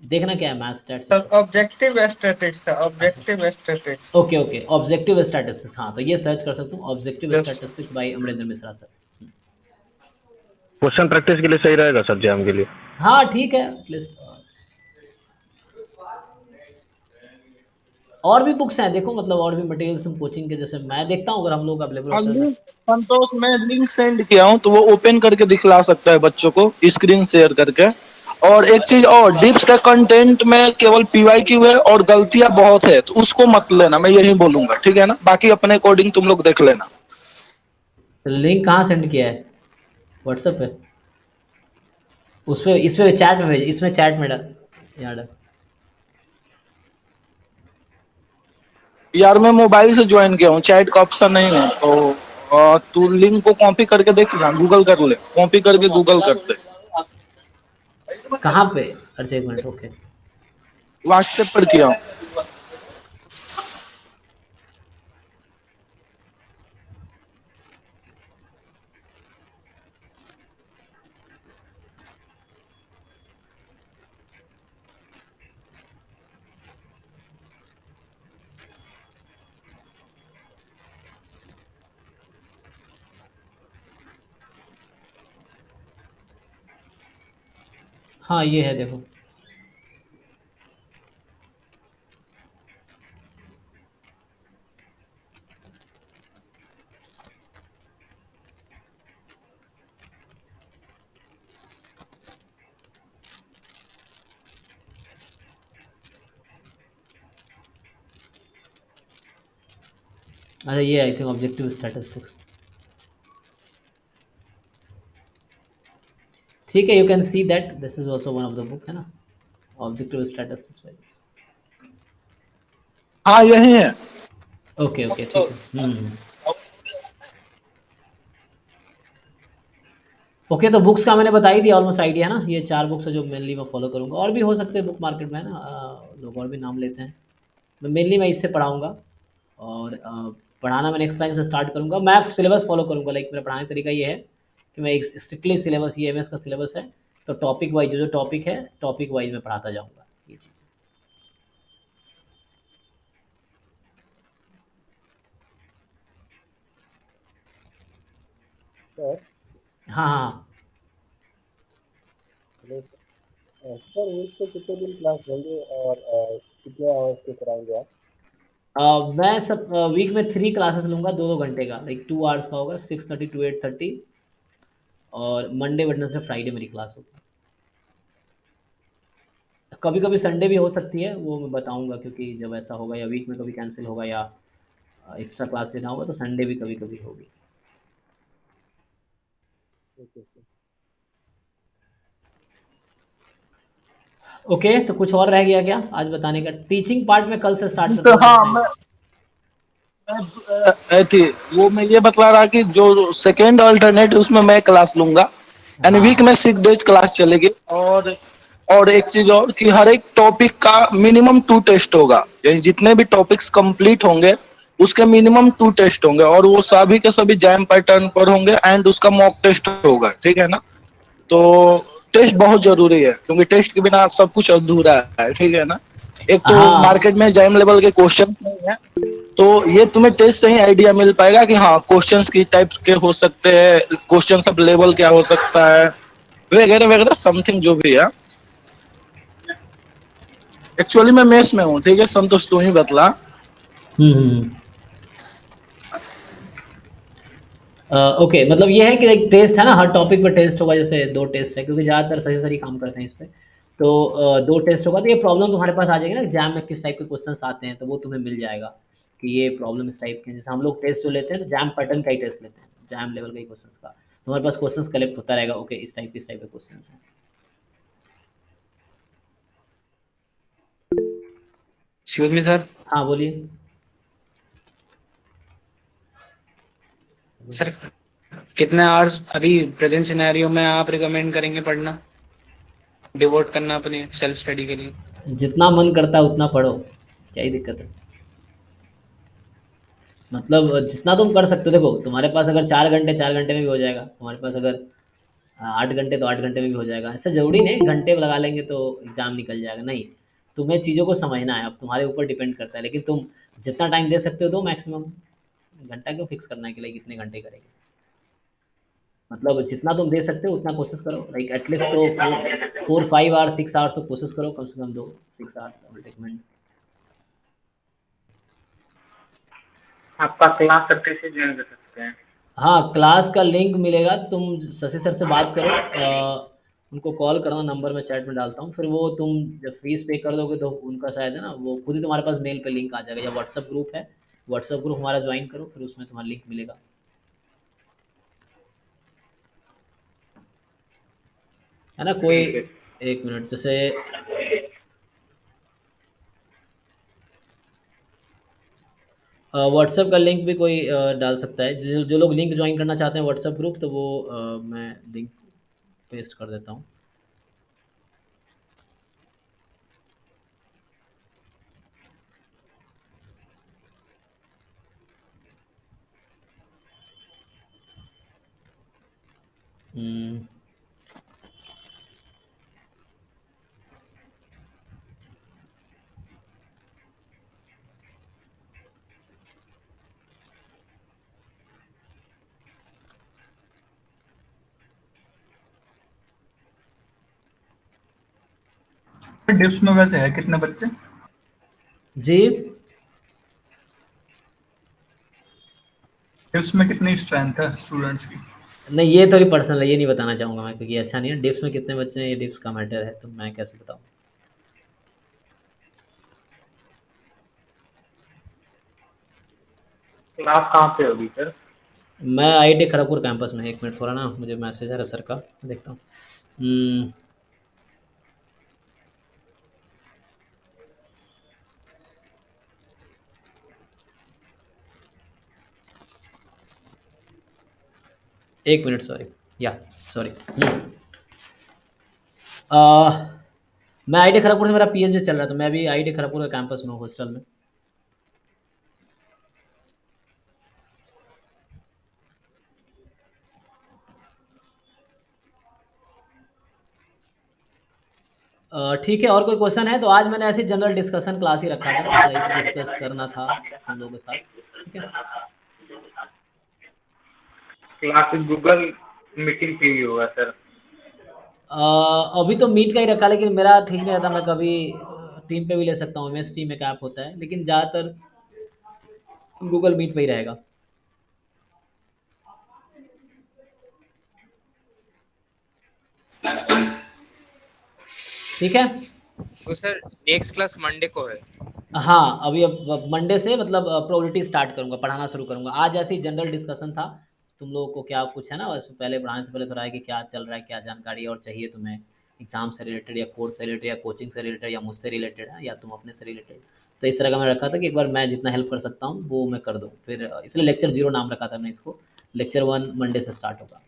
S1: देखना क्या है, मैथ स्टैट्स।
S13: ऑब्जेक्टिव स्टैटिस्टिक्स है, objective statistics.
S1: Okay okay, objective statistics, हाँ, तो ये सर्च कर सकता हूँ, objective statistics by Amarinder Mishra sir.
S5: Question practice के लिए सही रहेगा सर, एग्जाम के लिए?
S1: हाँ ठीक है, प्लीज। और भी बुक्स हैं देखो, मतलब और भी मटेरियल्स हम कोचिंग के, जैसे मैं देखता हूँ अगर हम लोग अवेलेबल होता है।
S14: संतोष, मैं लिंक सेंड किया हूँ तो वो ओपन करके दिखला सकता है बच्चों को, स्क्रीन शेयर करके। और एक चीज और, डिप्स का कंटेंट में केवल पीवाईक्यू है और गलतियां बहुत है, तो उसको मत लेना, मैं यही बोलूंगा, ठीक है ना? बाकी अपने अकॉर्डिंग तुम लोग देख लेना।
S1: लिंक कहाँ सेंड किया है? व्हाट्सएप पे? उस पे, इस पे चैट में भेज, इसमें चैट में डाल
S14: यार मैं मोबाइल से ज्वाइन किया हूँ, चैट का ऑप्शन नहीं है, तो तू लिंक को कॉपी करके देख ना, गूगल कर ले, कॉपी करके गूगल कर दे।
S1: कहाँ पे? अच्छा एक मिनट, ओके।
S14: व्हाट्सएप पर किया हूँ।
S1: हाँ ये है, देखो। अरे ये आई थिंक ऑब्जेक्टिव स्टैटिस्टिक्स, ठीक है, you can see that this is also one of the book, है ना, ऑब्जेक्टिव स्टैटिस्टिक्स।
S14: हाँ यही है।
S1: ओके ओके, ठीक है। ओके, तो बुक्स का मैंने बता ही दिया ऑलमोस्ट आइडिया, है ना। ये 4 बुक्स है जो मेनली मैं फॉलो करूँगा, और भी हो सकते हैं बुक मार्केट में, है ना, लोग और भी नाम लेते हैं। मेनली मैं इससे पढ़ाऊँगा, और पढ़ाना मैं नेक्स्ट टाइम से स्टार्ट करूँगा। मैं सिलेबस फॉलो करूँगा, लाइक मेरा पढ़ाने का तरीका ये है कि मैं एक स्ट्रिक्टली सिलेबस, ये एमएस का सिलेबस है, तो टॉपिक वाइज जो टॉपिक है, टॉपिक वाइज मैं पढ़ाता जाऊँगा, ये चीज़। हाँ हाँ
S15: सर वीक पे कितने दिन क्लास होंगे और कितने आवर्स के कराएंगे आप?
S1: मैं सब वीक में 3 क्लासेस लूँगा, 2-2 घंटे का, लाइक 2 आवर्स का होगा, 6:30 to 8:30, और मंडे वेडनेसडे फ्राइडे मेरी क्लास होगी। कभी कभी संडे भी हो सकती है, वो मैं बताऊंगा, क्योंकि जब ऐसा होगा या वीक में कभी कैंसिल होगा या एक्स्ट्रा क्लास लेना होगा, तो संडे भी कभी कभी होगी। ओके, तो कुछ और रह गया क्या आज बताने का? टीचिंग पार्ट में कल से स्टार्ट करता हूँ।
S14: हाँ, थी वो मैं ये बतला रहा कि जो सेकेंड अल्टरनेट उसमें मैं क्लास लूंगा, यानी वीक में 6 डेज क्लास चलेगी, और और एक चीज और कि हर एक टॉपिक का मिनिमम 2 टेस्ट होगा, यानी जितने भी टॉपिक्स कंप्लीट होंगे उसके मिनिमम 2 टेस्ट होंगे और वो सभी के सभी जैम पैटर्न पर होंगे एंड उसका मॉक टेस्ट होगा, ठीक है ना। तो टेस्ट बहुत जरूरी है क्योंकि टेस्ट के बिना सब कुछ अधूरा है, ठीक है ना। एक तो
S1: हाँ
S14: मार्केट में जैम लेवल के क्वेश्चन नहीं है, तो ये तुम्हें टेस्ट से ही आइडिया मिल पाएगा कि हाँ क्वेश्चंस की टाइप्स के हो सकते हैं, क्वेश्चन सब लेवल क्या हो सकता है, वगैरह वगैरह समथिंग जो भी है। एक्चुअली मैं मेस में हूँ, ठीक है संतोष, तू ही बतला।
S1: हम्म। ओके, मतलब ये है कि एक टेस्ट है ना, हर टॉपिक पर टेस्ट होगा, जैसे 2 टेस्ट है क्योंकि ज़्यादातर सही सही काम करते हैं इस पे। तो 2 टेस्ट होगा, तो ये प्रॉब्लम तुम्हारे पास आ जाएगी ना एग्जाम में, किस टाइप के क्वेश्चंस आते हैं, तो वो तुम्हें मिल जाएगा कि ये प्रॉब्लम इस टाइप के। जैसे हम लोग टेस्ट जो लेते हैं तो जैम पैटर्न का ही टेस्ट लेते हैं, जैम लेवल का ही क्वेश्चन का तुम्हारे पास क्वेश्चन कलेक्ट होता रहेगा। ओके, इस टाइप के क्वेश्चन है।
S16: Excuse me sir.
S1: हाँ बोलिए
S16: सर कितने आवर्स अभी प्रेजेंट सिनेरियो में आप रिकमेंड करेंगे पढ़ना, डिवोट करना अपने सेल्फ स्टडी के लिए?
S1: जितना मन करता है उतना पढ़ो, क्या ही दिक्कत है। मतलब जितना तुम कर सकते हो, देखो तुम्हारे पास अगर 4 घंटे में भी हो जाएगा, तुम्हारे पास अगर 8 घंटे तो 8 घंटे में भी हो जाएगा। ऐसा जरूरी नहीं घंटे लगा लेंगे तो एग्जाम निकल जाएगा, नहीं। तुम्हें चीज़ों को समझना है, अब तुम्हारे ऊपर डिपेंड करता है, लेकिन तुम जितना टाइम दे सकते हो दो मैक्सिमम। घंटा क्यों फिक्स करना है कि लाइक कितने घंटे करेंगे, मतलब जितना तुम दे सकते हो उतना कोशिश करो, लाइक एटलीस्ट तो 4 5 आवर्स 6 आवर्स तो कोशिश करो कम से कम दो, 6 आवर्स रिकमेंड।
S15: आपका क्लास करते से ज्वाइन कर सकते हैं।
S1: हाँ, क्लास का लिंक मिलेगा, तुम शशि सर से बात करो, उनको कॉल करना, नंबर मैं चैट में डालता हूँ, फिर वो तुम जब फीस पे कर दोगे तो उनका शायद है ना, वो खुद ही तुम्हारे पास मेल पे लिंक आ जाएगा, या व्हाट्सअप ग्रुप है, व्हाट्सअप ग्रुप हमारा ज्वाइन करो, फिर उसमें तुम्हारा लिंक मिलेगा, है ना। कोई एक मिनट, जैसे व्हाट्सएप का लिंक भी कोई डाल सकता है, जो लोग लिंक ज्वाइन करना चाहते हैं व्हाट्सएप ग्रुप, तो वो मैं लिंक पेस्ट कर देता हूँ। हम्म,
S2: डिप्स में वैसे है कितने बच्चे?
S1: जी,
S2: डिप्स में कितनी स्ट्रेंथ है स्टूडेंट्स की?
S1: नहीं ये थोड़ी पर्सनल है, ये नहीं बताना चाहूँगा मैं, क्योंकि अच्छा नहीं है। डिप्स में कितने बच्चे हैं, ये डिप्स का मैटर है, तो मैं कैसे बताऊँ।
S15: क्लास कहाँ पे होगी सर?
S1: मैं आईआईटी खड़गपुर कैंपस में, एक मिनट थोड़ा ना, मुझे मैसेज है सर का, देखता हूँ। एक मिनट, सॉरी, या सॉरी। मैं आईआईटी खड़गपुर से, मेरा पीएचडी चल रहा है, तो मैं भी आईआईटी खड़गपुर के कैंपस में हूँ, हॉस्टल में। ठीक है, और कोई क्वेश्चन है तो आज मैंने ऐसी जनरल डिस्कशन क्लास ही रखा था, डिस्कस करना था तुम लोगों के साथ, ठीक है।
S15: क्लास गूगल मीटिंग पे ही होगा सर।
S1: अभी तो मीट का ही रखा, लेकिन मेरा ठीक नहीं रहता, मैं कभी टीम पे भी ले सकता हूँ, एमएस टीम एक ऐप होता है, लेकिन ज़्यादातर गूगल मीट पे ही रहेगा। ठीक है,
S3: तो सर नेक्स्ट क्लास मंडे को है?
S1: हाँ, अभी अब मंडे से मतलब प्रोबेबिलिटी स्टार्ट करूँगा, पढ़ाना शुरू करूँगा। आज ऐसे ही जनरल डिस्कशन था, तुम लोगों को क्या कुछ है ना, बस पहले पढ़ाने से पहले थोड़ा है कि क्या चल रहा है, क्या जानकारी और चाहिए तुम्हें एग्जाम से रिलेटेड, या कोर्स से रिलेटेड, या कोचिंग से रिलेटेड, या मुझसे रिलेटेड है, या तुम अपने से रिलेटेड। तो इस तरह का मैं रखा था कि एक बार मैं जितना हेल्प कर सकता हूँ वो मैं कर दूँ, फिर इसलिए लेक्चर 0 नाम रखा था मैं इसको। लेक्चर 1 मंडे से स्टार्ट होगा।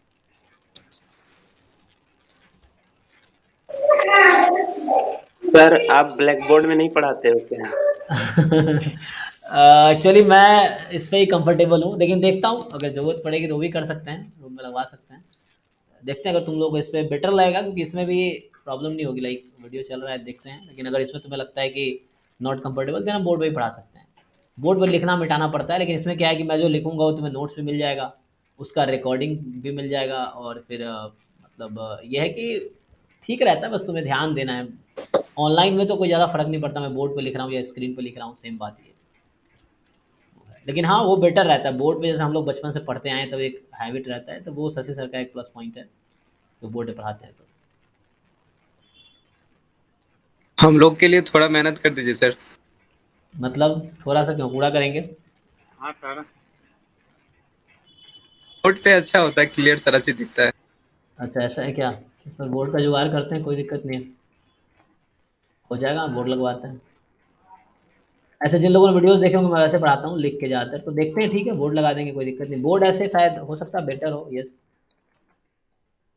S7: सर आप ब्लैक बोर्ड में नहीं पढ़ाते हो क्या?
S1: एक्चुअली मैं इस पे ही कंफर्टेबल हूँ, लेकिन देखता हूँ अगर ज़रूरत पड़ेगी तो वो भी कर सकते हैं, रूम में लगवा सकते हैं। देखते हैं अगर तुम लोग इस पे बेटर लगेगा, क्योंकि इसमें भी प्रॉब्लम नहीं होगी, लाइक वीडियो चल रहा है देखते हैं। लेकिन अगर इसमें तुम्हें लगता है कि नॉट कंफर्टेबल, देन हम बोर्ड पे ही पढ़ा सकते हैं। बोर्ड पर लिखना मिटाना पड़ता है, लेकिन इसमें क्या है कि मैं जो लिखूंगा वो तुम्हें नोट्स भी मिल जाएगा, उसका रिकॉर्डिंग भी मिल जाएगा, और फिर मतलब ये है कि ठीक रहता है, बस तुम्हें ध्यान देना है। ऑनलाइन में तो कोई ज़्यादा फर्क नहीं पड़ता, मैं बोर्ड पे लिख रहा हूँ या स्क्रीन पे लिख रहा हूँ, सेम बात ही है। लेकिन हाँ, वो बेटर रहता है बोर्ड पे, जैसे हम लोग बचपन से पढ़ते आए हैं, तब एक हैबिट रहता है, तो वो शशि सर का एक प्लस पॉइंट है, तो बोर्ड पे पढ़ाते हैं तो।
S7: हम लोग के लिए थोड़ा मेहनत कर दीजिए सर।
S1: मतलब थोड़ा सा क्यों, पूरा करेंगे।
S7: हाँ सर, बोर्ड पे अच्छा होता है, क्लियर सारा चीज दिखता है।
S1: अच्छा ऐसा है क्या, सर बोर्ड का जुगाड़ करते हैं, कोई दिक्कत नहीं है, हो जाएगा, बोर्ड लगवाते हैं। ऐसे जिन लोगों ने वीडियोस देखे होंगे, मैं वैसे पढ़ाता हूँ लिख के ज़्यादातर, तो देखते हैं, ठीक है बोर्ड लगा देंगे, कोई दिक्कत नहीं। बोर्ड ऐसे शायद हो सकता है बेटर हो, यस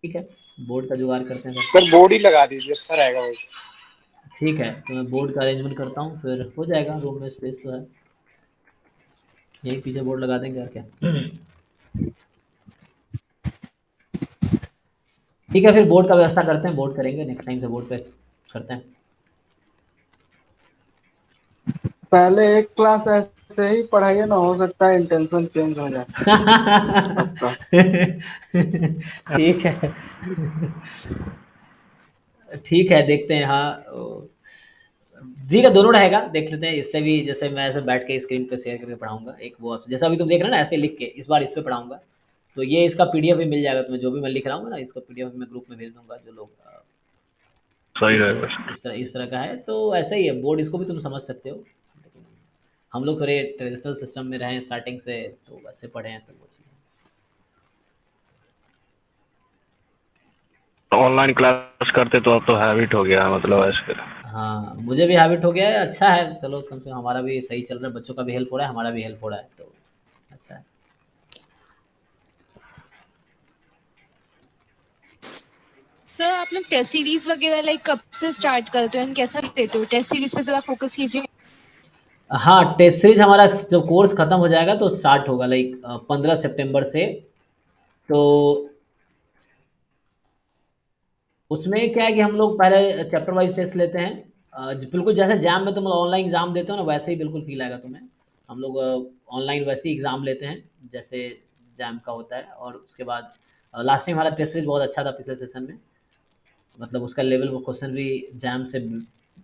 S1: ठीक है, बोर्ड का जुगाड़ करते हैं
S7: सर बोर्ड ही लगा दीजिए, अच्छा रहेगा वो।
S1: ठीक है, तो मैं बोर्ड का अरेंजमेंट करता हूँ, फिर हो जाएगा, रूम में स्पेस तो है, यही पीछे बोर्ड लगा देंगे और क्या। ठीक है, फिर बोर्ड का व्यवस्था करते हैं, बोर्ड करेंगे नेक्स्ट टाइम से, बोर्ड पे करते हैं।
S8: पहले एक क्लास ऐसे ही पढ़ाइए ना, हो सकता है इंटेंशन चेंज हो जाए आपका।
S1: ठीक है ठीक है, देखते हैं। हाँ ठीक है, दोनों रहेगा, देख लेते हैं। इससे भी जैसे मैं ऐसे बैठ के स्क्रीन पे शेयर करके पढ़ाऊंगा, एक वो जैसा अभी तुम देख रहे हो ना, ऐसे लिख के इस बार इस पे पढ़ाऊंगा, तो ये इसका पीडीएफ भी मिल जाएगा तुम्हें, जो भी मैं लिख रहा हूँ ना, इसका पीडीएफ मैं ग्रुप में भेज दूंगा, जो लोग
S5: सही रहेगा।
S1: इस तरह का है, तो ऐसा ही है बोर्ड, इसको भी तुम समझ सकते हो। लेकिन हम लोग थोड़े ट्रेडिशनल सिस्टम में रहे स्टार्टिंग से, तो वैसे पढ़े हैं, तो वो चीज़
S5: ऑनलाइन क्लास करते तो अब तो हैबिट हो गया, मतलब ऐसे।
S1: हाँ, मुझे भी हैबिट हो गया है, अच्छा है, चलो कम से कम हमारा भी सही चल रहा है, बच्चों का भी हेल्प हो रहा है, हमारा भी हेल्प हो रहा है, तो अच्छा है।
S12: सर आप लोग टेस्ट सीरीज वगैरह लाइक कब से स्टार्ट करते हो एंड कैसा देते हो? टेस्ट सीरीज पे ज़्यादा फोकस कीजिए।
S1: हाँ, टेस्ट सीरीज हमारा जब कोर्स खत्म हो जाएगा तो स्टार्ट होगा, लाइक 15 सितंबर से। तो उसमें क्या है कि हम लोग पहले चैप्टर वाइज टेस्ट लेते हैं, बिल्कुल जैसे जैम में तुम ऑनलाइन एग्जाम देते हो ना, वैसे ही बिल्कुल फील आएगा तुम्हें। हम लोग ऑनलाइन वैसे ही एग्जाम लेते हैं जैसे जैम का होता है, और उसके बाद लास्ट टाइम हमारा टेस्ट सीरीज बहुत अच्छा था पिछले सेशन में, मतलब उसका लेवल वो क्वेश्चन भी जैम से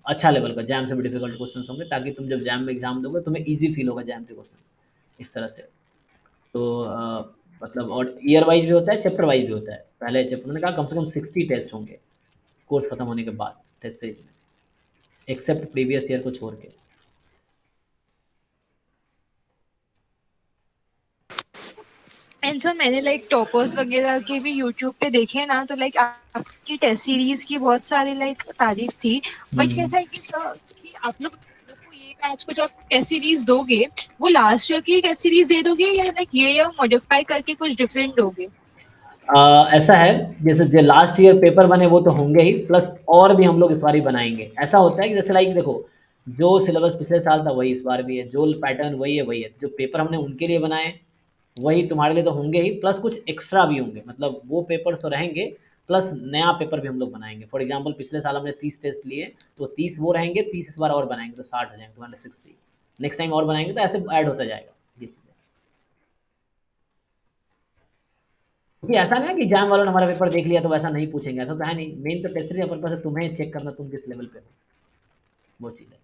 S1: अच्छा लेवल का, जैम से भी डिफिकल्ट क्वेश्चन होंगे, ताकि तुम जब जैम में एग्जाम दोगे तुम्हें ईजी फील होगा जैम के क्वेश्चन, इस तरह से। तो मतलब और ईयर वाइज भी होता है, चैप्टर वाइज भी होता है। पहले चैप्टर मैंने कहा कम से कम 60 टेस्ट होंगे कोर्स खत्म होने के बाद टेस्ट सीरीज में, एक्सेप्ट प्रीवियस ईयर को छोड़ के।
S12: एंड सर मैंने लाइक टॉपर्स वगैरह के भी यूट्यूब पे देखे ना, तो लाइक आपकी टेस्ट सीरीज की बहुत सारी लाइक तारीफ थी, बट कैसा है कि सर कि आप लोग को ये बैच को जब टेस्ट सीरीज दोगे, वो लास्ट ईयर की टेस्ट सीरीज दे दोगे या लाइक ये ईयर मॉडिफाई करके कुछ डिफरेंट दोगे?
S1: ऐसा है, जैसे जो लास्ट ईयर पेपर बने वो तो होंगे ही, प्लस और भी हम लोग इस बार ही बनाएंगे। ऐसा होता है कि जैसे लाइक देखो, जो सिलेबस पिछले साल था वही इस बार भी है, जो पैटर्न वही है वही है, जो पेपर हमने उनके लिए बनाए वही तुम्हारे लिए तो होंगे ही, प्लस कुछ एक्स्ट्रा भी होंगे, मतलब वो पेपर्स तो रहेंगे, प्लस नया पेपर भी हम लोग बनाएंगे। फॉर एग्जांपल पिछले साल हमने 30 टेस्ट लिए, तो 30 वो रहेंगे, 30 इस बार और बनाएंगे, तो 60 हो जाएंगे, तुम्हारे 60 नेक्स्ट टाइम और बनाएंगे, तो ऐसे ऐड होता जाएगा ये चीज़ें। क्योंकि ऐसा नहीं है कि एग्जाम वालों ने हमारा पेपर देख लिया तो वैसा नहीं पूछेंगे, ऐसा तो है नहीं। मेन तो टेस्ट का पर्पस है तुम्हें चेक करना तुम किस लेवल पे हो, वो चीज़ है।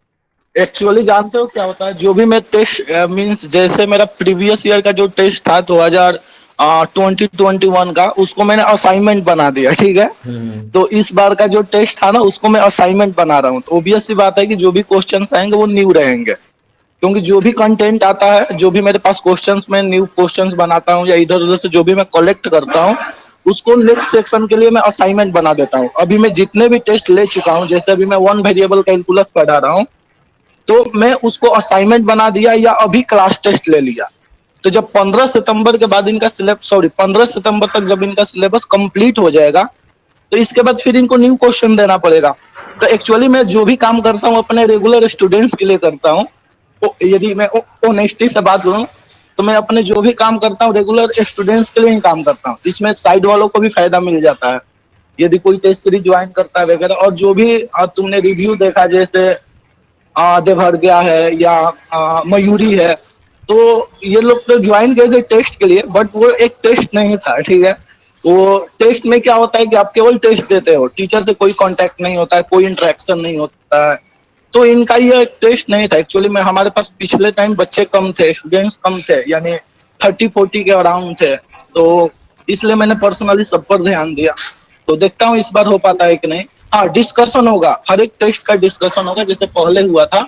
S14: एक्चुअली जानते हो क्या होता है, जो भी मैं टेस्ट मींस जैसे मेरा प्रीवियस ईयर का जो टेस्ट था 2021 का, उसको मैंने असाइनमेंट बना दिया, ठीक है। तो इस बार का जो टेस्ट था ना, उसको मैं असाइनमेंट बना रहा हूँ, तो ऑब्वियस सी बात है कि जो भी क्वेश्चंस आएंगे वो न्यू रहेंगे, क्योंकि जो भी कंटेंट आता है, जो भी मेरे पास क्वेश्चंस, मैं न्यू क्वेश्चंस बनाता हूँ या इधर उधर से जो भी मैं कलेक्ट करता हूँ, उसको नेक्स्ट सेक्शन के लिए मैं असाइनमेंट बना देता हूँ। अभी मैं जितने भी टेस्ट ले चुका हूँ, जैसे अभी मैं 1 वेरिएबल कैलकुलस पढ़ा रहा हूँ, तो मैं उसको असाइनमेंट बना दिया या अभी क्लास टेस्ट ले लिया। तो जब 15 सितंबर के बाद इनका 15 सितंबर तक जब इनका सिलेबस कंप्लीट हो जाएगा, तो इसके बाद फिर इनको न्यू क्वेश्चन देना पड़ेगा। तो एक्चुअली मैं जो भी काम करता हूँ अपने रेगुलर स्टूडेंट्स के लिए करता हूँ। यदि मैं ऑनेस्टी से बात करूँ तो मैं अपने जो भी काम करता हूँ रेगुलर स्टूडेंट्स के लिए ही काम करता हूँ। इसमें साइड वालों को भी फायदा मिल जाता है यदि कोई टेस्ट सीरीज ज्वाइन करता है वगैरह। और जो भी तुमने रिव्यू देखा जैसे देवहर गया है या मयूरी है, तो ये लोग तो ज्वाइन गए थे टेस्ट के लिए, बट वो एक टेस्ट नहीं था, ठीक है। वो टेस्ट में क्या होता है कि आप केवल टेस्ट देते हो, टीचर से कोई कांटेक्ट नहीं होता है, कोई इंटरेक्शन नहीं होता है। तो इनका ये टेस्ट नहीं था एक्चुअली में। हमारे पास पिछले टाइम बच्चे कम थे, स्टूडेंट्स कम थे, यानी 30-40 के अराउंड थे, तो इसलिए मैंने पर्सनली सब पर ध्यान दिया। तो देखता हूँ इस बार हो पाता है कि नहीं। हाँ, डिस्कशन होगा, हर एक टेस्ट का डिस्कशन होगा जैसे पहले हुआ था,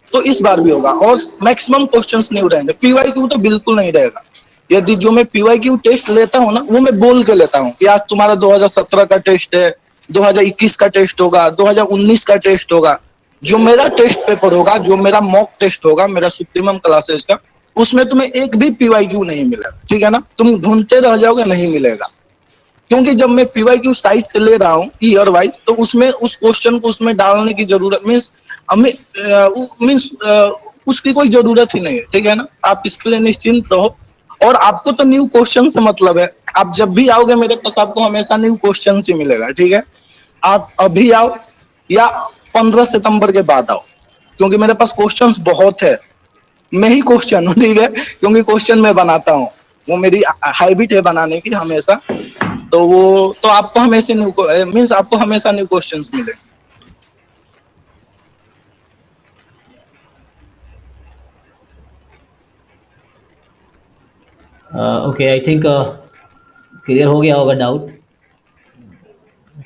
S14: तो इस बार भी होगा। और मैक्सिमम क्वेश्चंस नहीं रहेंगे, पीवाईक्यू तो बिल्कुल नहीं रहेगा। यदि जो मैं पीवाईक्यू टेस्ट लेता हूँ ना, वो मैं बोल के लेता हूँ कि आज तुम्हारा 2017 का टेस्ट है, 2021 का टेस्ट होगा, 2019 का टेस्ट होगा। जो मेरा टेस्ट पेपर होगा, जो मेरा मॉक टेस्ट होगा मेरा सुप्रीमम क्लासेस का, उसमें तुम्हें एक भी पीवाईक्यू नहीं मिलेगा, ठीक है ना। तुम ढूंढते रह जाओगे, नहीं मिलेगा। क्योंकि जब मैं पीवाईक्यू साइज से ले रहा हूँ ईयर वाइज, तो उसमें उस क्वेश्चन को उसमें डालने की जरूरत मीन्स उसकी कोई जरूरत ही नहीं है, ठीक है ना। आप इसके लिए निश्चिंत रहो। और आपको तो न्यू क्वेश्चन से मतलब है, आप जब भी आओगे मेरे पास आपको हमेशा न्यू क्वेश्चन ही मिलेगा, ठीक है। आप अभी आओ या 15 सितंबर के बाद आओ, क्योंकि मेरे पास क्वेश्चंस बहुत है। मैं ही क्वेश्चन हूँ, ठीक है, क्योंकि क्वेश्चन मैं बनाता हूँ, वो मेरी हैबिट है बनाने की हमेशा। तो वो तो आपको हमेशा आपको हमेशा न्यू क्वेश्चंस मिलेंगे।
S1: ओके, आई थिंक क्लियर हो गया होगा doubt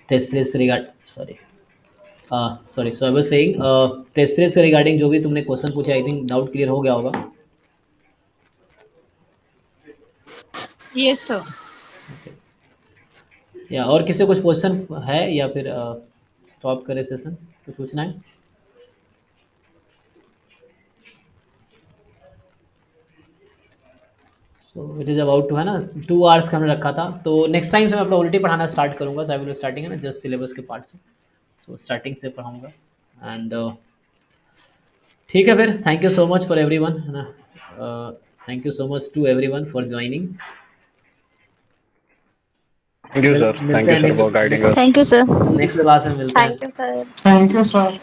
S1: test series regard sorry so I was saying test series से रिगार्डिंग जो भी तुमने क्वेश्चन पूछे, आई थिंक डाउट क्लियर हो गया होगा।
S12: Yes sir.
S1: या और किसी को कुछ क्वेश्चन है या फिर स्टॉप करें सेशन, कुछ पूछना है? So it is about two, है ना, 2 आवर्स का हमने रखा था। तो नेक्स्ट टाइम से मैं अपना ऑलरेडी पढ़ाना स्टार्ट करूँगा। सो आई विल स्टार्टिंग, है ना, जस्ट सिलेबस के पार्ट से, सो स्टार्टिंग से पढ़ाऊँगा। एंड ठीक है फिर, thank you so much for everyone, है ना, thank you so much to everyone for joining.
S5: Thank you sir, thank you sir for guiding us.
S9: Thank you sir.
S1: Next class में मिलते हैं।
S8: Thank you sir.